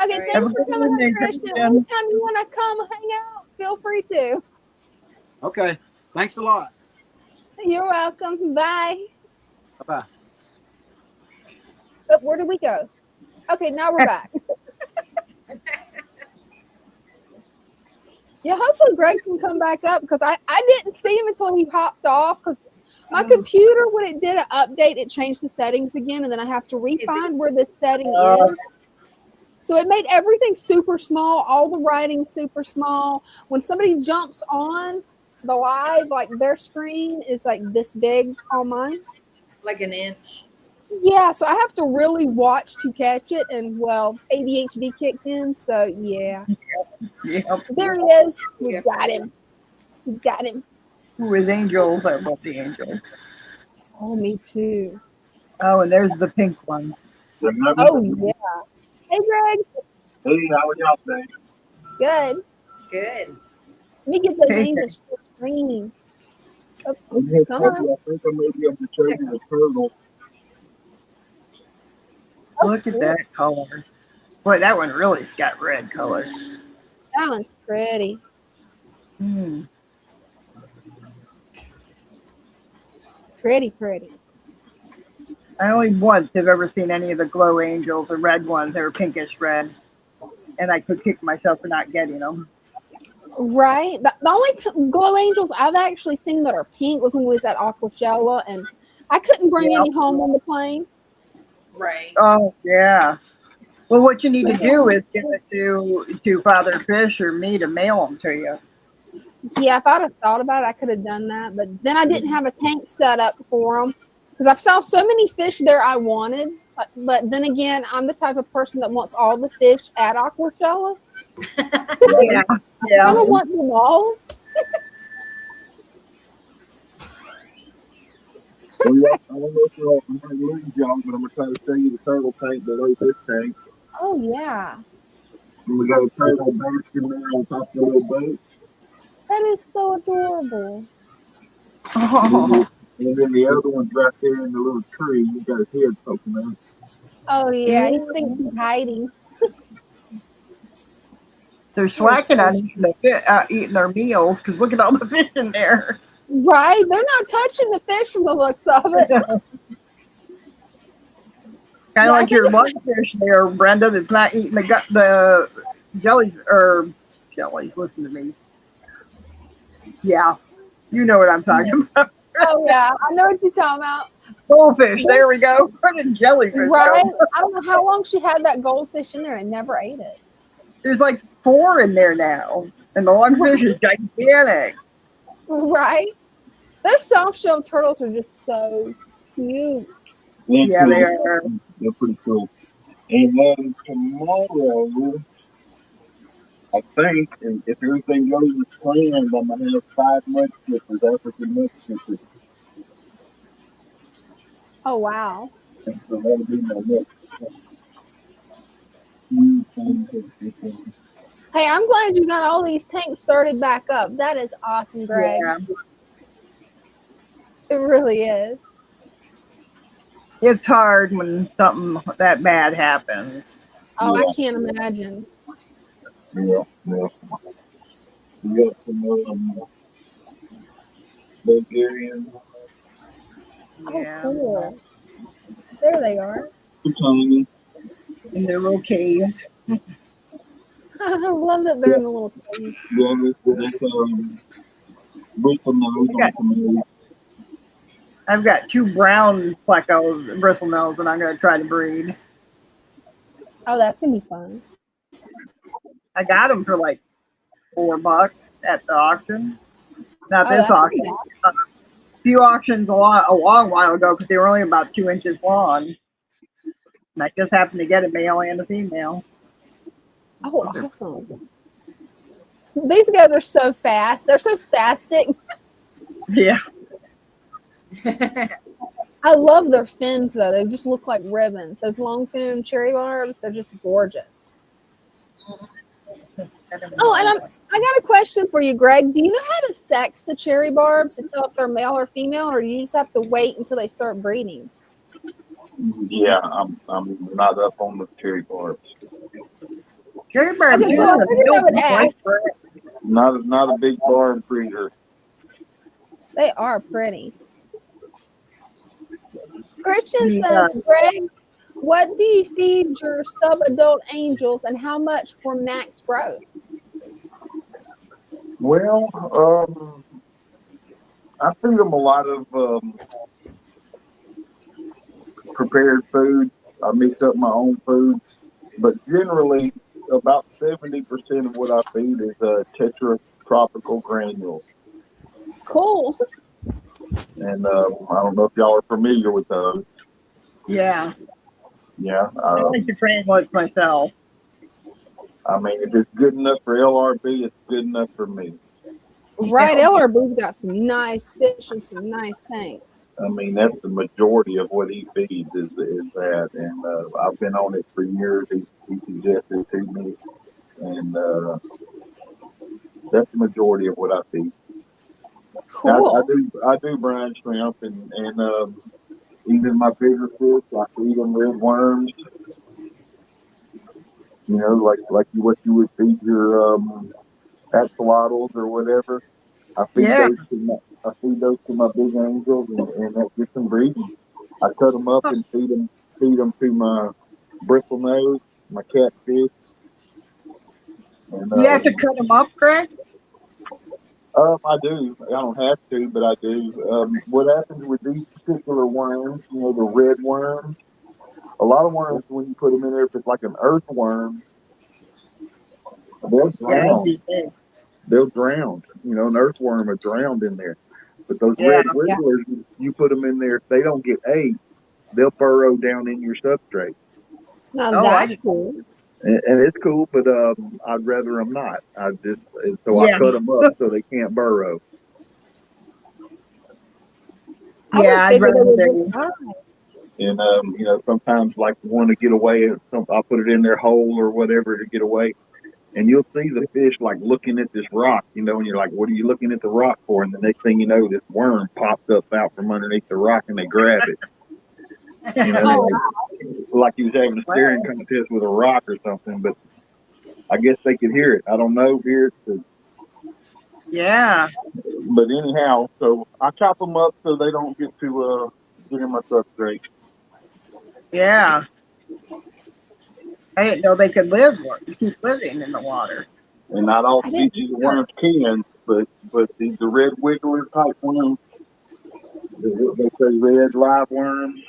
Okay, Right. thanks for Have a good coming evening, up, Christian. Christian. Anytime you want to come hang out, feel free to. Okay, thanks a lot. You're welcome. Bye. Bye-bye. Oh, where did we go? Okay, now we're back. Yeah, hopefully Greg can come back up, because I didn't see him until he hopped off, because my computer, when it did an update, it changed the settings again, and then I have to re-find where the setting is. So it made everything super small, all the writing super small. When somebody jumps on the live, like their screen is like this big on mine. Like an inch. Yeah, so I have to really watch to catch it, and well, ADHD kicked in, so yeah. Yep. There he is. We got him. We got him. Who is Angels? I love the Angels. Oh, me too. Oh, and there's the pink ones. Oh yeah. Hey, Greg. Hey, how are y'all today? Good. Good. Let me get those Hey, angels full screen. Oh, I'm here come to on. I think I may be able to show you the turtle. Look at that color. Boy, that one really's got red color. That one's pretty. Hmm. Pretty. I only once have ever seen any of the glow angels or red ones. They were pinkish red. And I could kick myself for not getting them. Right. The only glow angels I've actually seen that are pink was when we was at Aquashella, and I couldn't bring any home on the plane. Right. Oh, yeah. Well, what you need to do is give it to Father Fish or me to mail them to you. Yeah, if I'd have thought about it, I could have done that. But then I didn't have a tank set up for them, because I've saw so many fish there I wanted. But then again, I'm the type of person that wants all the fish at Aquashella. Yeah. I don't want them all. Well, yeah, I don't know if y'all, I'm going to lose y'all, but I'm going to try to show you the turtle tank below this tank. Oh, yeah. And we got a turtle basking there on top of the little boat. That is so adorable. Oh. And then the other one's right there in the little tree. He's got his head poking out. Oh, yeah. He thinks he's hiding. They're slacking on eating their meals because look at all the fish in there. Right? They're not touching the fish from the looks of it. Kind Yeah, of I like think your lungfish there, Brenda, that's not eating the jellies or jellies. Listen to me. Yeah, you know what I'm talking about. Oh yeah, I know what you're talking about. Goldfish. There we go. Where did jellyfish Right? go? I don't know how long she had that goldfish in there and never ate it. There's like 4 in there now, and the lungfish is gigantic. Right? Those soft-shell turtles are just so cute. Yeah, they are. They're pretty cool. And then tomorrow, I think, and if everything goes as planned, I'm gonna have 5 mudskippers, African mudskippers. Oh wow. And so that'll be my next new thing. Hey, I'm glad you got all these tanks started back up. That is awesome, Greg. Yeah. It really is. It's hard when something that bad happens. Oh, Yeah. I can't imagine. Yeah. We got some Bulgarian. Yeah. Oh, cool. There they are. Tiny. In their little caves. I love that they're in the little caves. Yeah, that's bristle nose on tomato. I've got 2 brown plecos, bristle nose, and I'm going to try to breed. Oh, that's gonna be fun. I got them for like $4 at the auction. Not Oh, this that's auction. A few auctions a long while ago because they were only about 2 inches long. And I just happened to get a male and a female. Oh, awesome. These guys are so fast. They're so spastic. Yeah. I love their fins though. They just look like ribbons. Those long fin cherry barbs, they're just gorgeous. Oh, and I got a question for you, Greg. Do you know how to sex the cherry barbs to tell if they're male or female, or do you just have to wait until they start breeding? Yeah, I'm not up on the cherry barbs. Cherry barbs. Okay, well, I figured I would ask. Not a big barb breeder. They are pretty. Christian Yeah. says, Greg, what do you feed your sub-adult angels and how much for max growth? Well, I feed them a lot of prepared food. I mix up my own food, but generally about 70% of what I feed is tetratropical granules. Cool. And I don't know if y'all are familiar with those. Yeah. Yeah. I like the granules myself. I mean, if it's good enough for LRB, it's good enough for me. Right, LRB's got some nice fish and some nice tanks. I mean, that's the majority of what he feeds is that. And I've been on it for years. He suggested to me. And that's the majority of what I feed. Cool. I do brine shrimp and even my bigger fish, I feed them red worms. You know, like what you would feed your axolotls or whatever. I feed those to my big angels, and that gets them breeding. I cut them up and feed them to my bristle nose, my catfish. And, You have to cut them up, Greg? I do. I don't have to, but I do. What happens with these particular worms, you know, the red worms, a lot of worms, when you put them in there, if it's like an earthworm, they'll drown. They'll drown. You know, an earthworm is drowned in there. But those red wigglers, you put them in there, if they don't get ate, they'll burrow down in your substrate. Now that's cool. And it's cool, but I'd rather them not. I cut them up so they can't burrow. Yeah, I'd rather them. And you know, sometimes like want to get away, I'll put it in their hole or whatever to get away. And you'll see the fish like looking at this rock, you know, and you're like, what are you looking at the rock for? And the next thing you know, this worm pops up out from underneath the rock and they grab it. You know, like he was having a staring contest with a rock or something. But I guess they could hear it. I don't know, hear it. Yeah. But anyhow, so I chop them up so they don't get to get in my substrate. Yeah. I didn't know they could keep living in the water. And not all I didn't species of know. worms can, but these the red wiggler type worms, they say red live worms,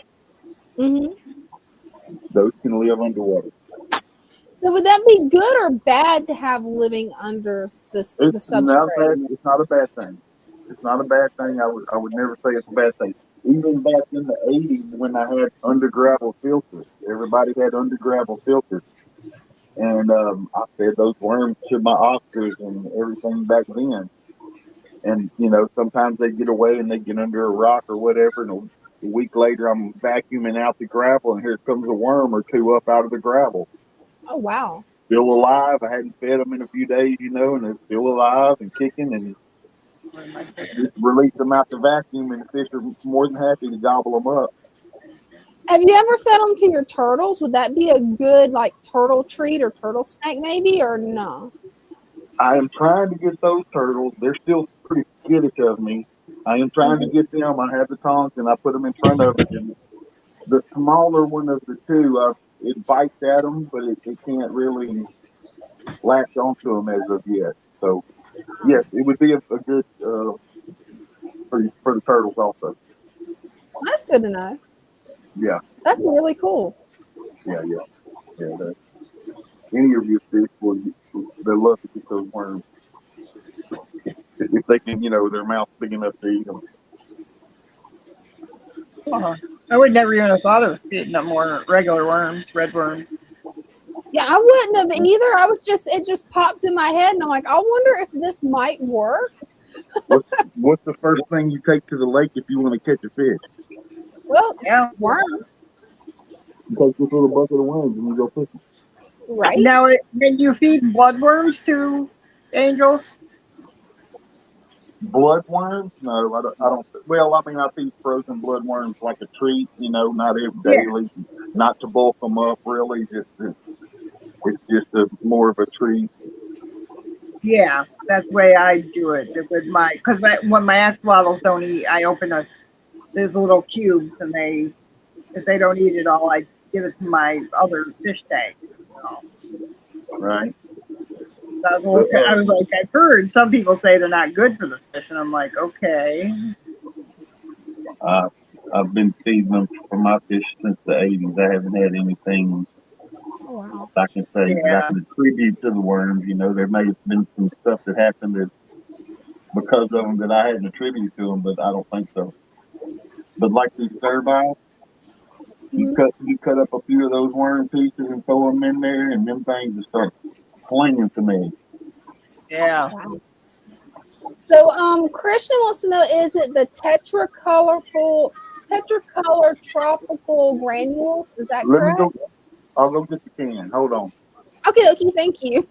Hmm. those can live underwater. So would that be good or bad to have living under the It's not substrate? bad. It's not a bad thing. It's not a bad thing. I would never say it's a bad thing. Even back in the '80s when I had under gravel filters, everybody had under gravel filters, and I fed those worms to my oysters and everything back then. And you know, sometimes they get away and they get under a rock or whatever, and a week later I'm vacuuming out the gravel, and here comes a worm or two up out of the gravel. Oh wow. Still alive. I hadn't fed them in a few days, you know, and they're still alive and kicking, and just release them out the vacuum, and the fish are more than happy to gobble them up. Have you ever fed them to your turtles? Would that be a good like turtle treat or turtle snack maybe or no? I am trying to get those turtles. They're still pretty skittish of me. I am trying to get them. I have the tongs, and I put them in front of it. And the smaller one of the two, it bites at them, but it can't really latch onto them as of yet. So, yes, it would be a good for the turtles also. That's good to know. Yeah, That's really cool. yeah. Any of your fish they love to get those worms if they can, you know, their mouth big enough to eat them. I would never even have thought of eating them more regular worms, red worms. Yeah, I wouldn't have either. It just popped in my head and I'm like, I wonder if this might work. What's the first thing you take to the lake if you want to catch a fish? Well, Yeah. worms, You take this little bucket of worms and you go fishing. right? Now, did you feed bloodworms to angels? Blood worms? No, I don't. Well, I mean, I feed frozen blood worms like a treat, you know, not every daily, not to bulk them up, really. It's just more of a treat. Yeah, that's the way I do it with because when my axolotls don't eat, I open these little cubes, and if they don't eat it all, I give it to my other fish tank. Right. So I was like, I've heard some people say they're not good for the fish, and I'm like, okay. I've been feeding them for my fish since the '80s. I haven't had anything I can say that I can attribute to the worms. You know, there may have been some stuff that happened because of them that I hadn't attributed to them, but I don't think so. But like these serviles, you cut up a few of those worm pieces and throw them in there, and them things just start clinging to me. Yeah. Wow. So, Christian wants to know: is it the tetracolor tropical granules? Is that correct? I'll go get the can. Hold on. Okay, thank you.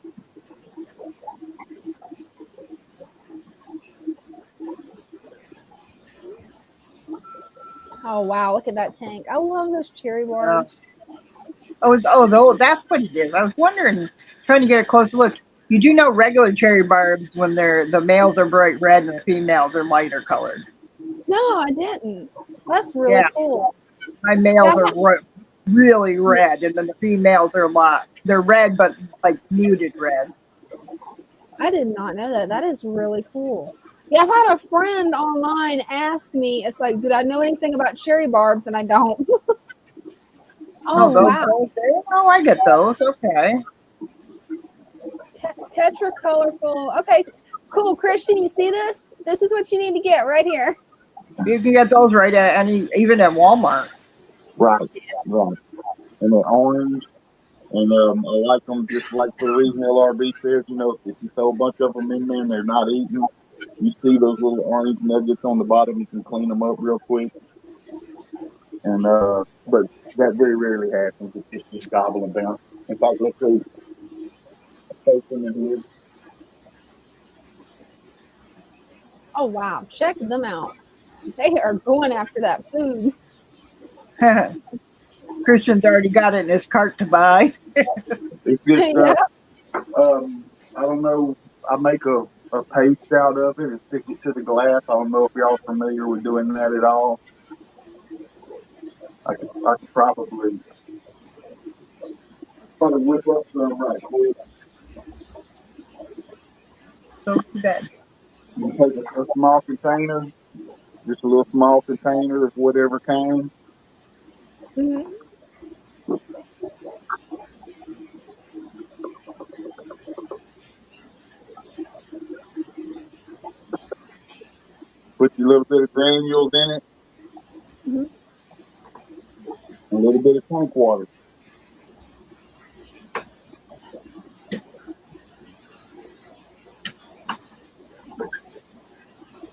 Oh wow, look at that tank. I love those cherry barbs. That's what it is. I was wondering, trying to get a close look. You do know regular cherry barbs when the males are bright red and the females are lighter colored. No, I didn't. That's really cool. My males are really red, and then the females are they're red, but like muted red. I did not know that. That is really cool. Yeah, I've had a friend online ask me, it's like, did I know anything about cherry barbs? And I don't. Wow. Oh, I get those. Okay. Tetracolorful. Okay, cool. Christian, you see this? This is what you need to get right here. You can get those right at even at Walmart. Right. And they're orange. And I like them just like for the reason LRB says, you know, if you throw a bunch of them in there and they're not eating, you see those little orange nuggets on the bottom, you can clean them up real quick. And but that very rarely happens. It's just gobble and bounce. In fact, let's see. Take them in here. Oh wow, check them out. They are going after that food. Christian's already got it in his cart to buy. It's good stuff. I don't know. I make a paste out of it and stick it to the glass. I don't know if y'all are familiar with doing that at all. I could probably whip up some right quick. So bad. You take a small container, just a little small container of whatever kind. Mhm. Put your little bit of granules in it, Mhm. a little bit of tank water.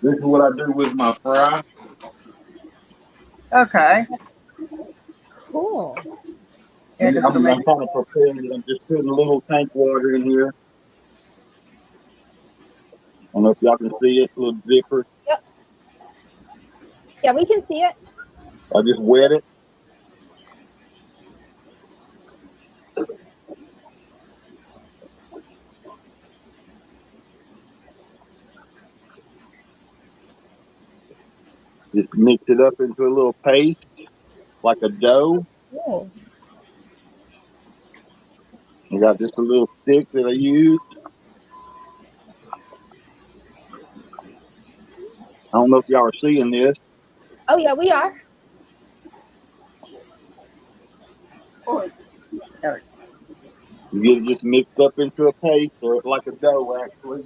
This is what I do with my fry. Okay. Cool. Yeah, I'm 'cause it'll make kind of preparing it. I'm just putting a little tank water in here. I don't know if y'all can see it, a little zipper. Yep. Yeah, we can see it. I just wet it. Just mix it up into a little paste, like a dough. Cool. I got just a little stick that I use. I don't know if y'all are seeing this. Oh yeah, we are. You get it just mixed up into a paste, or like a dough, actually.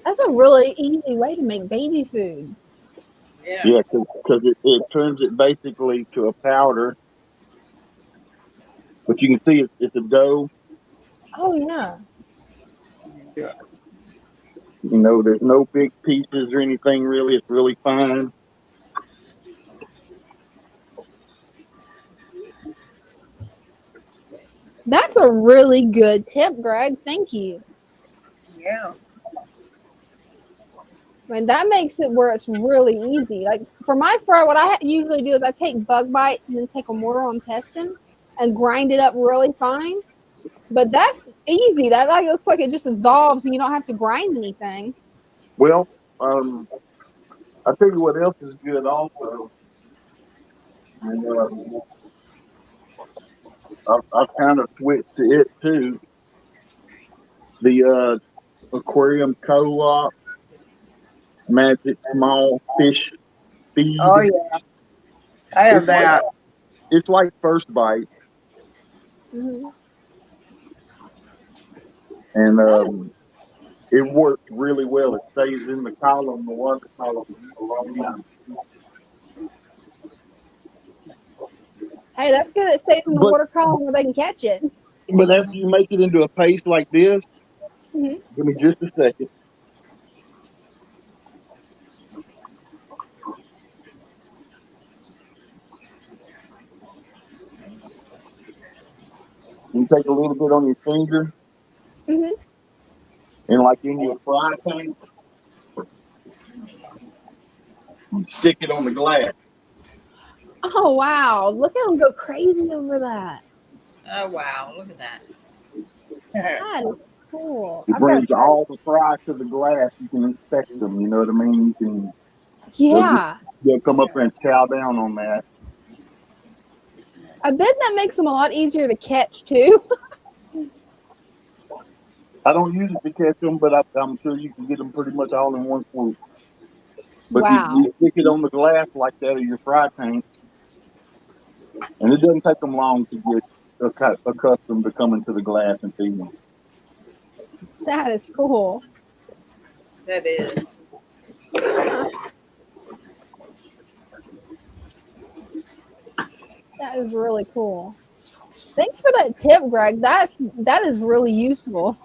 That's a really easy way to make baby food. Yeah, because it turns it basically to a powder. But you can see it's a dough. Oh yeah. You know, there's no big pieces or anything really. It's really fine. That's a really good tip, Greg. Thank you. yeah. I mean, that makes it where it's really easy. Like for my fry, what I usually do is I take bug bites and then take a mortar and pestle and grind it up really fine. But that's easy. That like looks like it just dissolves and you don't have to grind anything. Well, I tell you what else is good also. And I've kind of switched to it too. The aquarium co-op magic small fish feed. Oh yeah. I have that. It's like First Bite, Mm-hmm. and it works really well. It stays in the column, the water column, a long time. Hey, that's good. It stays in the But water column where they can catch it. after you make it into a paste like this, Mm-hmm. give me just a second. You take a little bit on your finger Mm-hmm. and like in your fry pan, you stick it on the glass. Oh wow! Look at them go crazy over that. Oh, wow. Look at that. That is cool. It I've got to brings try. all the fry to the glass. You can inspect them. You know what I mean? Yeah, They'll come up there and chow down on that. I bet that makes them a lot easier to catch too. I don't use it to catch them, but I'm sure you can get them pretty much all in one swoop. But Wow, you stick it on the glass like that of your fry tank, and it doesn't take them long to get accustomed to coming to the glass and feeding. that is cool. That is. That is really cool. Thanks for that tip, Greg. That is really useful.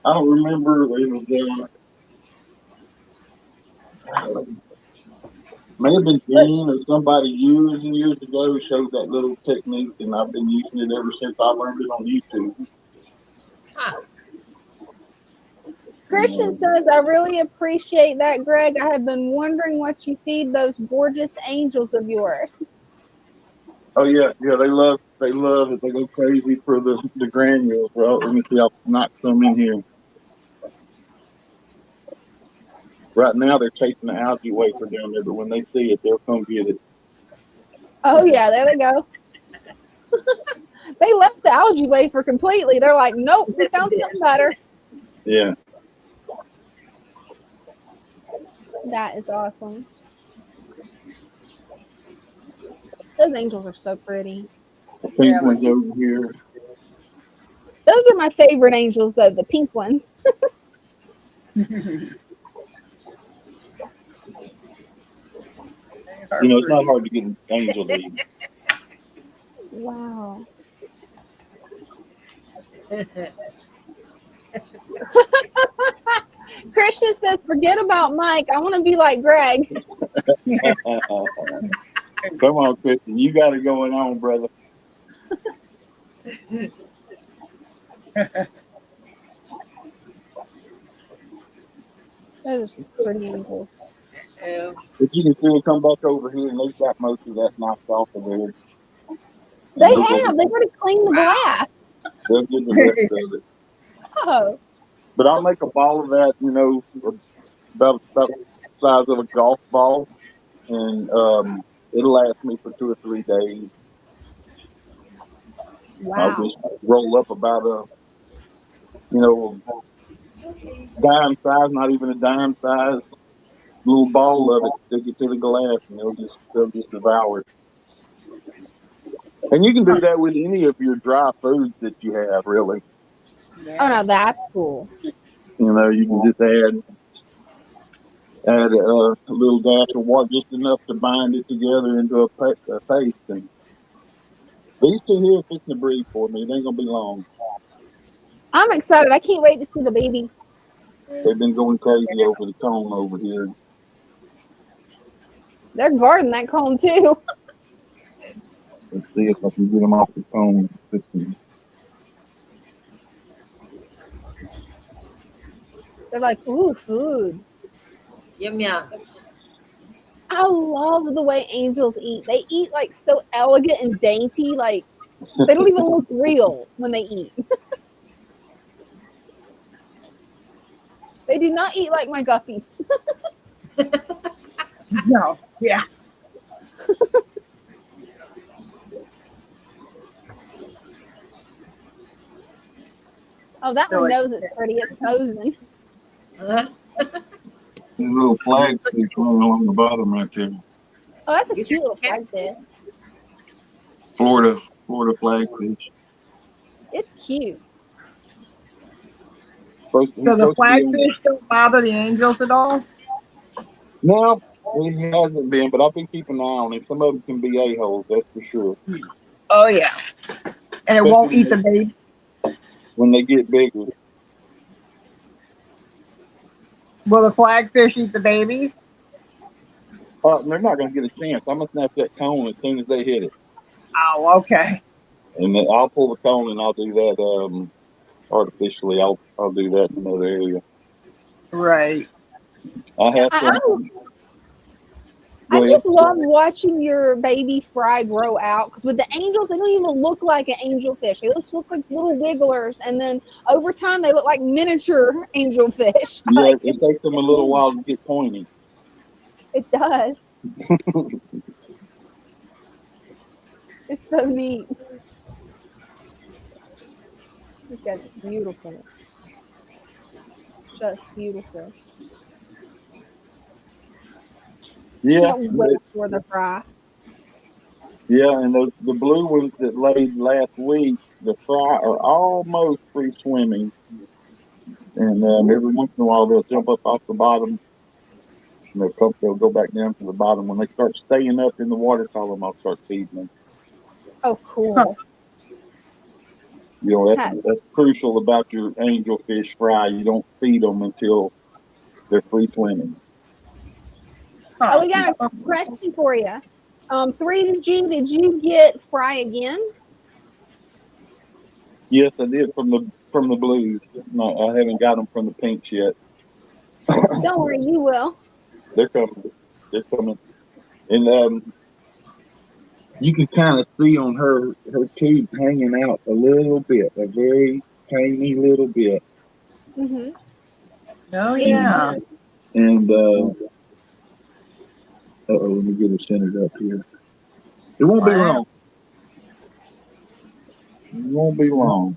I don't remember. It was may have been Dean or somebody years and years ago showed that little technique, and I've been using it ever since I learned it on YouTube. Christian says, I really appreciate that, Greg. I have been wondering what you feed those gorgeous angels of yours. Oh yeah, they love it. They go crazy for the granules. Well, let me see, I'll knock some in here. Right now they're chasing the algae wafer down there, but when they see it, they'll come get it. Oh yeah, there they go. They left the algae wafer completely. They're like, nope, we found something better. Yeah. That is awesome. Those angels are so pretty. The pink one's over here. Those are my favorite angels, though, the pink ones. You know, it's not hard to get an angel to eat. Wow. Christian says, forget about Mike. I want to be like Greg. Come on, Christian. You got it going on, brother. Those are some pretty angels. But you can see it come back over here, and they've got most of that knocked off of there. They have. They've already cleaned the glass. They'll get the rest of it. Oh. But I'll make a ball of that, you know, about the size of a golf ball, and it'll last me for 2 or 3 days. Wow. I'll just roll up about a, you know, dime size, not even a dime size, little ball of it, stick it to the glass, and they'll just devour it. And you can do that with any of your dry foods that you have, really. Oh no, that's cool. You know, you can just add a little dash of water, just enough to bind it together into a paste. And these two here are fixing to breed for me. It ain't gonna be long. I'm excited. I can't wait to see the babies. They've been going crazy over the cone over here. They're guarding that cone too. Let's see if I can get them off the cone. They're like, ooh, food. Yum yum. I love the way angels eat. They eat like so elegant and dainty. Like they don't even look real when they eat. They do not eat like my guppies. No. Yeah. Oh, that one knows it's pretty. It's posing. There's a little flag fish on the bottom right there. Oh, that's a cute little flagfish. Florida flagfish. It's cute. So the flagfish don't bother the angels at all? No, he hasn't been, but I've been keeping an eye on him. Some of them can be a-holes, that's for sure. Oh yeah. And it won't eat the baby? When they get bigger. Will the flagfish eat the babies? They're not going to get a chance. I'm going to snap that cone as soon as they hit it. Oh, okay. And then I'll pull the cone and I'll do that artificially. I'll do that in another area. Right. I just love watching your baby fry grow out, because with the angels, they don't even look like an angel fish. They just look like little wigglers, and then over time, they look like miniature angel fish. Yeah, like, it takes them a little while to get pointy. It does. It's so neat. These guys are beautiful. Just beautiful. Yeah. Can't wait for the fry. Yeah, and the blue ones that laid last week, the fry are almost free swimming. And every once in a while they'll jump up off the bottom. And they'll go back down to the bottom. When they start staying up in the water column, I'll start feeding them. Oh, cool. You know, that's crucial about your angelfish fry. You don't feed them until they're free swimming. Oh, we got a question for you. 3G, did you get fry again? Yes, I did from the blues. No, I haven't got them from the pinks yet. Don't worry, you will. They're coming. They're coming. And you can kind of see on her teeth hanging out a little bit, a very tiny little bit. Mm-hmm. Oh yeah. And let me get her centered up here. It won't be long. It won't be long.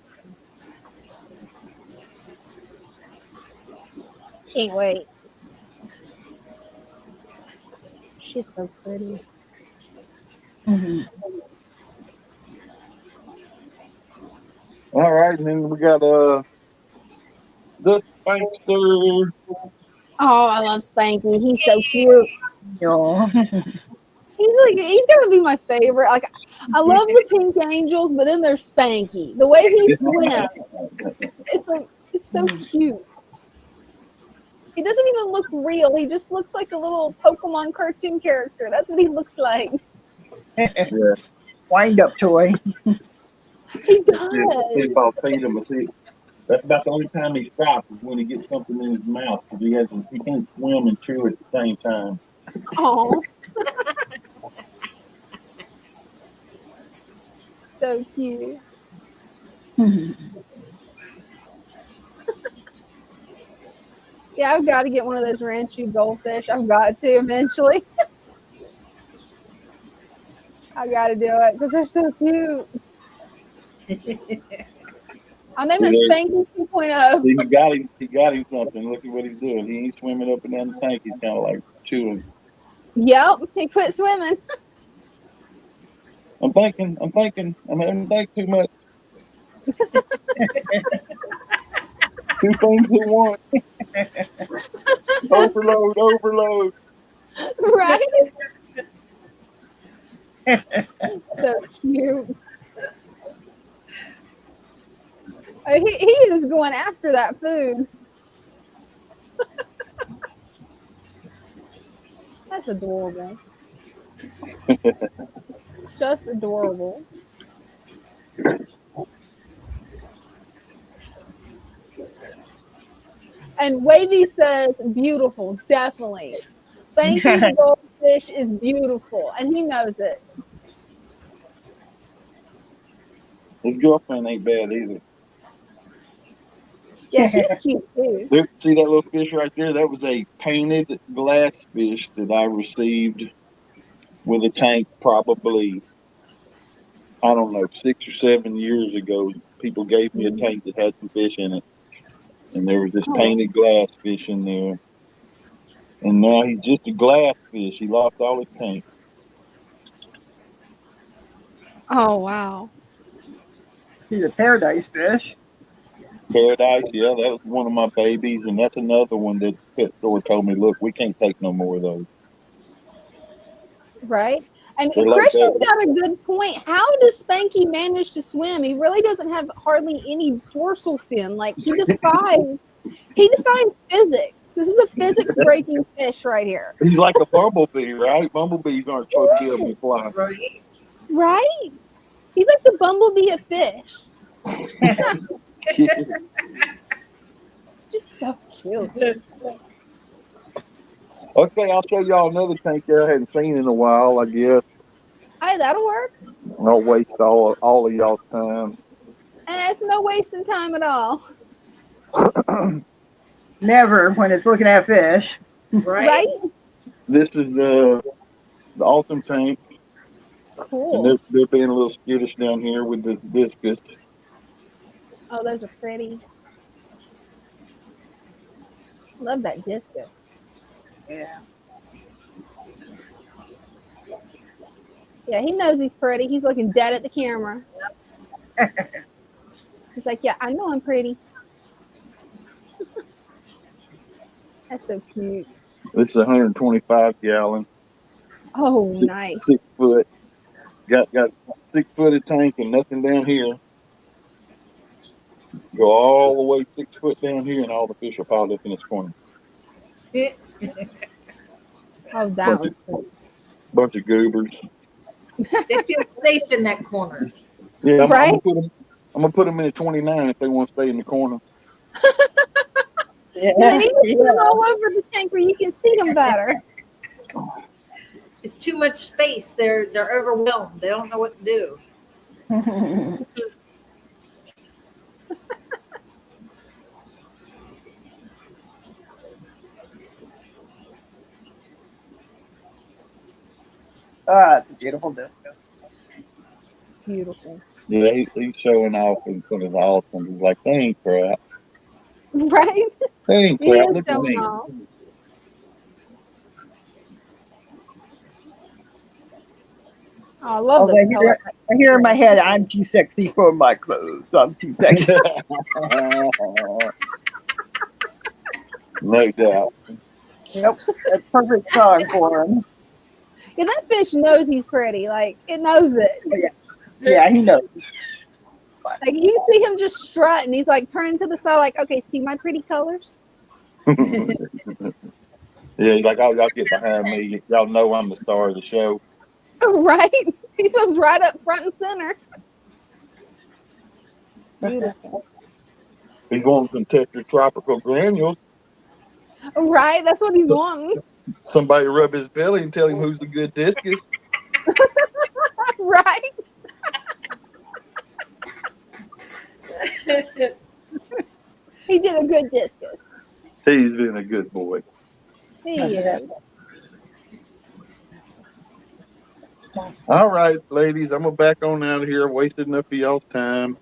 Can't wait. She's so pretty. Mm-hmm. All right, and then we got the Spankster. Oh, I love Spanky. He's so cute. Yeah. He's gonna be my favorite. Like, I love the pink angels, but then there's Spanky. The way he swims, it's so cute. He doesn't even look real. He just looks like a little Pokemon cartoon character. That's what he looks like. Yeah. Wind up toy. He See does. if I'll feed him. That's about the only time he stops is when he gets something in his mouth because he can't swim and chew at the same time. Oh, so cute. Yeah, I've got to get one of those Ranchu goldfish. I've got to eventually. I got to do it because they're so cute. I'll name him Spanky 2.0. See, he got him something. Look at what he's doing. He ain't swimming up and down the tank. He's kind of like chewing. Yep, he quit swimming. I'm thinking. I'm having to think too much. Two things at once. Overload. Right? So cute. He is going after that food. That's adorable. Just adorable. And Wavy says beautiful, definitely. Spanky the goldfish is beautiful, and he knows it. His girlfriend ain't bad either. Yeah, she's cute too. There, see that little fish right there? That was a painted glass fish that I received with a tank probably, I don't know, 6 or 7 years ago. People gave me a tank that had some fish in it. And there was this painted glass fish in there. And now he's just a glass fish. He lost all his paint. Oh, wow. He's a paradise fish. Paradise, yeah, that was one of my babies. And that's another one that the pet store told me, look, we can't take no more of those. Right? And They're like Christian's that. got a good point. How does Spanky manage to swim? He really doesn't have hardly any dorsal fin. Like, he defies physics. This is a physics breaking fish right here. He's like a bumblebee, right? Bumblebees aren't supposed to be able to fly. Right? Right? He's like the bumblebee of fish. Just so cute. Okay, I'll show y'all another tank there I hadn't seen in a while, I guess. Hey, that'll work. I'll waste all of y'all's time. And it's no wasting time at all. Never when it's looking at fish. Right? This is the awesome tank. Cool. And they're being a little skittish down here with the discus. Oh, those are pretty. Love that discus. Yeah. Yeah, he knows he's pretty. He's looking dead at the camera. He's like, yeah, I know I'm pretty. That's so cute. This is 125 gallon. Oh, nice. 6 foot. Got 6 footed tank and nothing down here. Go all the way 6 foot down here and all the fish are piled up in this corner. Oh, that was cool. Bunch of goobers. They feel safe in that corner. Yeah, Right? I'm I'm gonna put them in a 29 if they want to stay in the corner. Yeah, they need to put them all over the tank where you can see them better. It's too much space. They're overwhelmed. They don't know what to do. It's a beautiful disco. Beautiful. Yeah, he's showing off in front of the awesome. He's like, they ain't crap. Right? They ain't He crap. is Look at showing me. off. Oh, I love this color. I hear in my head, I'm too sexy for my clothes. I'm too sexy. No doubt. Yep, that's perfect song for him. Yeah, that fish knows he's pretty. Like, it knows it. Yeah, he knows. Like, you see him just strut, and he's like turning to the side, like, okay, see my pretty colors? Yeah, he's like, oh, y'all get behind me. Y'all know I'm the star of the show. Right? He swims right up front and center. Beautiful. He's wanting some Tetra Tropical granules. Right? That's what he's wanting. Somebody rub his belly and tell him who's the good discus. Right? He did a good discus. He's been a good boy. He is. All right, ladies, I'm gonna back on out of here. Wasted enough of y'all's time.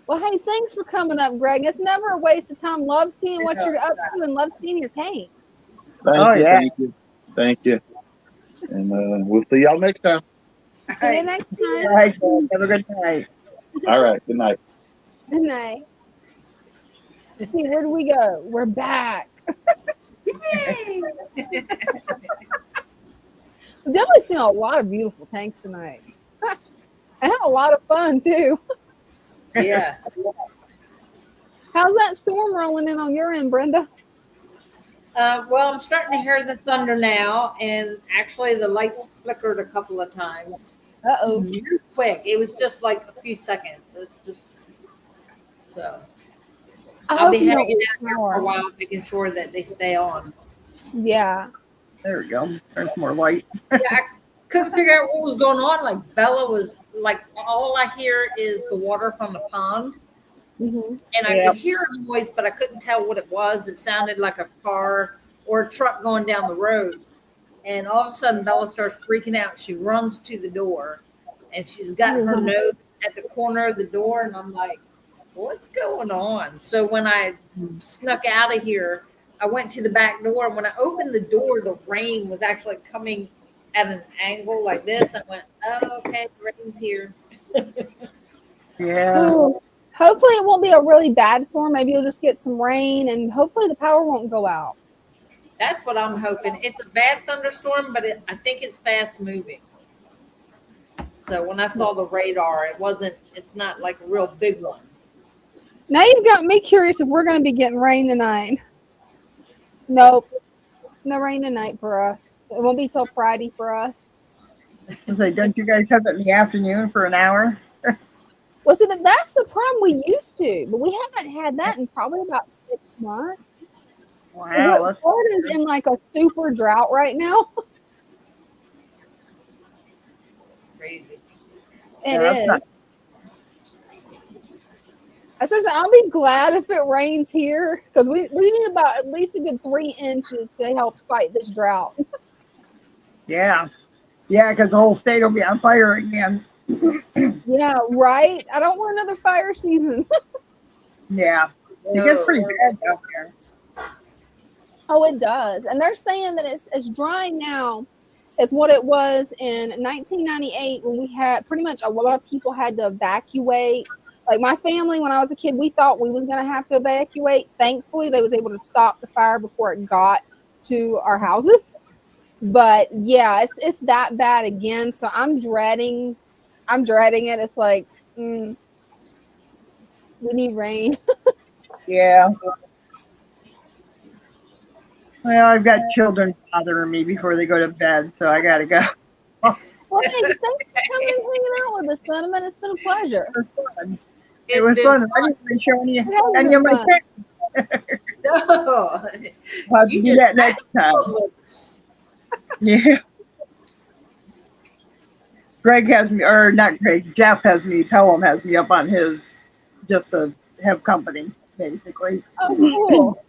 Well, hey, thanks for coming up, Greg. It's never a waste of time. Love seeing what you're up to and love seeing your tanks. Thank you. And we'll see y'all next time. See you next time. All right, have a good night. All right, good night. Good night. Let's see, where do we go? We're back. We've definitely seen a lot of beautiful tanks tonight. I had a lot of fun too. Yeah. How's that storm rolling in on your end, Brenda? Well, I'm starting to hear the thunder now, and actually the lights flickered a couple of times. Uh-oh. Quick. It was just like a few seconds. It's just so. I'll be hanging out here for a while, making sure that they stay on. Yeah. There we go. There's more light. Yeah, I couldn't figure out what was going on. Like Bella was like, all I hear is the water from the pond. Mm-hmm. And I could hear a noise, but I couldn't tell what it was. It sounded like a car or a truck going down the road. And all of a sudden, Bella starts freaking out. She runs to the door, and she's got her nose at the corner of the door. And I'm like, what's going on? So when I snuck out of here, I went to the back door. And when I opened the door, the rain was actually coming at an angle like this. I went, oh, okay, the rain's here. Yeah. Ooh. Hopefully it won't be a really bad storm. Maybe you'll just get some rain, and hopefully the power won't go out. That's what I'm hoping. It's a bad thunderstorm, but I think it's fast moving. So when I saw the radar, it's not like a real big one. Now you've got me curious if we're going to be getting rain tonight. Nope. No rain tonight for us. It won't be till Friday for us. I was like, don't you guys have it in the afternoon for an hour? Well, see, that's the problem we used to, but we haven't had that in probably about 6 months. Wow. Florida's in like a super drought right now. Crazy. It is. I'll be glad if it rains here because we need about at least a good 3 inches to help fight this drought. Yeah. Yeah, because the whole state will be on fire again. Yeah, right? I don't want another fire season. Yeah. It gets pretty bad down there. Oh, it does. And they're saying that it's as dry now as what it was in 1998 when we had pretty much a lot of people had to evacuate. Like my family, when I was a kid, we thought we was going to have to evacuate. Thankfully, they was able to stop the fire before it got to our houses. But yeah, it's that bad again. So I'm dreading it. It's like, we need rain. Yeah. Well, I've got children bothering me before they go to bed, so I got to go. Well, hey, thanks for coming and hanging out with us, Cinnamon. It's been a pleasure. It was fun. I didn't even show any of my pictures. No. I'll have to do that next time. Yeah. Greg has me, or not Greg, Jeff has me, Pelham has me up on his just to have company, basically. Oh, cool.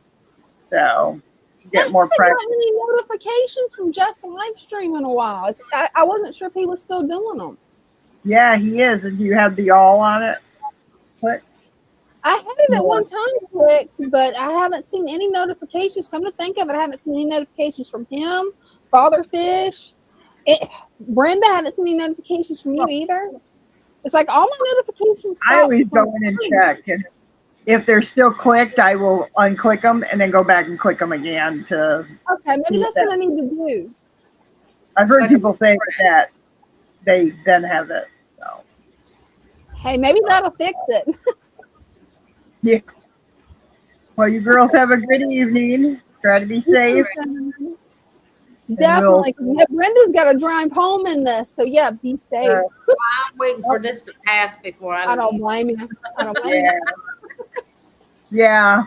So, I get more haven't practice. gotten any notifications from Jeff's live stream in a while. I wasn't sure if he was still doing them. Yeah, he is. And you have the all on it? What? I had it at one time clicked, but I haven't seen any notifications. Come to think of it, I haven't seen any notifications from him, Father Fish. Brenda, I haven't seen any notifications from you either. It's like all my notifications I stop. always go in and check. And if they're still clicked, I will unclick them and then go back and click them again to. Okay, maybe that's what I need to do. I've heard people say that they then have it. So. Hey, maybe that'll fix it. Yeah. Well, you girls have a good evening. Try to be safe. Definitely. Yeah, Brenda's got to drive home in this. So, yeah, be safe. I'm waiting for this to pass before I leave. I don't blame you. I don't blame you. Yeah,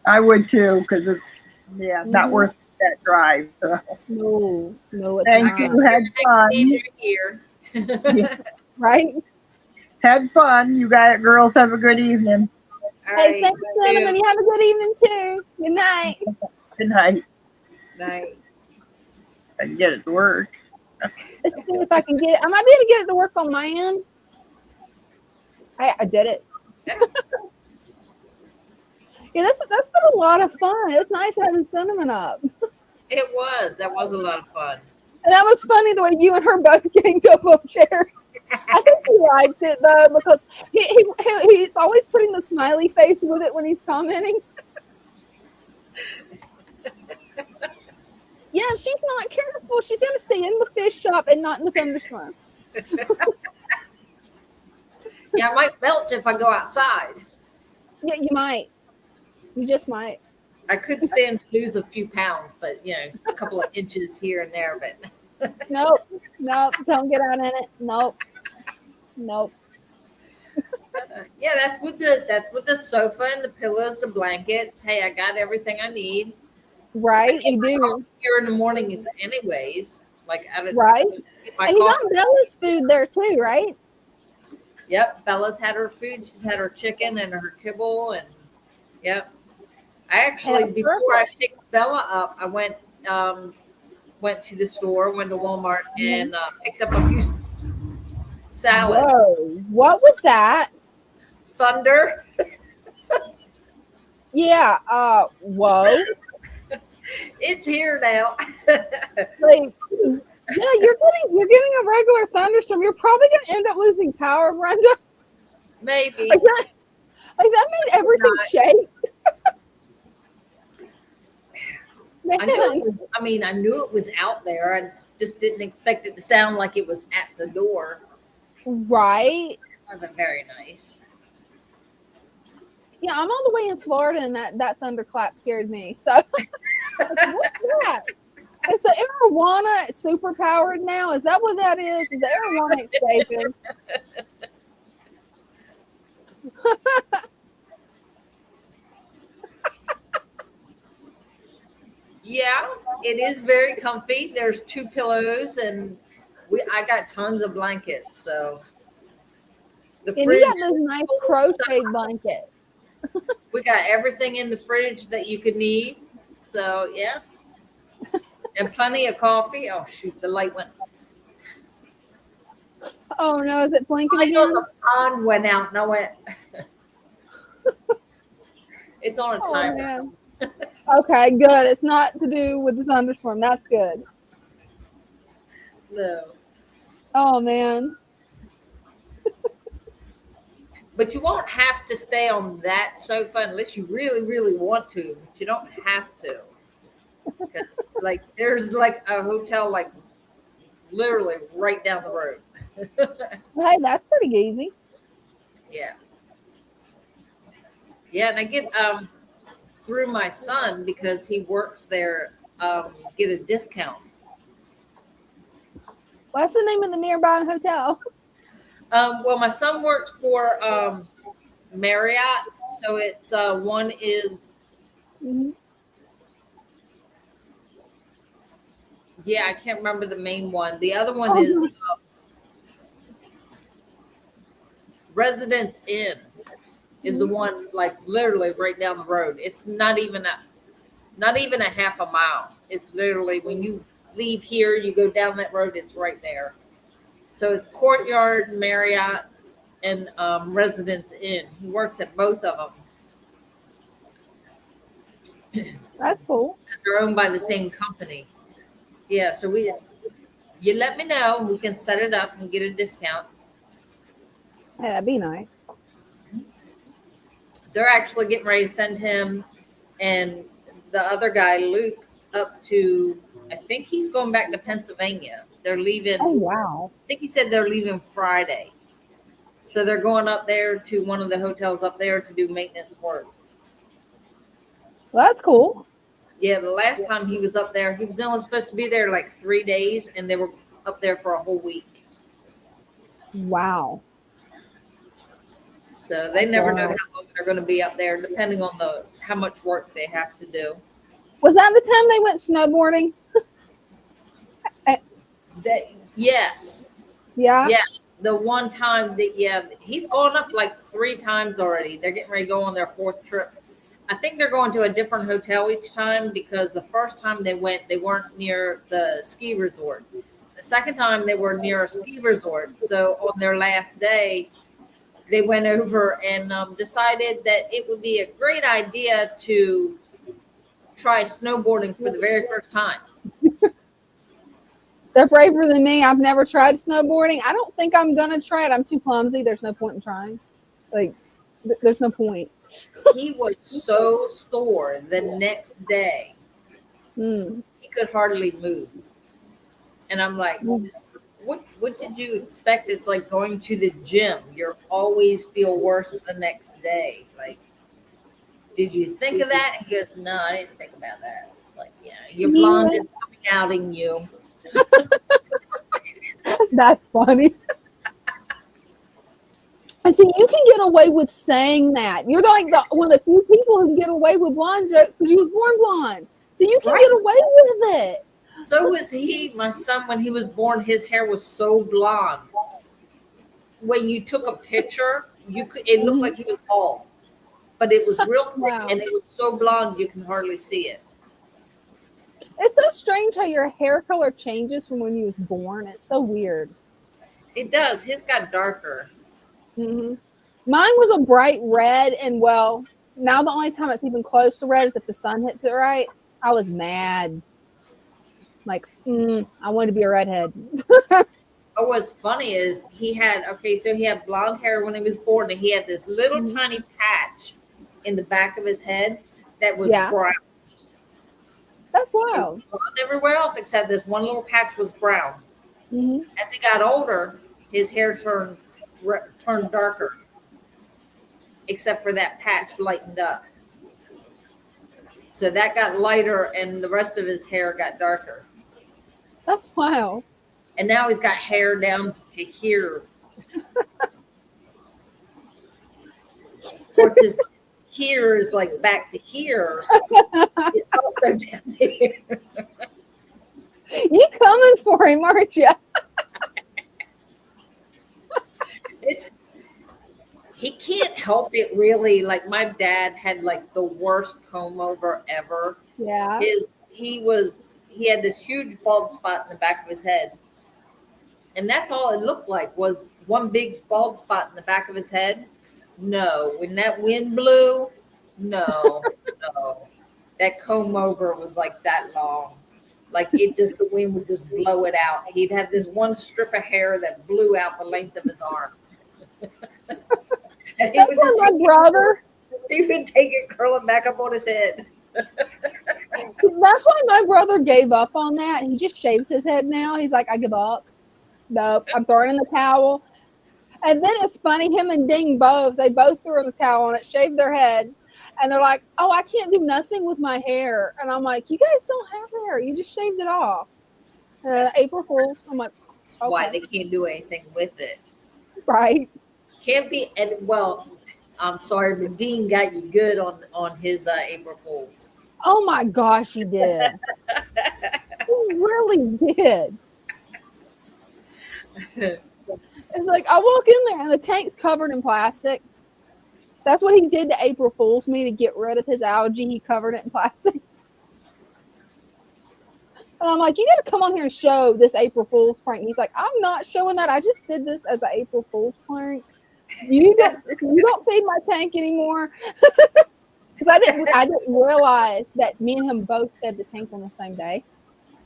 I would too, because it's not worth that drive. So. No, it's Thank not. you. Had fun. Here. Right? Had fun. You got it, girls. Have a good evening. Hey, thanks, Cinnamon. You have a good evening too. Good night. Good night. Night. I can get it to work. Let's see if I can get it. I might be able to get it to work on my end. I did it. Yeah, that's been a lot of fun. It's nice having Cinnamon up. It was. That was a lot of fun. And that was funny the way you and her both ganged up on chairs. I think he liked it though because he's always putting the smiley face with it when he's commenting. Yeah, if she's not careful, she's gonna stay in the fish shop and not in the thunderstorm. Yeah, I might melt if I go outside. Yeah, you might. You just might. I could stand to lose a few pounds, but a couple of inches here and there. But Nope, don't get out in it. Nope. Yeah, that's with the sofa and the pillows, the blankets. Hey, I got everything I need. Right, you do. Here in the mornings, anyways. Like I don't. Right, and you got coffee. Bella's food there too, right? Yep, Bella's had her food. She's had her chicken and her kibble, and yep. I actually, before I picked Bella up, I went to the store, went to Walmart, and picked up a few salads. Whoa, what was that? Thunder. Yeah. Whoa. It's here now. Like, yeah, you're getting a regular thunderstorm. You're probably gonna end up losing power, Brenda. Maybe. Like that made everything shake. I knew it was out there. I just didn't expect it to sound like it was at the door. Right. It wasn't very nice. Yeah, I'm all the way in Florida, and that thunderclap scared me. So, like, what's that? Is the arowana super powered now? Is that what that is? Is the arowana escaping? Yeah, it is very comfy. There's 2 pillows, and I got tons of blankets. So And you got those nice crochet blankets. We got everything in the fridge that you could need. So yeah, and plenty of coffee. Oh shoot, the light went. Oh no, is it blinking I know again? the pond went out, and I went. It's on a timer. Man. Okay, good. It's not to do with the thunderstorm. That's good. No. Oh man. But you won't have to stay on that sofa unless you really, really want to. But you don't have to. Because there's a hotel literally right down the road. Hey, that's pretty easy. Yeah. Yeah, and I get through my son because he works there, get a discount. What's the name of the nearby hotel? Well, my son works for Marriott. So it's one is Mhm. yeah, I can't remember the main one. The other one is Oh, Residence Inn is the one like literally right down the road. It's not even a half a mile. It's literally when you leave here, you go down that road, it's right there. So it's Courtyard, Marriott, and Residence Inn. He works at both of them. that's cool. They're owned by the same company. Yeah, so you let me know, and we can set it up and get a discount. Hey, that'd be nice. They're actually getting ready to send him and the other guy, Luke, up to, I think he's going back to Pennsylvania. They're leaving. Oh, wow. I think he said they're leaving Friday. So they're going up there to one of the hotels up there to do maintenance work. Well, that's cool. Yeah, the last time he was up there, he was only supposed to be there like 3 days, and they were up there for a whole week. Wow. So they That's never know wild. how long they're going to be up there, depending on how much work they have to do. Was that the time they went snowboarding? Yes. Yeah. Yeah. The one time he's gone up like 3 times already. They're getting ready to go on their 4th trip. I think they're going to a different hotel each time because the first time they went, they weren't near the ski resort. The second time they were near a ski resort. So on their last day, they went over and decided that it would be a great idea to try snowboarding for the very first time. They're braver than me. I've never tried snowboarding. I don't think I'm going to try it. I'm too clumsy. There's no point in trying. Like, there's no point. He was so sore the next day. Mm. He could hardly move. And I'm like, what did you expect? It's like going to the gym. You always feel worse the next day. Like, did you think of that? He goes, no, I didn't think about that. Like, yeah, your blonde is coming out in you. That's funny. I see, you can get away with saying that. You're like one of the few people who can get away with blonde jokes because you was born blonde. So you can get away with it. So was he. My son, when he was born, his hair was so blonde. When you took a picture, it looked like he was bald. But it was real thick and it was so blonde you can hardly see it. It's so strange how your hair color changes from when you was born. It's so weird. It does. His got darker. Mm-hmm. Mine was a bright red, and well, now the only time it's even close to red is if the sun hits it right. I was mad. Like, I wanted to be a redhead. Oh, what's funny is he had blonde hair when he was born, and he had this little tiny patch in the back of his head that was brown. That's wild. Blonde everywhere else except this one little patch was brown. Mm-hmm. As he got older, his hair turned darker, except for that patch lightened up. So that got lighter, and the rest of his hair got darker. That's wild. And now he's got hair down to here. Of course, his here is like back to here. It's also down there. You coming for him, aren't you? He can't help it really. Like my dad had like the worst comb over ever. Yeah. He had this huge bald spot in the back of his head. And that's all it looked like was one big bald spot in the back of his head. No, when that wind blew, no. That comb over was like that long. Like the wind would just blow it out. He'd have this one strip of hair that blew out the length of his arm. And he would just my brother. He would take it, curl it back up on his head. That's why my brother gave up on that. He just shaves his head now. He's like, I give up. Nope, I'm throwing in the towel. And then it's funny, him and Ding they both threw in the towel on it, shaved their heads, and they're like, oh, I can't do nothing with my hair. And I'm like, you guys don't have hair. You just shaved it off. April Fools. I'm like, that's why they can't do anything with it. Right. Can't be, and well, I'm sorry, but Dean got you good on his April Fools. Oh my gosh, he did. He really did. It's like I walk in there and the tank's covered in plastic. That's what he did to April Fool's me to get rid of his algae. He covered it in plastic. And I'm like, you got to come on here and show this April Fool's prank. He's like, I'm not showing that. I just did this as an April Fool's prank. You don't feed my tank anymore. Because I didn't realize that me and him both fed the tank on the same day.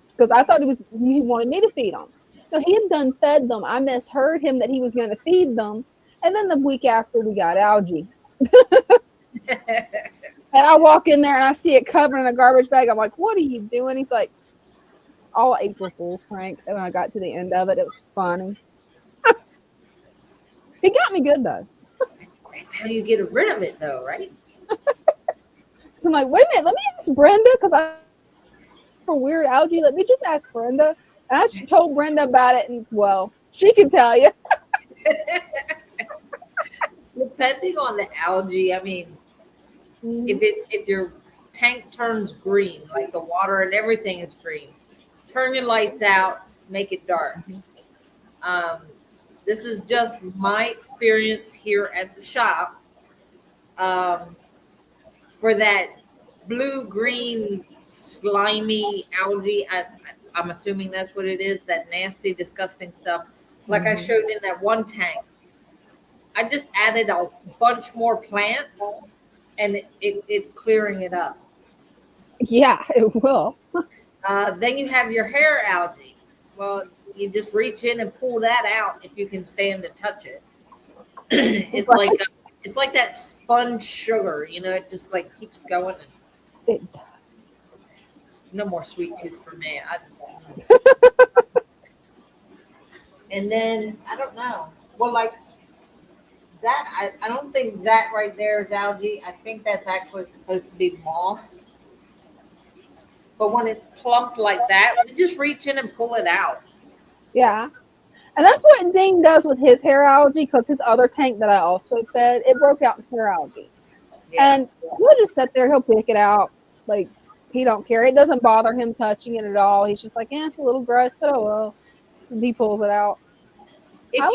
Because I thought he wanted me to feed them. So he had done fed them. I misheard him that he was going to feed them. And then the week after, we got algae. And I walk in there and I see it covered in a garbage bag. I'm like, what are you doing? He's like, it's all April Fool's prank. And when I got to the end of it, it was funny. He got me good though. That's how you get rid of it though, right? So I'm like, wait a minute, let me ask Brenda because I for weird algae. Let me just ask Brenda. And I told Brenda about it, and well, she can tell you. Depending on the algae, I mean, if your tank turns green, like the water and everything is green, turn your lights out, make it dark. This is just my experience here at the shop. For that blue-green slimy algae, I'm assuming that's what it is, that nasty, disgusting stuff. Like I showed in that one tank. I just added a bunch more plants, and it's clearing it up. Yeah, it will. Then you have your hair algae. Well, you just reach in and pull that out if you can stand to touch it. It's like that sponge sugar, it just like keeps going. It does. No more sweet tooth for me. And then I don't know. Well, like that, I don't think that right there is algae. I think that's actually supposed to be moss. But when it's plumped like that, you just reach in and pull it out. Yeah. And that's what Dean does with his hair algae because his other tank that I also fed, it broke out in hair algae. Yeah. And he'll just sit there, he'll pick it out. Like, he don't care. It doesn't bother him touching it at all. He's just like, it's a little gross, but oh well. And he pulls it out. If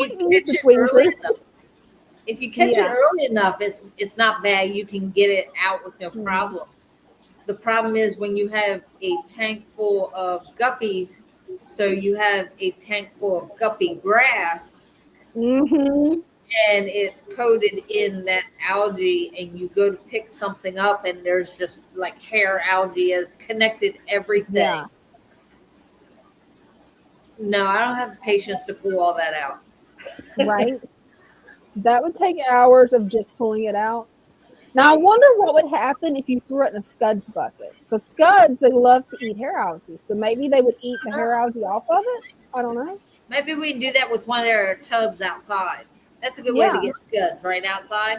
you catch it early enough, it's not bad. You can get it out with no problem. The problem is when you have a tank full of guppies, so you have a tank full of guppy grass, and it's coated in that algae, and you go to pick something up, and there's just like hair algae has connected everything. Yeah. No, I don't have the patience to pull all that out. Right? That would take hours of just pulling it out. Now, I wonder what would happen if you threw it in a Scuds bucket. Because Scuds, they love to eat hair algae. So maybe they would eat the hair algae off of it? I don't know. Maybe we can do that with one of their tubs outside. That's a good way to get Scuds, right outside.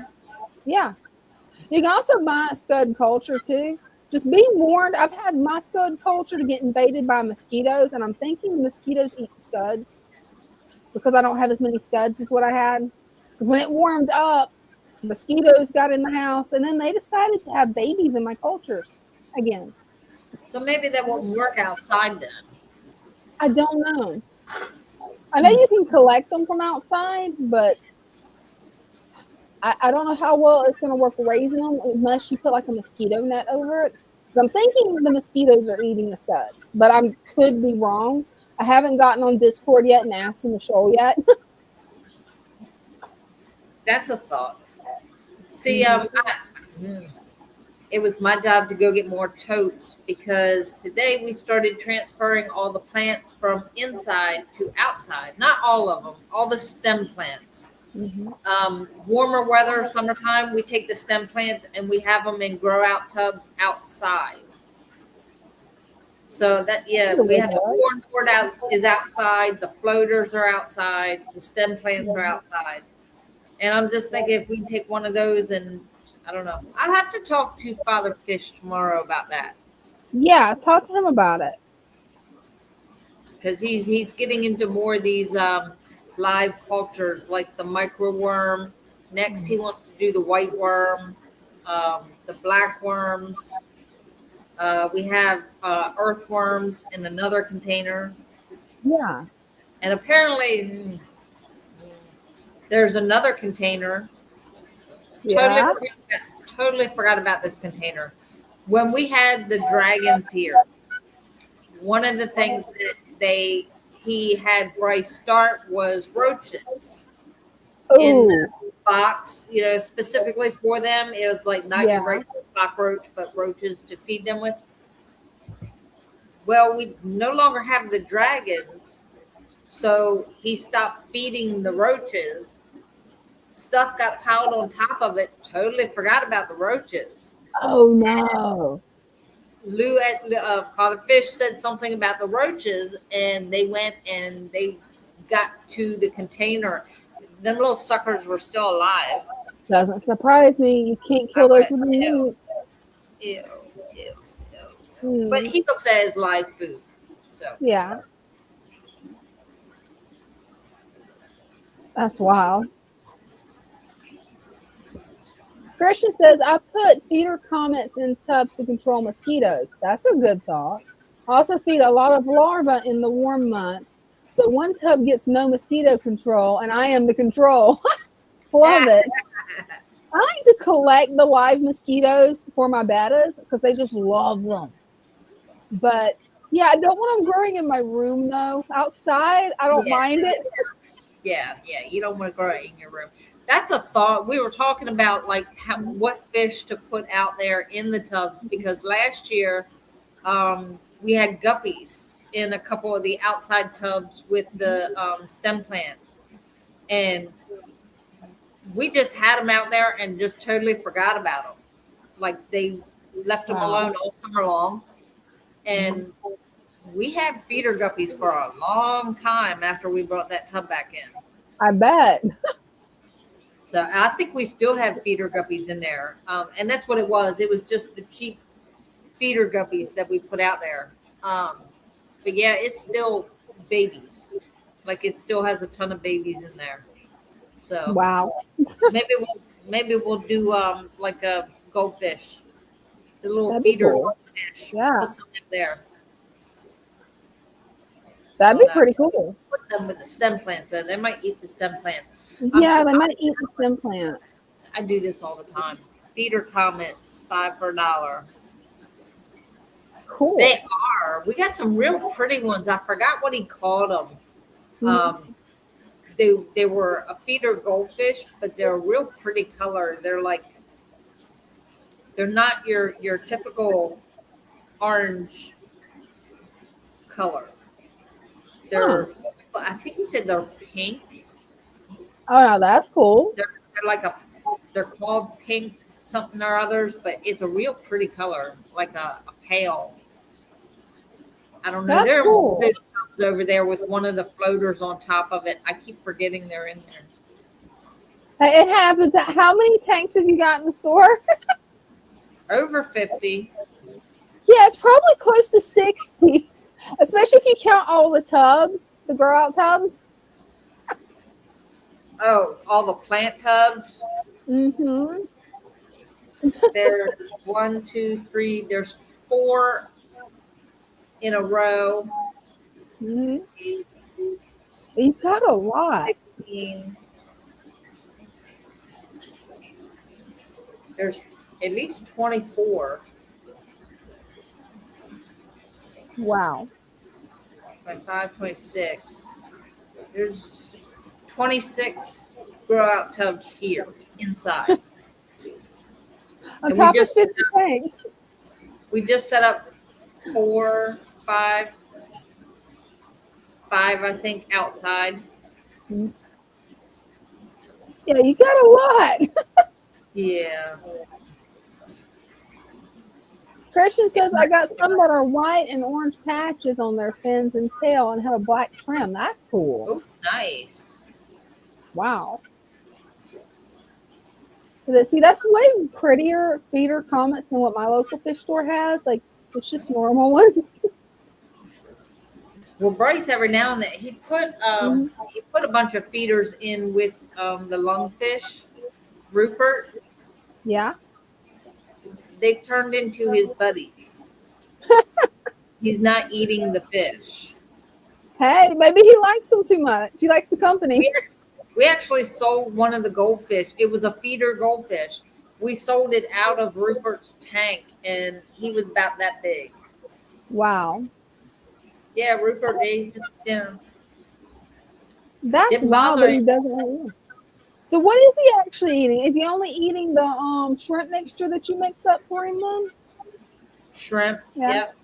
Yeah. You can also buy Scud culture, too. Just be warned, I've had my Scud culture to get invaded by mosquitoes, and I'm thinking mosquitoes eat Scuds because I don't have as many Scuds as what I had. Because when it warmed up, mosquitoes got in the house, and then they decided to have babies in my cultures again. So maybe that won't work outside then. I don't know. I know you can collect them from outside, but I don't know how well it's going to work raising them unless you put like a mosquito net over it. So I'm thinking the mosquitoes are eating the Scuds, but I could be wrong. I haven't gotten on Discord yet and asked them to show yet. That's a thought. See, it was my job to go get more totes because today we started transferring all the plants from inside to outside. Not all of them, all the stem plants. Warmer weather, summertime, we take the stem plants and we have them in grow out tubs outside. So that, we have the corn board is outside, the floaters are outside, the stem plants are outside. And I'm just thinking if we take one of those and I don't know. I'll have to talk to Father Fish tomorrow about that. Yeah, talk to him about it. Because he's getting into more of these live cultures like the microworm Next, he wants to do the white worm, the black worms. We have earthworms in another container. Yeah. And apparently, there's another container. Yeah. Totally forgot about this container. When we had the dragons here, one of the things that he had Bryce start was roaches in Oh, the box, specifically for them. It was like not your yeah. regular cockroach, but roaches to feed them with. Well, we no longer have the dragons, so he stopped feeding the roaches. Stuff got piled on top of it. Totally forgot about the roaches. Oh no. Lou at Father Fish said something about the roaches, and they went and they got to the container. Them little suckers were still alive. Doesn't surprise me. You can't kill those with meat. Ew, ew, ew. But he looks at it as live food. So Yeah. That's wild. Christian says, I put feeder comets in tubs to control mosquitoes. That's a good thought. I also feed a lot of larvae in the warm months. So one tub gets no mosquito control, and I am the control. Love it. I like to collect the live mosquitoes for my bettas because they just love them. But yeah, I don't want them growing in my room though. Outside, I don't mind it. Yeah, you don't want to grow it in your room. That's a thought. We were talking about like what fish to put out there in the tubs because last year we had guppies in a couple of the outside tubs with the stem plants, and we just had them out there and just totally forgot about them. Like they left them alone all summer long, and we had feeder guppies for a long time after we brought that tub back in. I bet. So I think we still have feeder guppies in there. And that's what it was. It was just the cheap feeder guppies that we put out there. But yeah, it's still babies. Like it still has a ton of babies in there. So Wow. maybe we'll do like a goldfish. The little That'd be feeder cool. goldfish. Yeah. Put some in there. That'd be pretty cool. Put them with the stem plants. So they might eat the stem plants. Yeah, they might eat the stem plants. I do this all the time. Feeder comets, $5 for $1. Cool. They are. We got some real pretty ones. I forgot what he called them. They were a feeder goldfish, but they're a real pretty color. They're not your typical orange color. I think he said they're pink. Oh, no, that's cool. They're called pink something or others, but it's a real pretty color, like a pale. I don't know. That's There cool. are over there with one of the floaters on top of it. I keep forgetting they're in there. It happens. How many tanks have you got in the store? Over 50. Yeah, it's probably close to 60, especially if you count all the tubs, the grow out tubs. Oh, all the plant tubs. Mm-hmm. There's 1, 2, 3. There's 4 in a row. Mm-hmm. You've got a lot. 16. There's at least 24. Wow. 25, 26. There's 26 grow out tubs here inside. On top of 50 tanks. We just set up 4, 5, I think, outside. Yeah, you got a lot. Yeah. Christian says, I got some that are white and orange patches on their fins and tail and have a black trim. That's cool. Oh, nice. Wow. See, that's way prettier feeder comets than what my local fish store has. Like, it's just normal ones. Well, Bryce, every now and then, he put a bunch of feeders in with the lungfish, Rupert, Yeah. they've turned into his buddies. He's not eating the fish. Hey, maybe he likes them too much. He likes the company. We actually sold one of the goldfish. It was a feeder goldfish. We sold it out of Rupert's tank, and he was about that big. Wow. Yeah, Rupert, they just, That's didn't wild bother that he him. doesn't eat. So what is he actually eating? Is he only eating the shrimp mixture that you mix up for him then? Shrimp, Yeah. yep.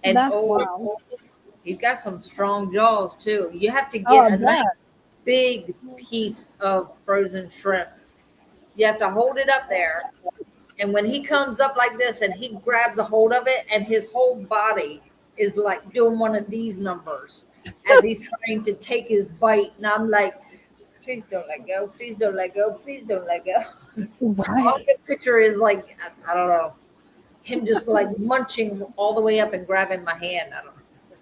And That's wild. he's got some strong jaws too. You have to Oh, I get a nice bet. big piece of frozen shrimp. You have to hold it up there. And when he comes up like this and he grabs a hold of it, and his whole body is like doing one of these numbers as he's trying to take his bite. And I'm like, please don't let go. Please don't let go. Please don't let go. All Right. the picture is like, I don't know, him just like munching all the way up and grabbing my hand. I don't know.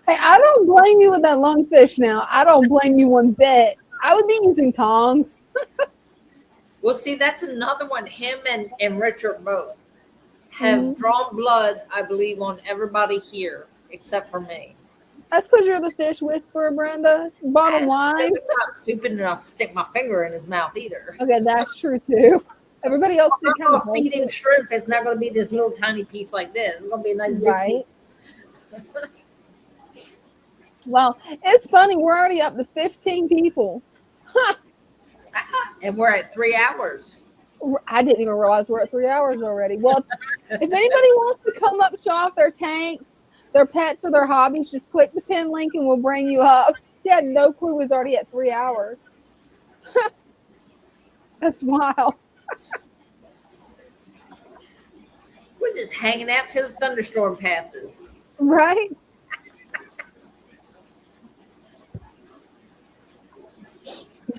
Hey, I don't blame you with that lungfish now. I don't blame you one bit. I would be using tongs. Well, see, that's another one. Him and Richard both have drawn blood, I believe, on everybody here except for me. That's because you're the fish whisperer, Brenda. Bottom line. I'm not stupid enough to stick my finger in his mouth either. Okay, that's true too. Everybody else did kind I'm of feeding shrimp. It's not going to be this little tiny piece like this. It's going to be a nice big right. piece. Well, it's funny. We're already up to 15 people. And we're at 3 hours. I didn't even realize we're at 3 hours already. Well, if anybody wants to come up, show off their tanks, their pets, or their hobbies, just click the pin link and we'll bring you up. He had no clue it was already at 3 hours. That's wild. We're just hanging out till the thunderstorm passes. Right?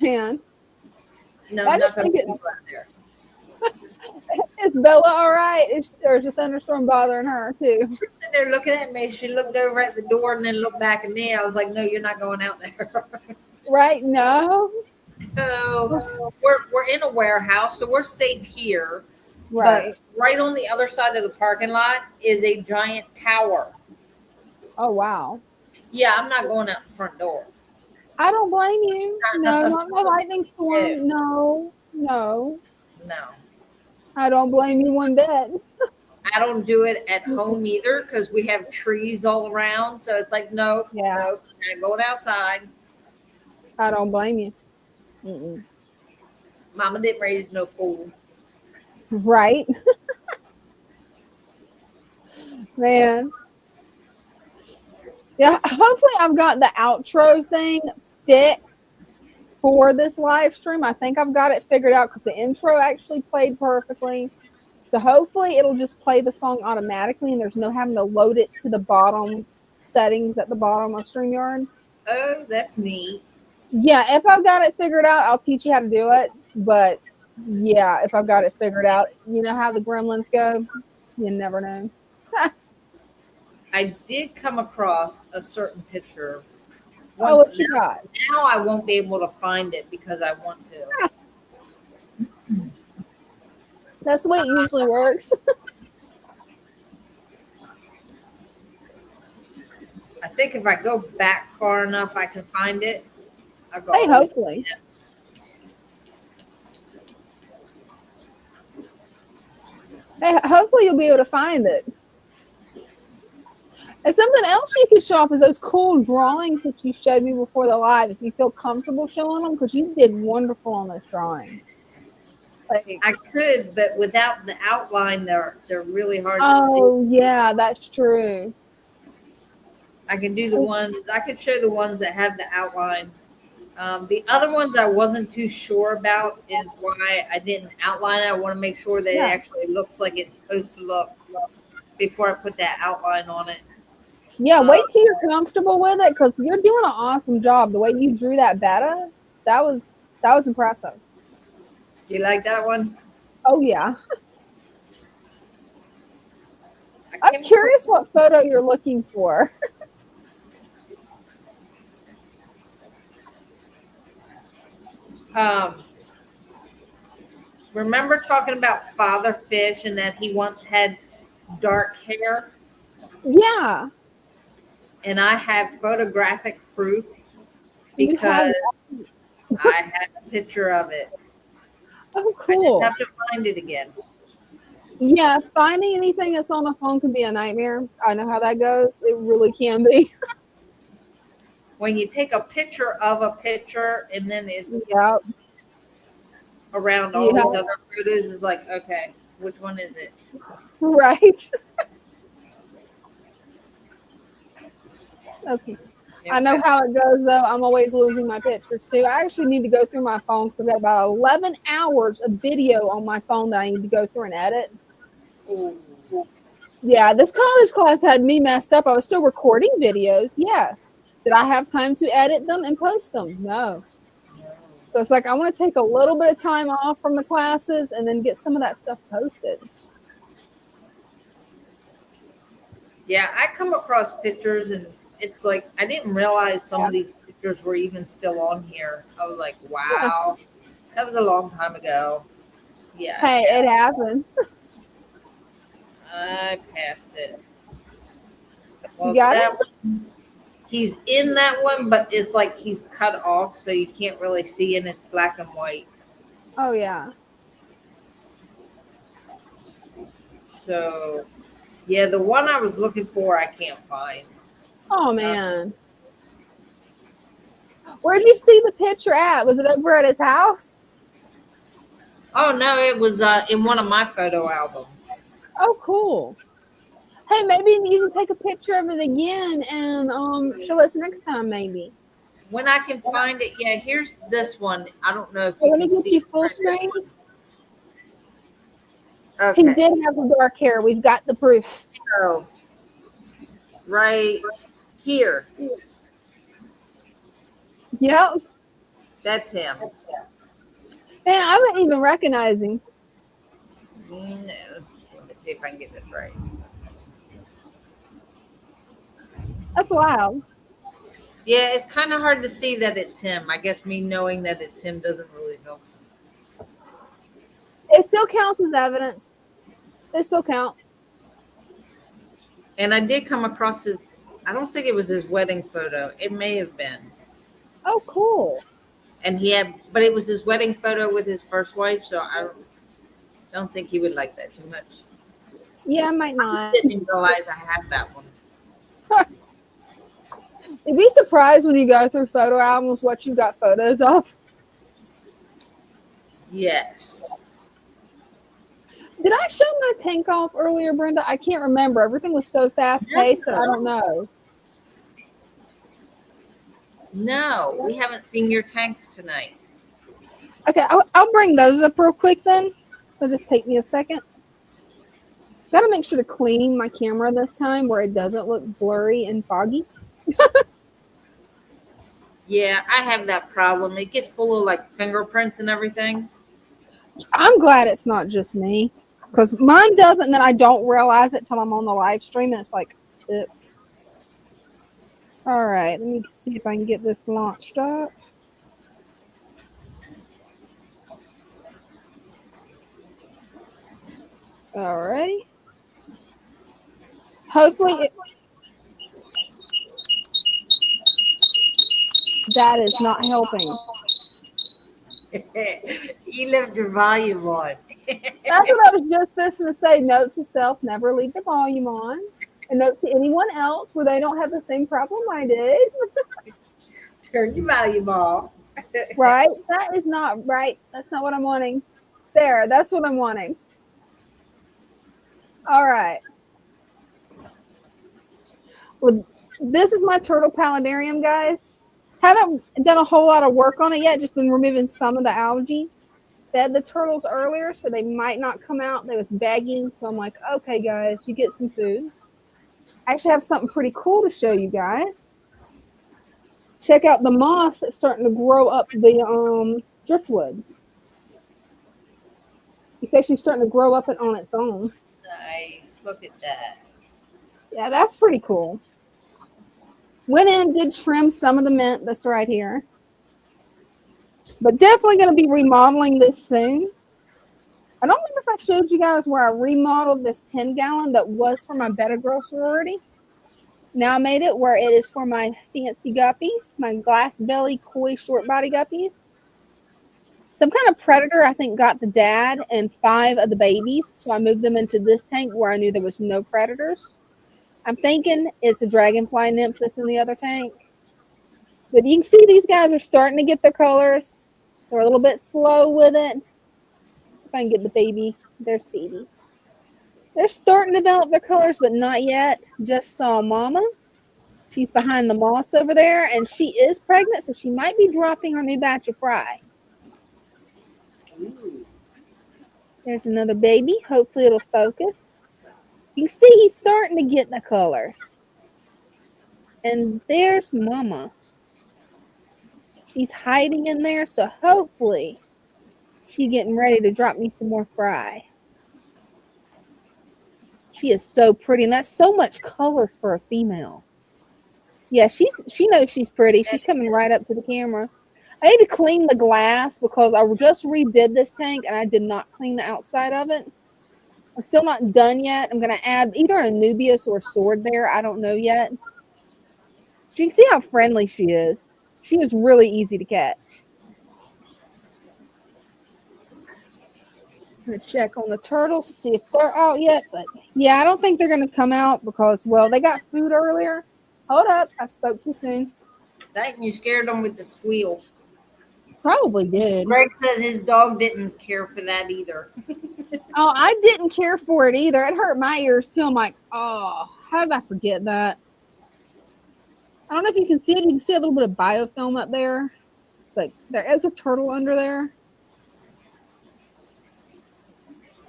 Man. No, I I'm not just going to think be out there. Is Bella all right? There's a thunderstorm bothering her too. She's sitting there looking at me. She looked over at the door and then looked back at me. I was like, no, you're not going out there. Right? No. So we're in a warehouse, so we're safe here. Right. But right on the other side of the parking lot is a giant tower. Oh wow. Yeah, I'm not going out the front door. I don't blame you. No, not my lightning Yeah. storm. No. No. No. I don't blame you one bit. I don't do it at home either because we have trees all around. So it's like, no, Yeah. no, not going outside. I don't blame you. Mm-mm. Mama didn't raise no fool. Right? Man. Yeah, hopefully I've got the outro thing fixed for this live stream. I think I've got it figured out because the intro actually played perfectly. So hopefully it'll just play the song automatically and there's no having to load it to the bottom settings at the bottom of StreamYard. Oh, that's neat. Yeah, if I've got it figured out, I'll teach you how to do it. But yeah, if I've got it figured out, you know how the gremlins go? You never know. I did come across a certain picture. Oh, what you got? Now I won't be able to find it because I want to. That's the way it usually works. I think if I go back far enough, I can find it. I'll go Hey, hopefully. Hey, hopefully you'll be able to find it. And something else you can show off is those cool drawings that you showed me before the live. If you feel comfortable showing them, because you did wonderful on those drawings. Like, I could, but without the outline, they're really hard to oh yeah, that's true. see. I can do the ones. I could show the ones that have the outline. The other ones I wasn't too sure about is why I didn't outline it. I want to make sure that it actually looks like it's supposed to look before I put that outline on it. Yeah, wait till you're comfortable with it because you're doing an awesome job. The way you drew that beta, that was impressive. You like that one? Oh yeah. I'm curious what photo you're looking for. Remember talking about Father Fish and that he once had dark hair? Yeah. And I have photographic proof You have. because I had a picture of it. Oh, I just cool. have to find it again. Yeah, finding anything that's on a phone can be a nightmare. I know how that goes. It really can be. When you take a picture of a picture and then it's Yeah. around all Yeah. these other photos, is like, okay, which one is it? Right. That's, I know Okay. how it goes though. I'm always losing my pictures too. I actually need to go through my phone because I've got about 11 hours of video on my phone that I need to go through and edit. Ooh. Yeah, this college class had me messed up. I was still recording videos, yes. Did I have time to edit them and post them? No. So it's like I want to take a little bit of time off from the classes and then get some of that stuff posted. Yeah, I come across pictures and it's like I didn't realize some of these pictures were even still on here. I was like, wow, that was a long time ago. Yeah, Hey, it happens. I passed it. You Well, got that it? one, he's in that one, but it's like he's cut off, so you can't really see, and it's black and white. Oh, yeah. So, yeah, the one I was looking for, I can't find. Oh, man. Where'd you see the picture at? Was it over at his house? Oh no, it was in one of my photo albums. Oh, cool. Hey, maybe you can take a picture of it again and show us next time, maybe. When I can find it, yeah. Here's this one. I don't know if Hey, you let me can get see you it. full This screen. one. He Okay, did have the dark hair. We've got the proof. so right here, Yep. that's him. Man, I wouldn't even recognize him. No, let me see if I can get this right. That's wild. Yeah, it's kind of hard to see that it's him. I guess me knowing that it's him doesn't really help. It still counts as evidence. It still counts. And I did come across his. I don't think it was his wedding photo. It may have been. Oh, cool. And he had, but it was his wedding photo with his first wife. So I don't think he would like that too much. Yeah, I might I not. didn't even realize I had that one. You'd be surprised when you go through photo albums what you got photos of. Yes. Did I show my tank off earlier, Brenda? I can't remember. Everything was so fast paced that I don't know. No, we haven't seen your tanks tonight. Okay, I'll bring those up real quick then. It'll just take me a second. Got to make sure to clean my camera this time where it doesn't look blurry and foggy. Yeah, I have that problem. It gets full of like fingerprints and everything. I'm glad it's not just me because mine doesn't, and then I don't realize it till I'm on the live stream, and it's like, oops. All right, let me see if I can get this launched up. All right. Hopefully, that is not helping. You left your volume on. That's what I was just supposed to say. Note to self: never leave the volume on. And note to anyone else where they don't have the same problem I did. Turn your volume off. Right? That is not right. That's not what I'm wanting. There, that's what I'm wanting. All right. Well, this is my turtle paludarium, guys. Haven't done a whole lot of work on it yet. Just been removing some of the algae. Fed the turtles earlier, so they might not come out. They was begging, so I'm like, okay, guys, you get some food. I actually have something pretty cool to show you guys. Check out the moss that's starting to grow up the driftwood. It's actually starting to grow up on its own. Nice. Look at that. Yeah, that's pretty cool. Went in and did trim some of the mint that's right here. But definitely going to be remodeling this soon. I don't remember if I showed you guys where I remodeled this 10-gallon that was for my Better Girl sorority. Now I made it where it is for my fancy guppies, my glass belly koi short body guppies. Some kind of predator, I think, got the dad and 5 of the babies, so I moved them into this tank where I knew there was no predators. I'm thinking it's a dragonfly nymph that's in the other tank. But you can see these guys are starting to get their colors. They're a little bit slow with it. See if I can get the baby. There's baby. They're starting to develop their colors, but not yet. Just saw mama. She's behind the moss over there, and she is pregnant, so she might be dropping her new batch of fry. Ooh. There's another baby. Hopefully it'll focus. You see he's starting to get the colors. And there's mama. She's hiding in there, so hopefully she's getting ready to drop me some more fry. She is so pretty, and that's so much color for a female. Yeah, she knows she's pretty. She's coming right up to the camera. I need to clean the glass because I just redid this tank and I did not clean the outside of it. I'm still not done yet. I'm going to add either a Nubius or a sword there. I don't know yet. You can see how friendly she is. She was really easy to catch. I'm going to check on the turtles to see if they're out yet. But yeah, I don't think they're going to come out because, well, they got food earlier. Hold up. I spoke too soon. That you scared them with the squeal. Probably did. Greg said his dog didn't care for that either. Oh, I didn't care for it either. It hurt my ears too. I'm like, oh, how did I forget that? I don't know if you can see it. You can see a little bit of biofilm up there. But there is a turtle under there.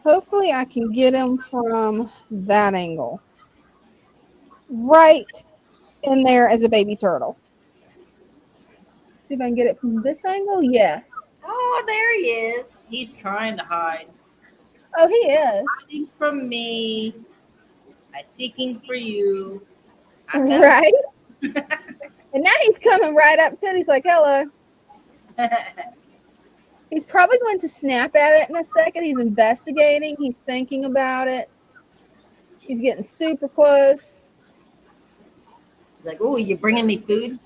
Hopefully I can get him from that angle. Right in there as a baby turtle. See if I can get it from this angle. Yes. Oh, there he is. He's trying to hide. Oh, he is. Hiding from me. I'm seeking for you. Right? And now he's coming right up to it. He's like, hello. He's probably going to snap at it in a second. He's investigating. He's thinking about it. He's getting super close. He's like, oh, you bringing me food?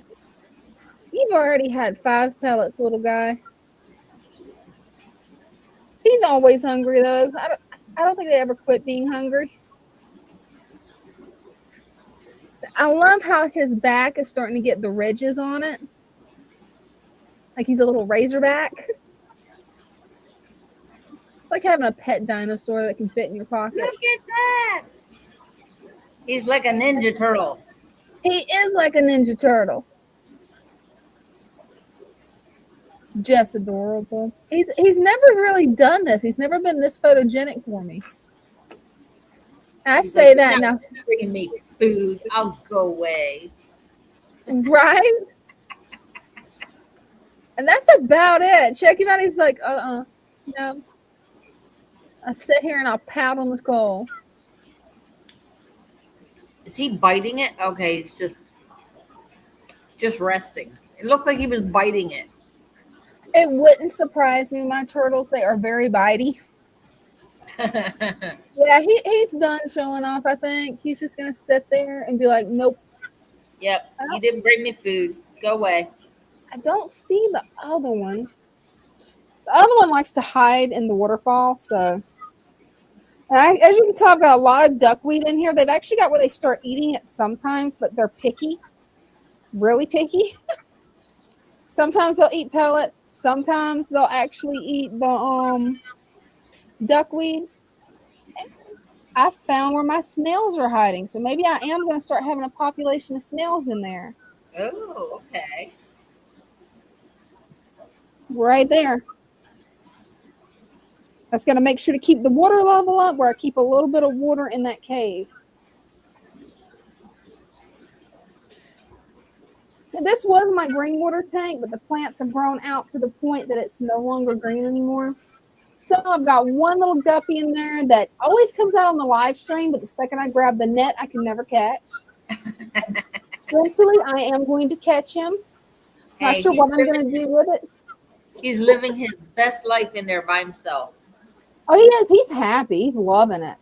You've already had 5 pellets, little guy. He's always hungry, though. I don't think they ever quit being hungry. I love how his back is starting to get the ridges on it. Like he's a little razorback. It's like having a pet dinosaur that can fit in your pocket. Look at that. He's like a ninja turtle. He is like a ninja turtle. Just adorable. He's never really done this. He's never been this photogenic for me. I He's say like, that "You're now. not bringing me food. I'll go away." Right? And that's about it. Check him out. He's like, no. I'll sit here and I'll pout on the skull. Is he biting it? Okay, he's just resting. It looked like he was biting it. It wouldn't surprise me. My turtles, they are very bitey. Yeah, he's done showing off, I think. He's just going to sit there and be like, nope. Yep, you didn't bring me food. Go away. I don't see the other one. The other one likes to hide in the waterfall, so. And as you can tell, I've got a lot of duckweed in here. They've actually got where they start eating it sometimes, but they're picky. Really picky. Sometimes they'll eat pellets. Sometimes they'll actually eat the duckweed. I found where my snails are hiding, so maybe I am going to start having a population of snails in there. Oh, okay. Right there. That's going to make sure to keep the water level up, where I keep a little bit of water in that cave. This was my green water tank, but the plants have grown out to the point that it's no longer green anymore. So I've got one little guppy in there that always comes out on the live stream, but the second I grab the net, I can never catch. Eventually, I am going to catch him. Not sure what I'm going to do with it. He's living his best life in there by himself. Oh, he is. He's happy. He's loving it.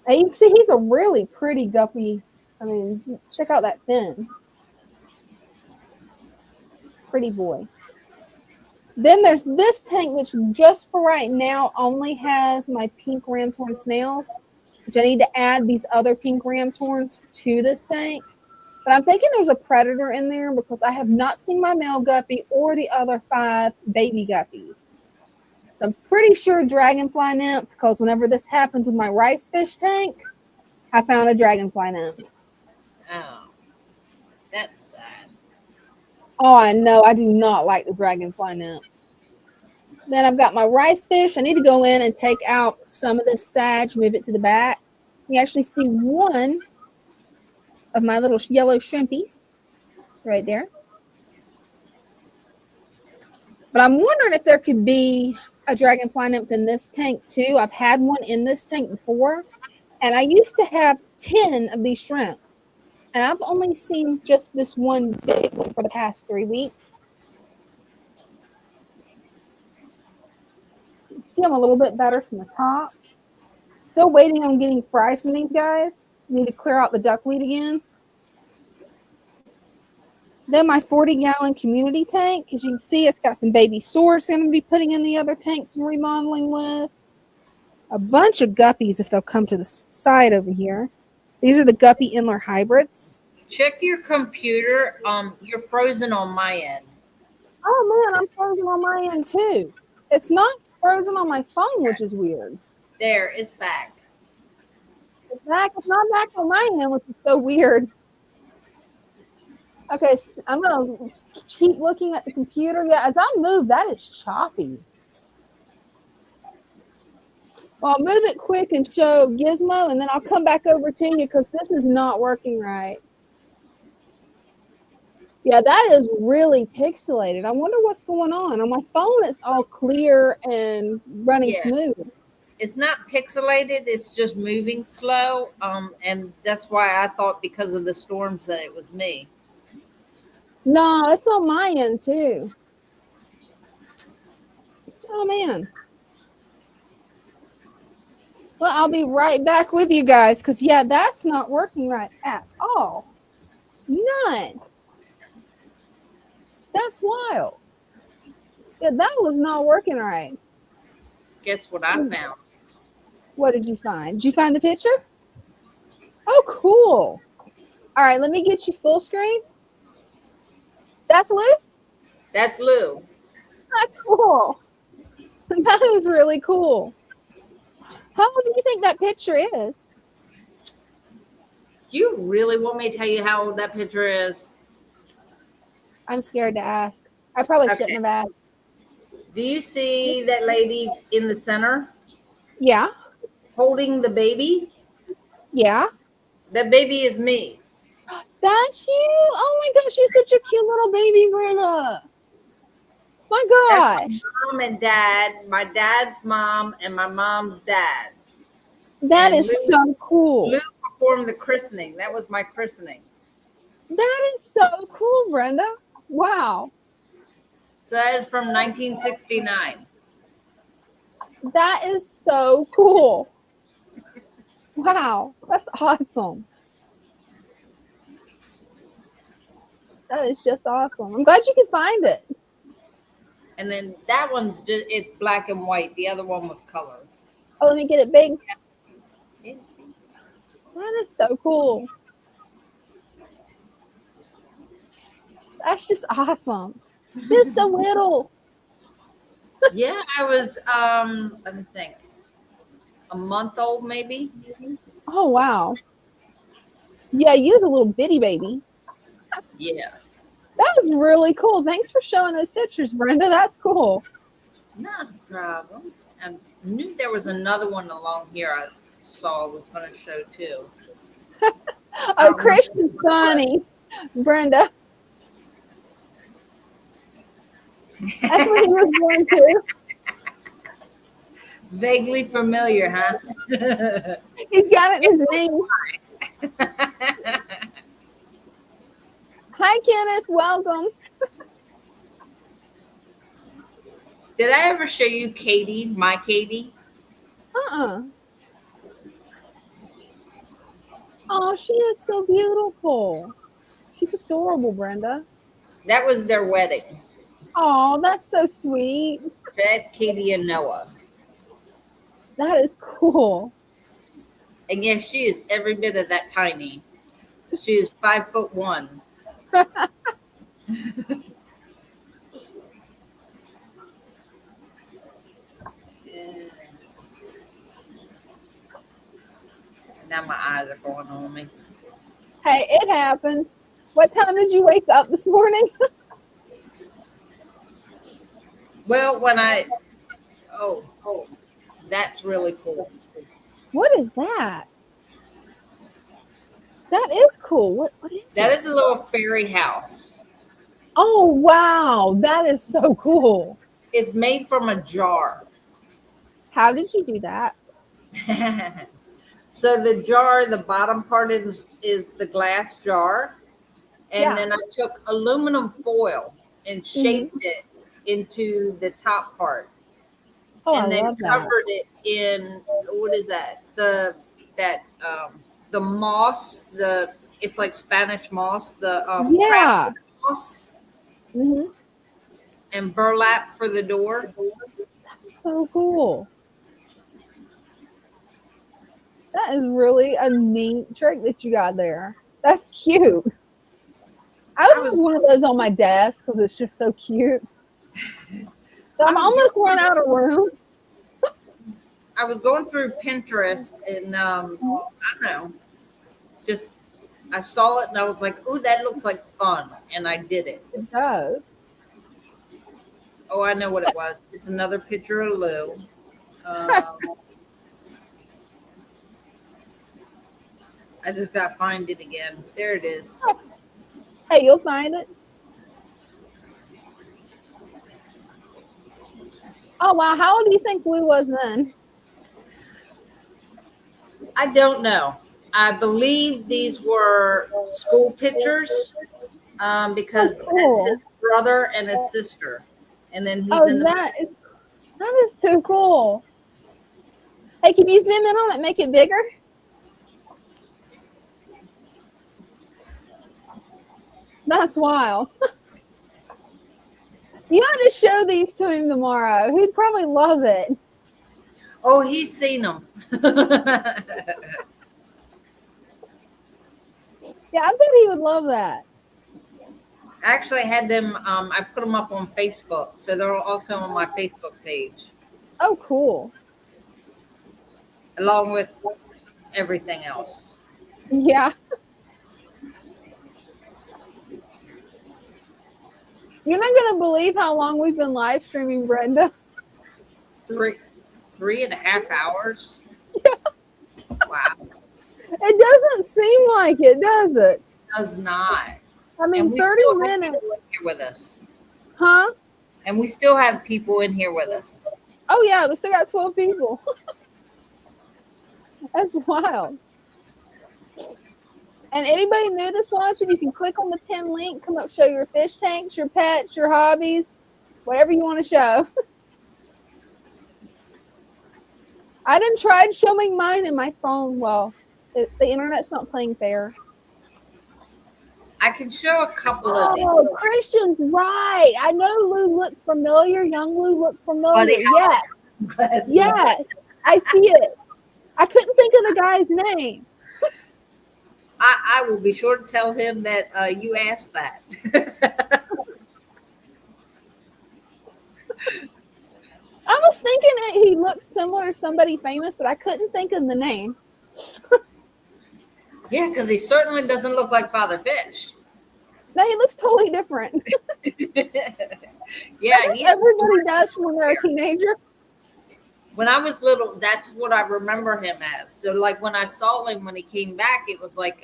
And you can see he's a really pretty guppy. I mean, check out that fin. Pretty boy. Then there's this tank, which just for right now only has my pink ramthorn snails, which I need to add these other pink ramthorns to this tank. But I'm thinking there's a predator in there because I have not seen my male guppy or the other 5 baby guppies. So I'm pretty sure dragonfly nymph, because whenever this happened with my rice fish tank, I found a dragonfly nymph. Oh, that's sad. Oh, I know. I do not like the dragonfly nymphs. Then I've got my rice fish. I need to go in and take out some of this sage, move it to the back. You actually see one of my little yellow shrimpies right there. But I'm wondering if there could be a dragonfly nymph in this tank too. I've had one in this tank before, and I used to have 10 of these shrimp. And I've only seen just this one big one for the past 3 weeks. You see them a little bit better from the top. Still waiting on getting fry from these guys. Need to clear out the duckweed again. Then my 40-gallon community tank. As you can see, it's got some baby swords I'm going to be putting in the other tanks and remodeling with. A bunch of guppies if they'll come to the side over here. These are the guppy Inler hybrids. Check your computer. You're frozen on my end. Oh man, I'm frozen on my end too. It's not frozen on my phone, which is weird. There, it's back. It's back. It's not back on my end, which is so weird. Okay, so I'm gonna keep looking at the computer. Yeah, as I move, that is choppy. Well, I'll move it quick and show Gizmo, and then I'll come back over to you because this is not working right. Yeah, that is really pixelated. I wonder what's going on. On my phone, it's all clear and running smooth. It's not pixelated. It's just moving slow. And that's why I thought because of the storms that it was me. No, it's on my end too. Oh man. Well, I'll be right back with you guys because yeah, that's not working right at all. None. That's wild. Yeah, that was not working right. Guess what I found? What did you find? Did you find the picture? Oh, cool. All right, let me get you full screen. That's Lou? That's Lou. That's cool. That is really cool. How old do you think that picture is? You really want me to tell you how old that picture is? I'm scared to ask. I probably shouldn't have asked. Do you see that lady in the center? Yeah. Holding the baby? Yeah. That baby is me. That's you? Oh my gosh, you're such a cute little baby, Brenda. My gosh. That's my mom and dad, my dad's mom, and my mom's dad. That is so cool. Lou performed the christening. That was my christening. That is so cool, Brenda. Wow. So that is from 1969. That is so cool. Wow. That's awesome. That is just awesome. I'm glad you could find it. And then that one's just, it's black and white. The other one was color. Oh, let me get it big. That is so cool. That's just awesome. It's so little. Yeah, I was, let me think, a month old maybe. Oh, wow. Yeah, you was a little bitty baby. Yeah. That was really cool. Thanks for showing those pictures, Brenda. That's cool. Not a problem. I knew there was another one along here I saw was going to show too. Oh, Christian's funny, Brenda. That's what he was born to. Vaguely familiar, huh? He's got it in his name. Hi, Kenneth. Welcome. Did I ever show you Katie, my Katie? Oh, she is so beautiful. She's adorable, Brenda. That was their wedding. Oh, that's so sweet. That's Katie and Noah. That is cool. And yes, she is every bit of that tiny. She is 5'1". Now my eyes are going on me. Hey, it happens. What time did you wake up this morning? Well, oh, that's really cool. What is that? That is cool. What is That it? is a little fairy house. Oh, wow. That is so cool. It's made from a jar. How did you do that? So the jar, the bottom part is the glass jar. And Yeah. then I took aluminum foil and shaped it into the top part. Oh, And I then love that. covered it in, what is that? The moss, it's like Spanish moss, the Yeah. craft moss, Mm-hmm. and burlap for the door. So cool. That is really a neat trick that you got there. That's cute. I would have one of those on my desk because it's just so cute. So I'm almost run out of room. I was going through Pinterest and I don't know, just I saw it and I was like, "Ooh, that looks like fun," and I did it. It does. Oh, I know what it was. It's another picture of Lou. I just got to find it again. There it is. Hey, you'll find it. Oh, wow. How old do you think Lou was then? I don't know. I believe these were school pictures because cool. that's his brother and his sister. And then he's Oh, in the that is too cool. Hey, can you zoom in on it and make it bigger? That's wild. You ought to show these to him tomorrow. He'd probably love it. Oh, he's seen them. Yeah, I bet he would love that. I actually had them, I put them up on Facebook. So they're also on my Facebook page, Oh, cool. along with everything else. Yeah. You're not going to believe how long we've been live streaming, Brenda. 3.5 hours. Wow. It doesn't seem like it, does it? Does not. I mean, And we 30 still have minutes. people in here with us. Huh? And we still have people in here with us. Oh, yeah. We still got 12 people. That's wild. And anybody new that's watching, you can click on the pin link, come up, show your fish tanks, your pets, your hobbies, whatever you want to show. I didn't try showing mine in my phone. Well, the internet's not playing fair. I can show a couple of these. Oh, Christian's right. I know Lou looked familiar. Young Lou looked familiar. Buddy, Yes. Yes. I see it. I couldn't think of the guy's name. I will be sure to tell him that you asked that. I was thinking that he looked similar to somebody famous, but I couldn't think of the name. Yeah, because he certainly doesn't look like Father Fish. No, he looks totally different. Yeah, Everybody does when they're a teenager. when I was little, that's what I remember him as. So, like when I saw him when he came back, it was like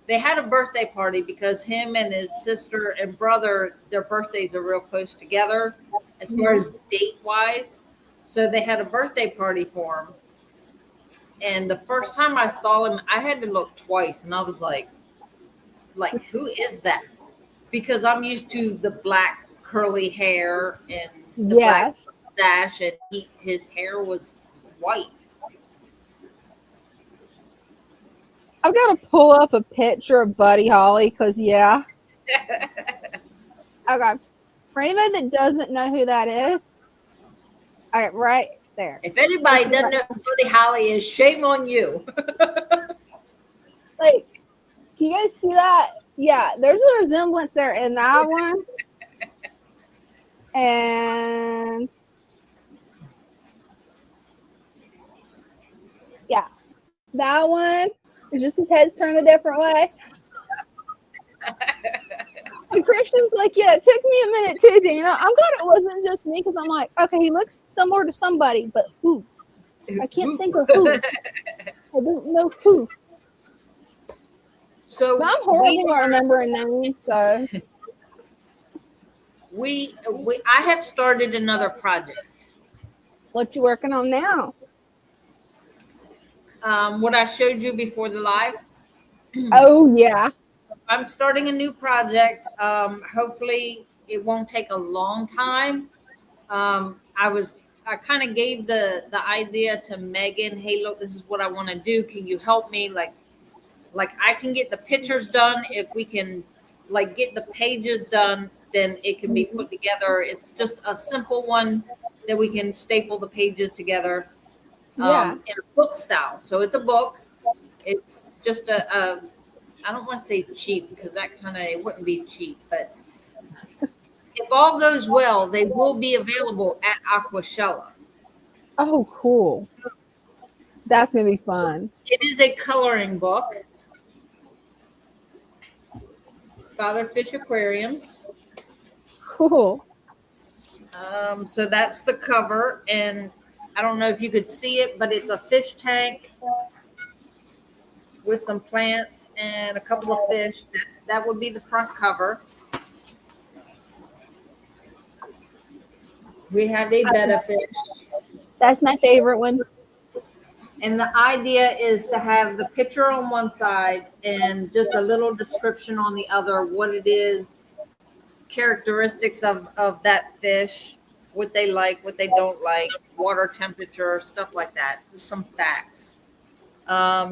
they had a birthday party because him and his sister and brother, their birthdays are real close together as far as date wise. So they had a birthday party for him. And the first time I saw him, I had to look twice, and I was like, who is that? Because I'm used to the black curly hair and the black Yes. mustache, and his hair was white. I've got to pull up a picture of Buddy Holly because, yeah. Okay. For anybody that doesn't know who that is, okay, right there. If anybody doesn't know who Buddy Holly is, shame on you. Like, can you guys see that? Yeah, there's a resemblance there in that one. And yeah, that one. Just his head's turned a different way. And Christian's like, yeah, it took me a minute too, Dina. I'm glad it wasn't just me because I'm like, okay, he looks similar to somebody, but who? I can't think of who. I don't know who. So But I'm horrible at remembering names, so. I have started another project. What you working on now? What I showed you before the live. Oh, yeah. I'm starting a new project. Hopefully it won't take a long time. I kind of gave the idea to Megan. Hey, look, this is what I want to do. Can you help me? Like I can get the pictures done. If we can like get the pages done, then it can be put together. It's just a simple one that we can staple the pages together in a book style. So it's a book. It's just a I don't want to say cheap because that kind of, it wouldn't be cheap, but if all goes well, they will be available at Aquashella. Oh, cool. That's going to be fun. It is a coloring book. Father Fish Aquariums. Cool. So that's the cover, and I don't know if you could see it, but it's a fish tank with some plants and a couple of fish. That would be the front cover. We have a betta fish. That's my favorite one. And the idea is to have the picture on one side and just a little description on the other, what it is, characteristics of that fish, what they like, what they don't like, water temperature, stuff like that. Just some facts.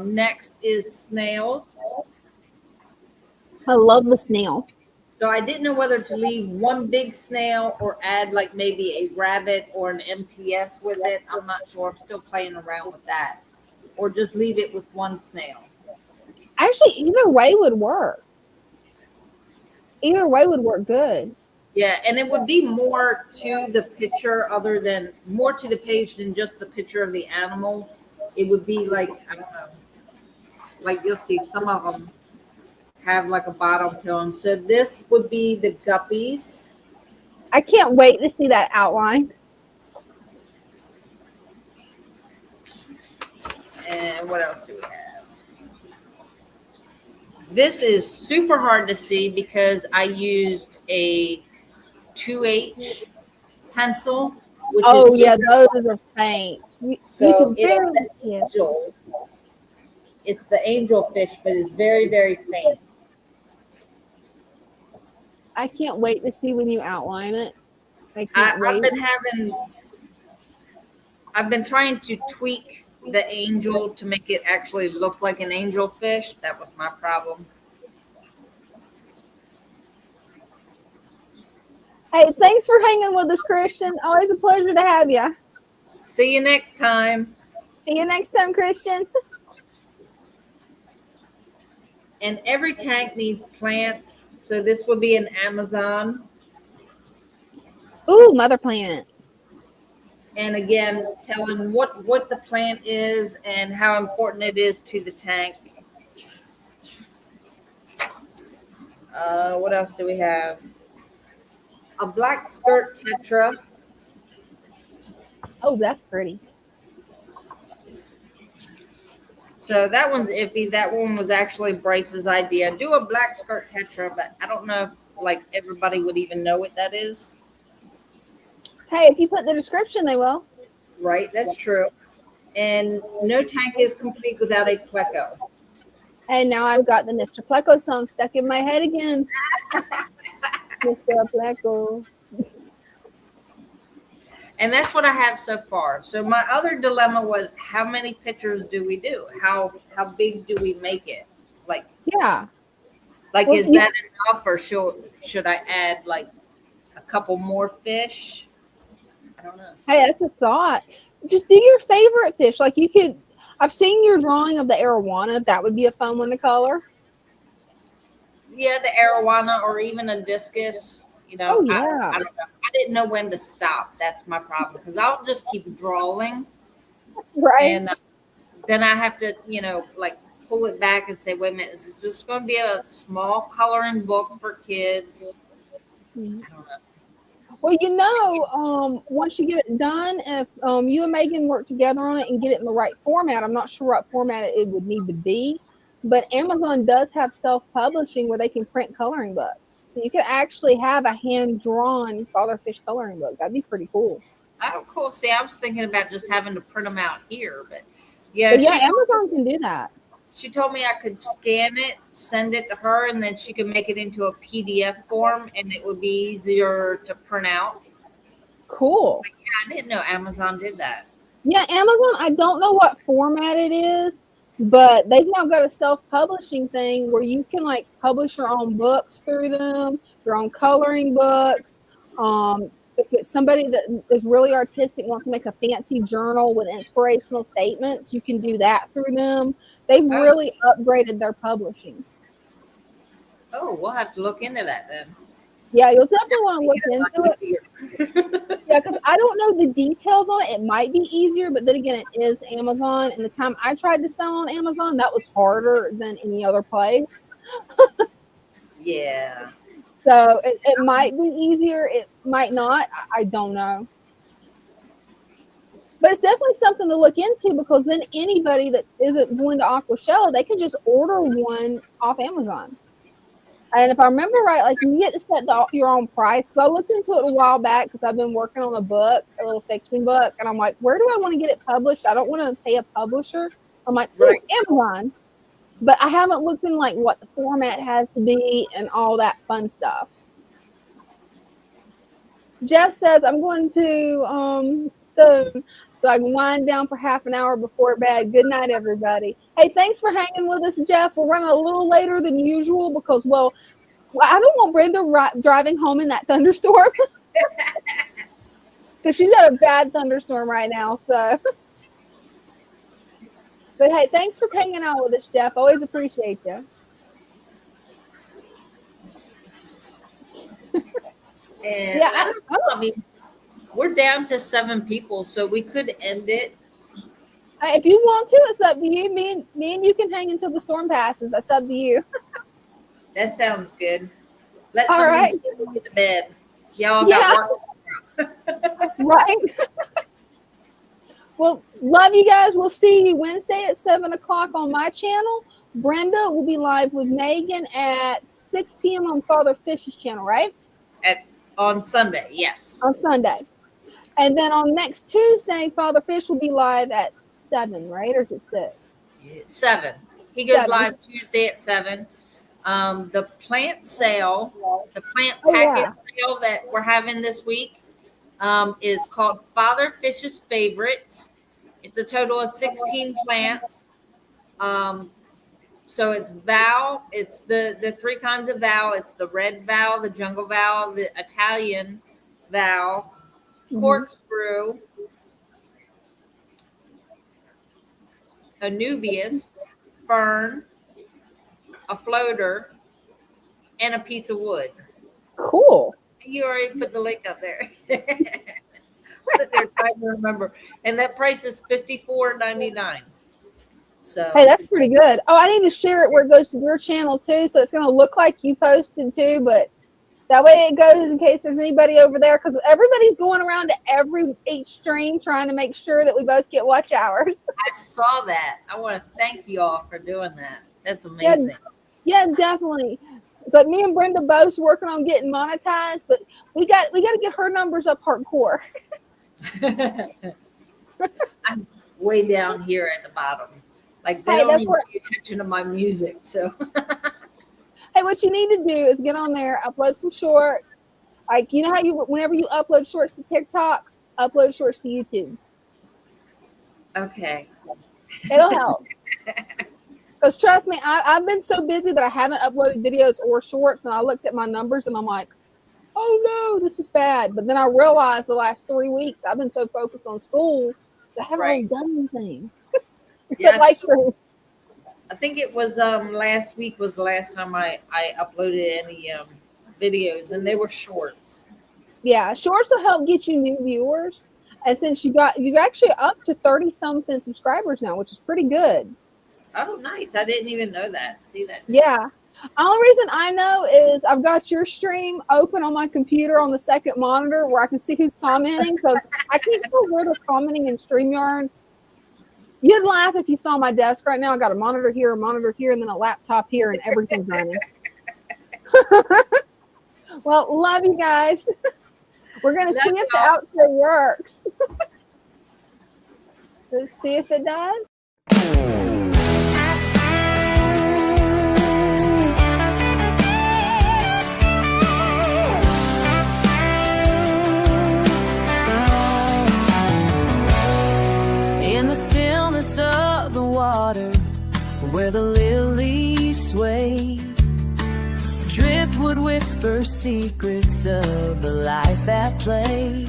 Next is snails. I love the snail. So I didn't know whether to leave one big snail or add like maybe a rabbit or an MTS with it. I'm not sure. I'm still playing around with that. Or just leave it with one snail. Actually, either way would work. Either way would work good. Yeah, and it would be more to the picture other than more to the page than just the picture of the animal. It would be like, I don't know, like you'll see some of them have like a bottom to them. So this would be the guppies. I can't wait to see that outline. And what else do we have? This is super hard to see because I used a 2H pencil. Which is yeah, those are faint. You can barely see it. It's the angel fish, but it's very, very faint. I can't wait to see when you outline it. I've been trying to tweak the angel to make it actually look like an angel fish. That was my problem. Hey, thanks for hanging with us, Christian. Always a pleasure to have you. See you next time. See you next time, Christian. And every tank needs plants. So this would be an Amazon. Ooh, mother plant. And again, telling what the plant is and how important it is to the tank. What else do we have? A black skirt tetra. Oh, that's pretty. So that one's iffy. That one was actually Bryce's idea. Do a black skirt tetra, but I don't know if like everybody would even know what that is. Hey, if you put the description, they will. Right, that's true. And no tank is complete without a pleco. And now I've got the Mr. Pleco song stuck in my head again. Mr. Pleco. And that's what I have so far. So my other dilemma was, how many pictures do we do? How big do we make it? Like, Yeah. like, Well, is that enough, or should I add like a couple more fish? I don't know. Hey, that's a thought. Just do your favorite fish. Like you could. I've seen your drawing of the arowana. That would be a fun one to color. Yeah, the arowana or even a discus. You know, Oh yeah. I don't know. I didn't know when to stop. That's my problem, because I'll just keep drawing, Right. and then I have to, like, pull it back and say, wait a minute, is it just going to be a small coloring book for kids? Mhm. I don't know. Well, once you get it done, if you and Megan work together on it and get it in the right format, I'm not sure what format it would need to be, but Amazon does have self-publishing where they can print coloring books. So you could actually have a hand-drawn fatherfish coloring book. That'd be pretty cool. Oh, cool. See, I was thinking about just having to print them out here, but yeah, But yeah, Amazon can do that. she told me I could scan it, send it to her, and then she could make it into a PDF form, and it would be easier to print out. Cool. But yeah, I didn't know Amazon did that. Yeah, Amazon, I don't know what format it is, but they've now got a self-publishing thing where you can like publish your own books through them, your own coloring books. If it's somebody that is really artistic, wants to make a fancy journal with inspirational statements, you can do that through them. They've Oh. really upgraded their publishing. Oh, we'll have to look into that then. Yeah, you'll definitely want to look into it. Yeah, because I don't know the details on it. It might be easier, but then again, it is Amazon. And the time I tried to sell on Amazon, that was harder than any other place. Yeah. So it might be easier. It might not. I don't know. But it's definitely something to look into, because then anybody that isn't going to Aqua Shell, they can just order one off Amazon. And if I remember right, like you get to set your own price. Because I looked into it a while back because I've been working on a book, a little fiction book, and I'm like, where do I want to get it published? I don't want to pay a publisher. I'm like, Right. Amazon. But I haven't looked in like what the format has to be and all that fun stuff. Jeff says I'm going to soon, so I can wind down for half an hour before bed. Good night, everybody. Hey, thanks for hanging with us, Jeff. We're running a little later than usual because, well, I don't want Brenda driving home in that thunderstorm because she's got a bad thunderstorm right now. So, but hey, thanks for hanging out with us, Jeff. Always appreciate you. And Yeah, I mean, we're down to 7 people, so we could end it. If you want to, it's up to you. Me and you can hang until the storm passes. That's up to you. That sounds good. Let All someone right. get to bed. Y'all got work. Right. Well, love you guys. We'll see you Wednesday at 7 o'clock on my channel. Brenda will be live with Megan at 6 p.m. on Father Fish's channel, right? On Sunday, yes. On Sunday. And then on next Tuesday, Father Fish will be live at 7, right? Or is it 6? 7. He goes 7. live Tuesday at 7. The plant sale, the plant packet sale that we're having this week is called Father Fish's Favorites. It's a total of 16 plants. So it's vow. It's the 3 kinds of vow. It's the red vow, the jungle vow, the Italian vow, corkscrew, Anubius, fern, a floater, and a piece of wood. Cool. You already put the link up there. Sit there trying to remember. And that price is $54.99. So Hey, that's pretty good. Oh, I need to share it where it goes to your channel too, so it's going to look like you posted too, but that way it goes in case there's anybody over there, because everybody's going around to each stream trying to make sure that we both get watch hours. I saw that. I want to thank you all for doing that. That's amazing. Yeah, definitely. It's like me and Brenda both working on getting monetized, but we got to get her numbers up hardcore. I'm way down here at the bottom. Like they don't even pay attention to my music. So hey, what you need to do is get on there, upload some shorts. Like, you know how whenever you upload shorts to TikTok, upload shorts to YouTube. Okay. It'll help. Because trust me, I've been so busy that I haven't uploaded videos or shorts, and I looked at my numbers and I'm like, oh no, this is bad. But then I realized the last 3 weeks I've been so focused on school that I haven't really done anything except live stream. I think it was last week was the last time I uploaded any videos, and they were shorts. Yeah, shorts will help get you new viewers. And since you actually up to 30 something subscribers now, which is pretty good. Oh, nice. I didn't even know that. See that? Yeah. Only reason I know is I've got your stream open on my computer on the second monitor where I can see who's commenting, because I can't tell where they're commenting in StreamYard. You'd laugh if you saw my desk right now. I got a monitor here, and then a laptop here, and everything's running. Well, love you guys. We're going to see if the outro works. Let's see if it does. In the stillness of the water, where the lilies sway, driftwood whisper secrets of the life at play.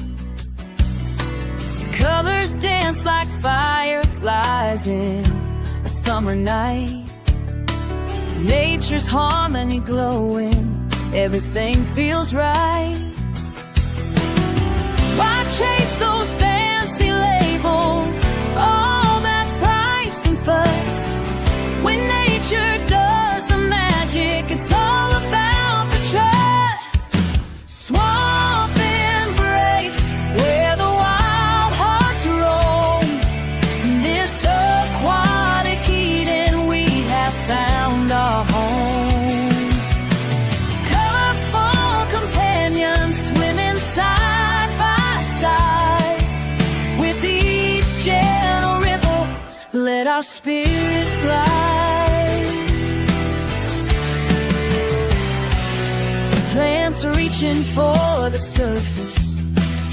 Colors dance like fireflies in a summer night. Nature's harmony glowing, everything feels right. Why chase those fancy labels, all that price and fuss, when nature does the magic? It's all about the trust. Swamp embrace, where the wild hearts roam. In this aquatic Eden, we have found our home. Colorful companions swimming side by side. With each gentle ripple, let our spirits glide. Plants are reaching for the surface,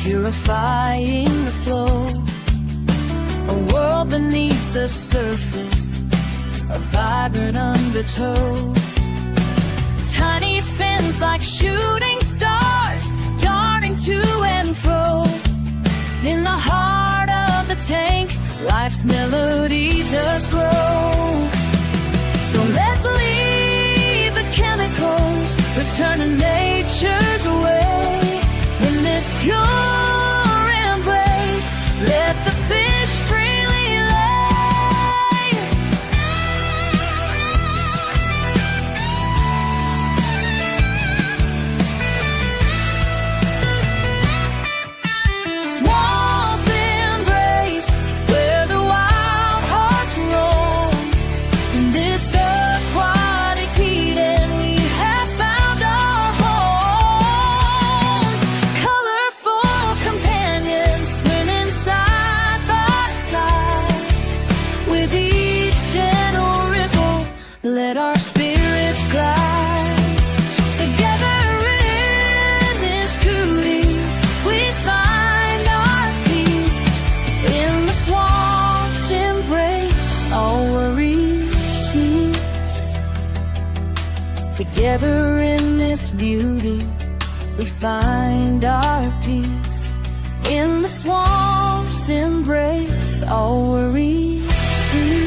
purifying the flow. A world beneath the surface, a vibrant undertow. Tiny fins like shooting stars, darting to and fro. In the heart of the tank, life's melody does grow. So let's leave the chemicals, return to nature's way. In this pure embrace, let the fish freely lay. Swamp embrace, where the wild hearts roam. In this aquatic Eden, we have found our home. Colorful companions swimming side by side. With each gentle ripple, let our spirits glide. Together in this cootie, we find our peace. In the swamp's embrace, all worries cease. Together in this beauty, we find our peace. In the swamp's embrace, all worries cease.